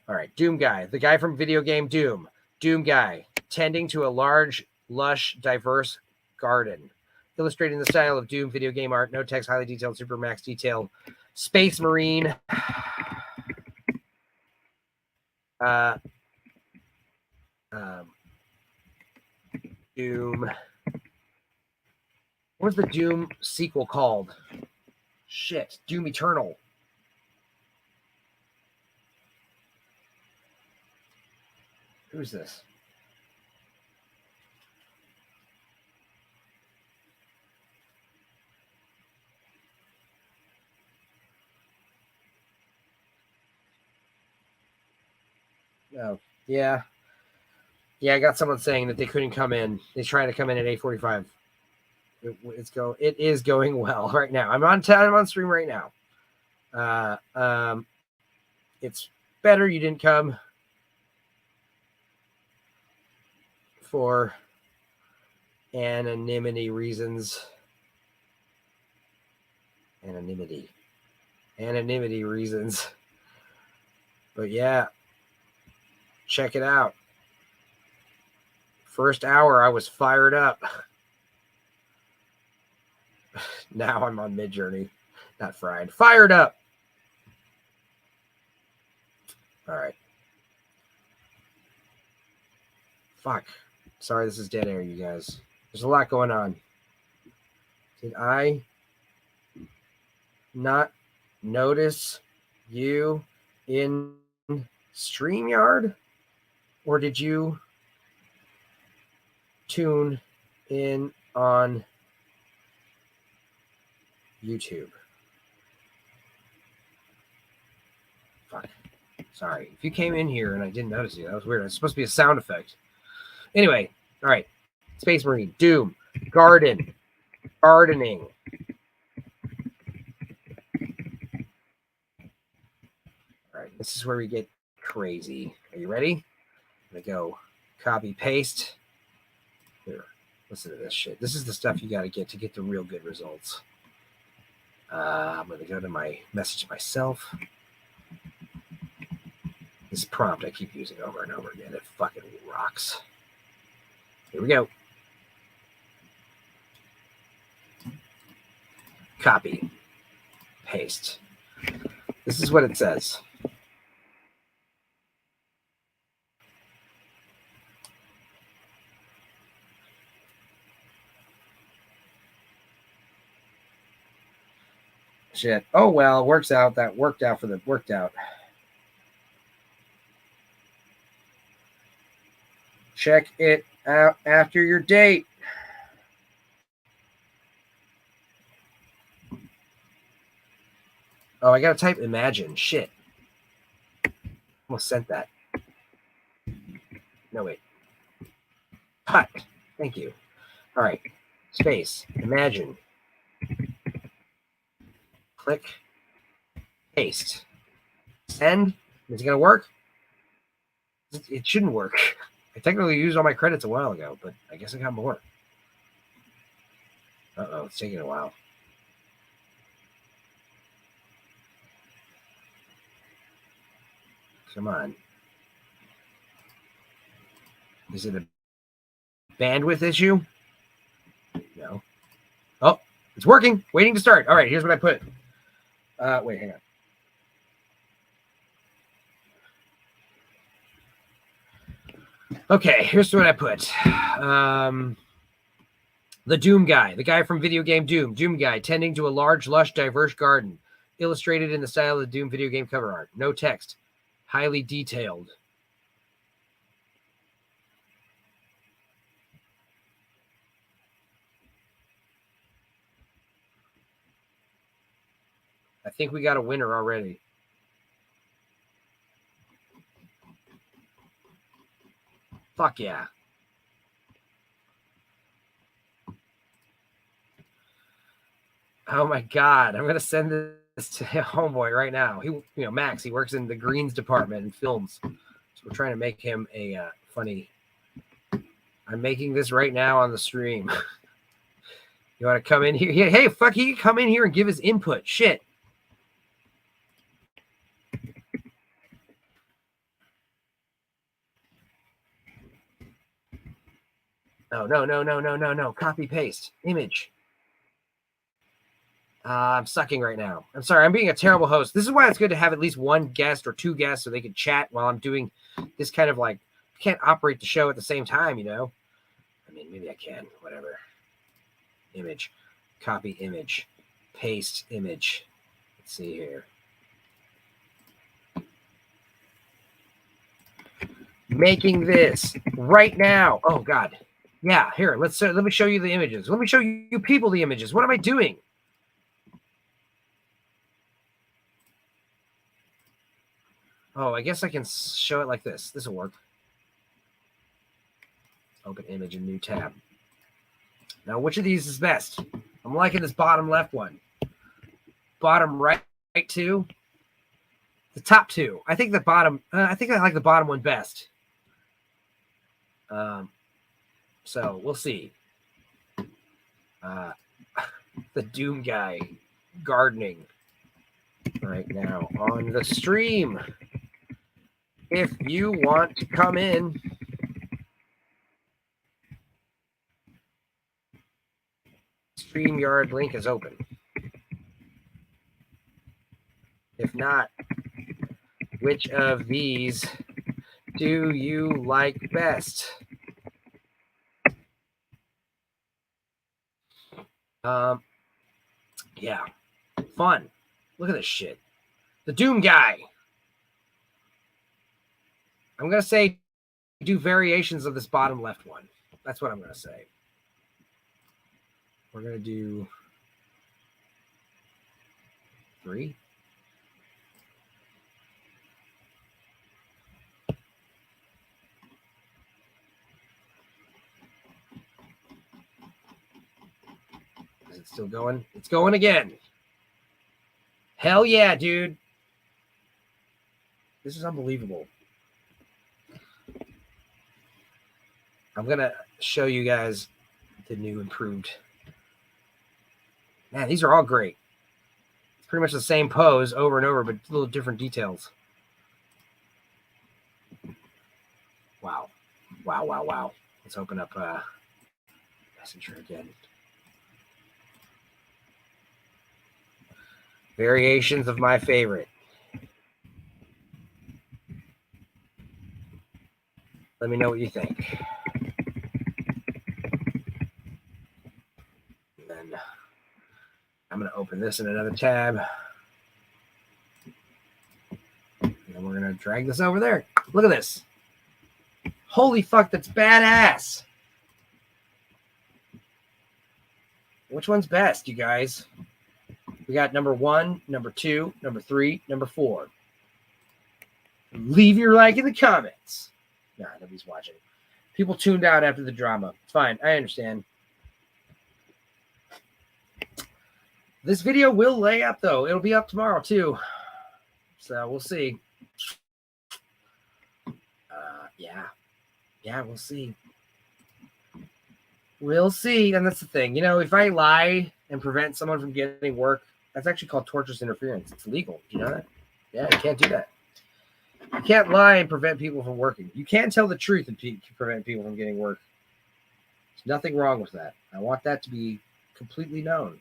All right, Doom guy, the guy from video game Doom. Doom guy, tending to a large, lush, diverse garden. Illustrating the style of Doom video game art, no text, highly detailed, super max detail, Space Marine. Doom. What was the Doom sequel called? Shit, Doom Eternal. Who's this? Oh, yeah. Yeah, I got someone saying that they couldn't come in. They're trying to come in at 8:45. It is going well right now. I'm on stream right now. It's better you didn't come for anonymity reasons. Anonymity reasons. But yeah, check it out. First hour, I was fired up. Now I'm on Midjourney. Not fried. Fired up. All right. Fuck. Sorry, this is dead air, you guys. There's a lot going on. Did I not notice you in StreamYard? Or did you tune in on YouTube? Fuck. Sorry. If you came in here and I didn't notice you, that was weird. It's supposed to be a sound effect. Anyway, all right. Space Marine, Doom, gardening. All right, this is where we get crazy. Are you ready? I'm gonna go copy paste. Here, listen to this shit. This is the stuff you got to get the real good results. I'm gonna go to my message myself. This prompt I keep using over and over again. It fucking rocks. Here we go. Copy. Paste. This is what it says. Shit. Oh well, works out. That worked out. Check it out after your date. Oh, I gotta type imagine. Shit. Almost sent that. No, wait. Cut. Thank you. All right. Space. Imagine. Click. Paste. Send. Is it gonna work? It shouldn't work. I technically used all my credits a while ago, but I guess I got more. Uh-oh, it's taking a while. Come on. Is it a bandwidth issue? No. Oh, it's working. Waiting to start. All right, here's what I put. Wait, hang on. Okay, here's what I put. The Doom guy, the guy from video game Doom. Doom guy tending to a large, lush, diverse garden, illustrated in the style of the Doom video game cover art. No text. Highly detailed. I think we got a winner already. Fuck yeah. Oh my God. I'm going to send this to homeboy right now. Max, he works in the greens department in films. So we're trying to make him a funny. I'm making this right now on the stream. You want to come in here? Hey, fuck, he can come in here and give his input. Shit. No. Copy, paste, image. I'm sucking right now. I'm sorry. I'm being a terrible host. This is why it's good to have at least one guest or two guests so they can chat while I'm doing this kind of I can't operate the show at the same time, I mean, maybe I can. Whatever. Image. Copy image. Paste image. Let's see here. Making this right now. Oh, God. Yeah, here. Let me show you the images. Let me show you people the images. What am I doing? Oh, I guess I can show it like this. This will work. Open image in new tab. Now, which of these is best? I'm liking this bottom left one. Bottom right two. The top two. I think the bottom. I think I like the bottom one best. So we'll see. The Doom guy gardening right now on the stream. If you want to come in, StreamYard link is open. If not, which of these do you like best? Yeah, fun. Look at this shit. The Doom guy. I'm going to say do variations of this bottom left one. That's what I'm going to say. We're going to do 3. Is it still going? It's going again. Hell yeah, dude. This is unbelievable. I'm going to show you guys the new improved. Man, these are all great. It's pretty much the same pose over and over, but little different details. Wow. Let's open up Messenger again. Variations of my favorite. Let me know what you think. And then I'm going to open this in another tab. And then we're going to drag this over there. Look at this. Holy fuck, that's badass. Which one's best, you guys? We got number 1, number 2, number 3, number 4. Leave your like in the comments. Nah, nobody's watching. People tuned out after the drama. It's fine. I understand. This video will lay up, though. It'll be up tomorrow, too. So we'll see. Yeah, we'll see. We'll see. And that's the thing. You know, if I lie and prevent someone from getting work, that's actually called tortious interference. It's illegal. Do you know that? Yeah, you can't do that. You can't lie and prevent people from working. You can't tell the truth and prevent people from getting work. There's nothing wrong with that. I want that to be completely known.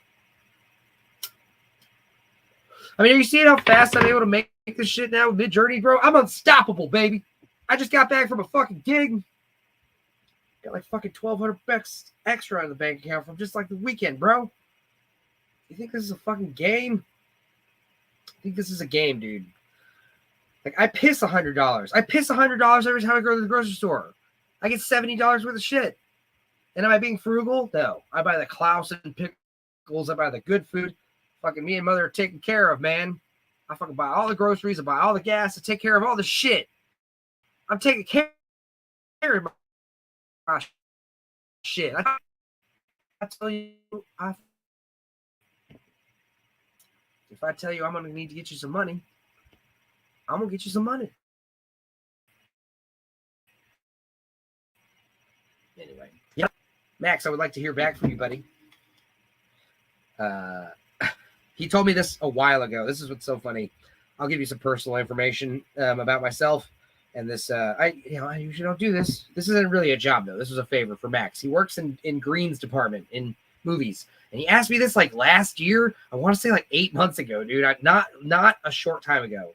I mean, are you seeing how fast I'm able to make this shit now with Mid-Journey, bro? I'm unstoppable, baby. I just got back from a fucking gig. Got like fucking $1,200 extra in the bank account from just like the weekend, bro. You think this is a fucking game? I think this is a game, dude. Like, I piss $100. I piss $100 every time I go to the grocery store. I get $70 worth of shit. And am I being frugal? No. I buy the Klaus and pickles. I buy the good food. Fucking me and mother are taken care of, man. I fucking buy all the groceries. I buy all the gas. I take care of all the shit. I'm taking care of my shit. I tell you, if I tell you I'm going to need to get you some money, I'm going to get you some money. Anyway. Yeah. Max, I would like to hear back from you, buddy. He told me this a while ago. This is what's so funny. I'll give you some personal information about myself. And this, I usually don't do this. This isn't really a job, though. This was a favor for Max. He works in Green's department in movies. And he asked me this like last year. I want to say like 8 months ago, dude. Not a short time ago.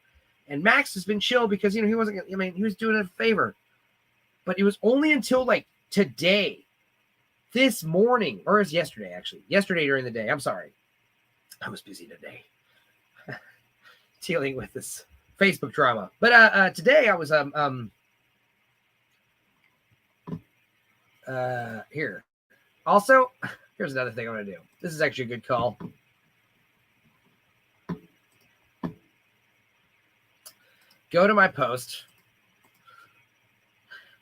And Max has been chill because, he wasn't, he was doing a favor. But it was only until like today, this morning, or it was yesterday, actually. Yesterday during the day. I'm sorry. I was busy today. Dealing with this Facebook drama. But today I was here. Also, here's another thing I'm gonna do. This is actually a good call. Go to my post.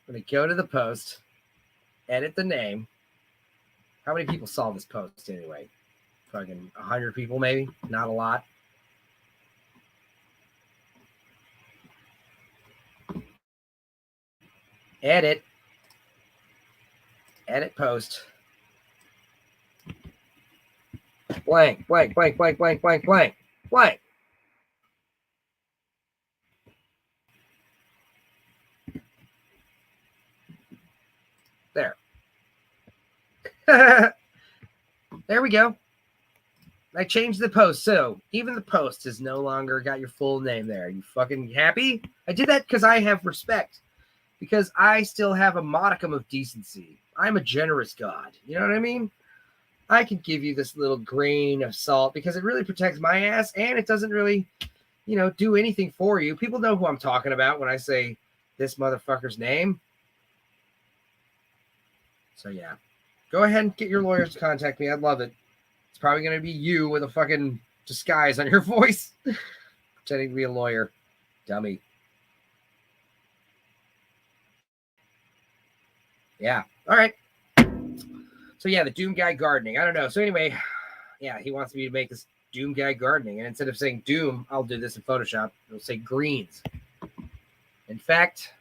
I'm gonna go to the post, edit the name. How many people saw this post anyway? Fucking 100 people, maybe. Not a lot. Edit post. Blank. There. There we go. I changed the post, so even the post has no longer got your full name there. You fucking happy? I did that because I have respect. Because I still have a modicum of decency. I'm a generous God. You know what I mean? I can give you this little grain of salt because it really protects my ass and it doesn't really, do anything for you. People know who I'm talking about when I say this motherfucker's name. So, yeah. Go ahead and get your lawyers to contact me. I'd love it. It's probably going to be you with a fucking disguise on your voice. Pretending to be a lawyer. Dummy. Yeah. All right. So, yeah, the Doom Guy Gardening. I don't know. So, anyway, yeah, he wants me to make this Doom Guy Gardening. And instead of saying Doom, I'll do this in Photoshop. It'll say Greens. In fact,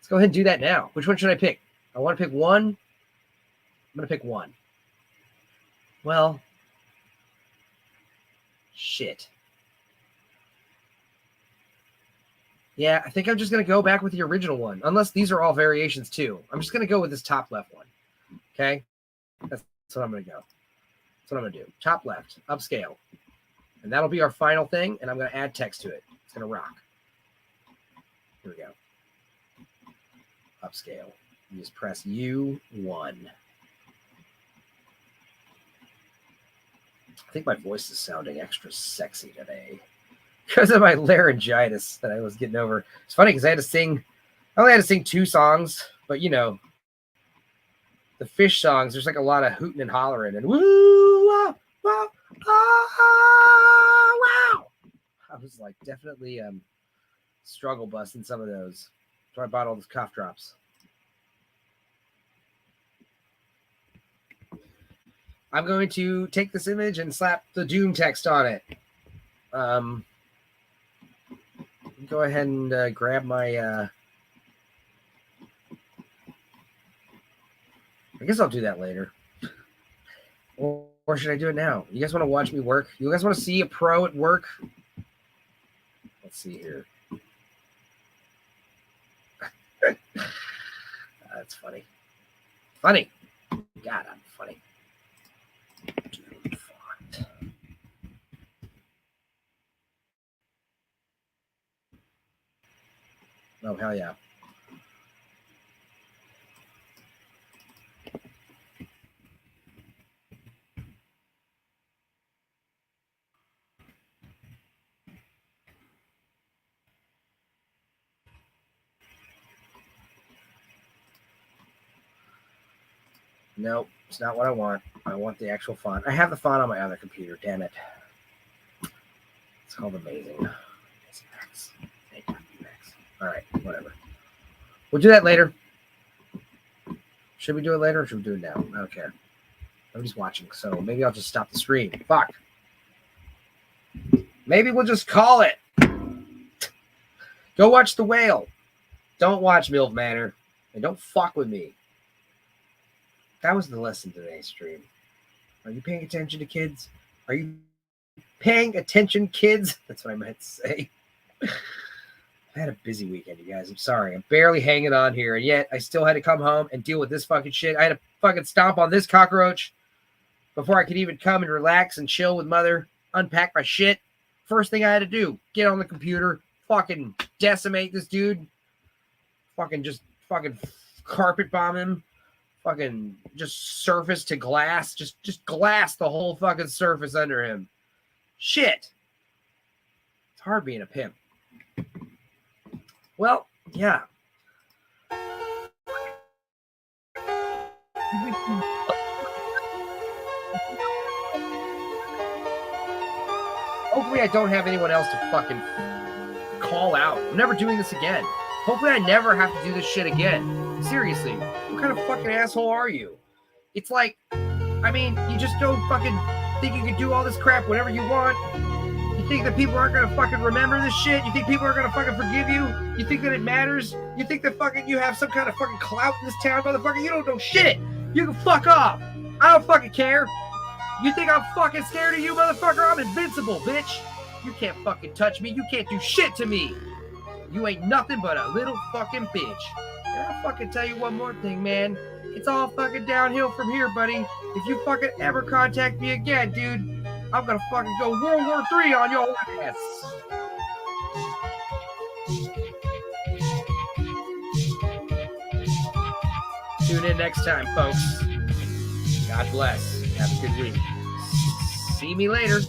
let's go ahead and do that now. Which one should I pick? I want to pick one. I'm going to pick one. Well, shit. Yeah, I think I'm just going to go back with the original one. Unless these are all variations too. I'm just going to go with this top left one. Okay? That's what I'm going to go. That's what I'm going to do. Top left, upscale. And that'll be our final thing. And I'm going to add text to it. It's going to rock. Here we go. Upscale. You just press U1. I think my voice is sounding extra sexy today because of my laryngitis that I was getting over. It's funny because I had to sing. I only had to sing 2 songs, but you know, the fish songs, there's like a lot of hooting and hollering and woo, wow, wow, wow. I was like definitely struggle busting some of those. So I bought all those cough drops. I'm going to take this image and slap the Doom text on it. Go ahead and grab my... I guess I'll do that later. Or should I do it now? You guys want to watch me work? You guys want to see a pro at work? Let's see here. That's funny. Funny. God, I'm funny. Dude, font. Oh, hell yeah. Nope, it's not what I want. I want the actual font. I have the font on my other computer, damn it. It's called Amazing. All right, whatever. We'll do that later. Should we do it later or should we do it now? I don't care. Nobody's watching, so maybe I'll just stop the stream. Fuck. Maybe we'll just call it. Go watch The Whale. Don't watch Milf Manor. And don't fuck with me. That was the lesson today's stream. Are you paying attention to kids? Are you paying attention, kids? That's what I meant to say. I had a busy weekend, you guys. I'm sorry. I'm barely hanging on here, and yet I still had to come home and deal with this fucking shit. I had to fucking stomp on this cockroach before I could even come and relax and chill with mother, unpack my shit. First thing I had to do, get on the computer, fucking decimate this dude, fucking carpet bomb him. Fucking just surface to glass. Just glass the whole fucking surface under him. Shit. It's hard being a pimp. Well, yeah. Hopefully I don't have anyone else to fucking call out. I'm never doing this again. Hopefully I never have to do this shit again. Seriously, what kind of fucking asshole are you? It's like, I mean, you just don't fucking think you can do all this crap whenever you want. You think that people aren't gonna fucking remember this shit? You think people are gonna fucking forgive you? You think that it matters? You think that fucking you have some kind of fucking clout in this town, motherfucker? You don't know shit. You can fuck off. I don't fucking care. You think I'm fucking scared of you, motherfucker? I'm invincible, bitch. You can't fucking touch me. You can't do shit to me. You ain't nothing but a little fucking bitch. And I'll fucking tell you one more thing, man. It's all fucking downhill from here, buddy. If you fucking ever contact me again, dude, I'm gonna fucking go World War III on your ass. Tune in next time, folks. God bless. Have a good week. See me later.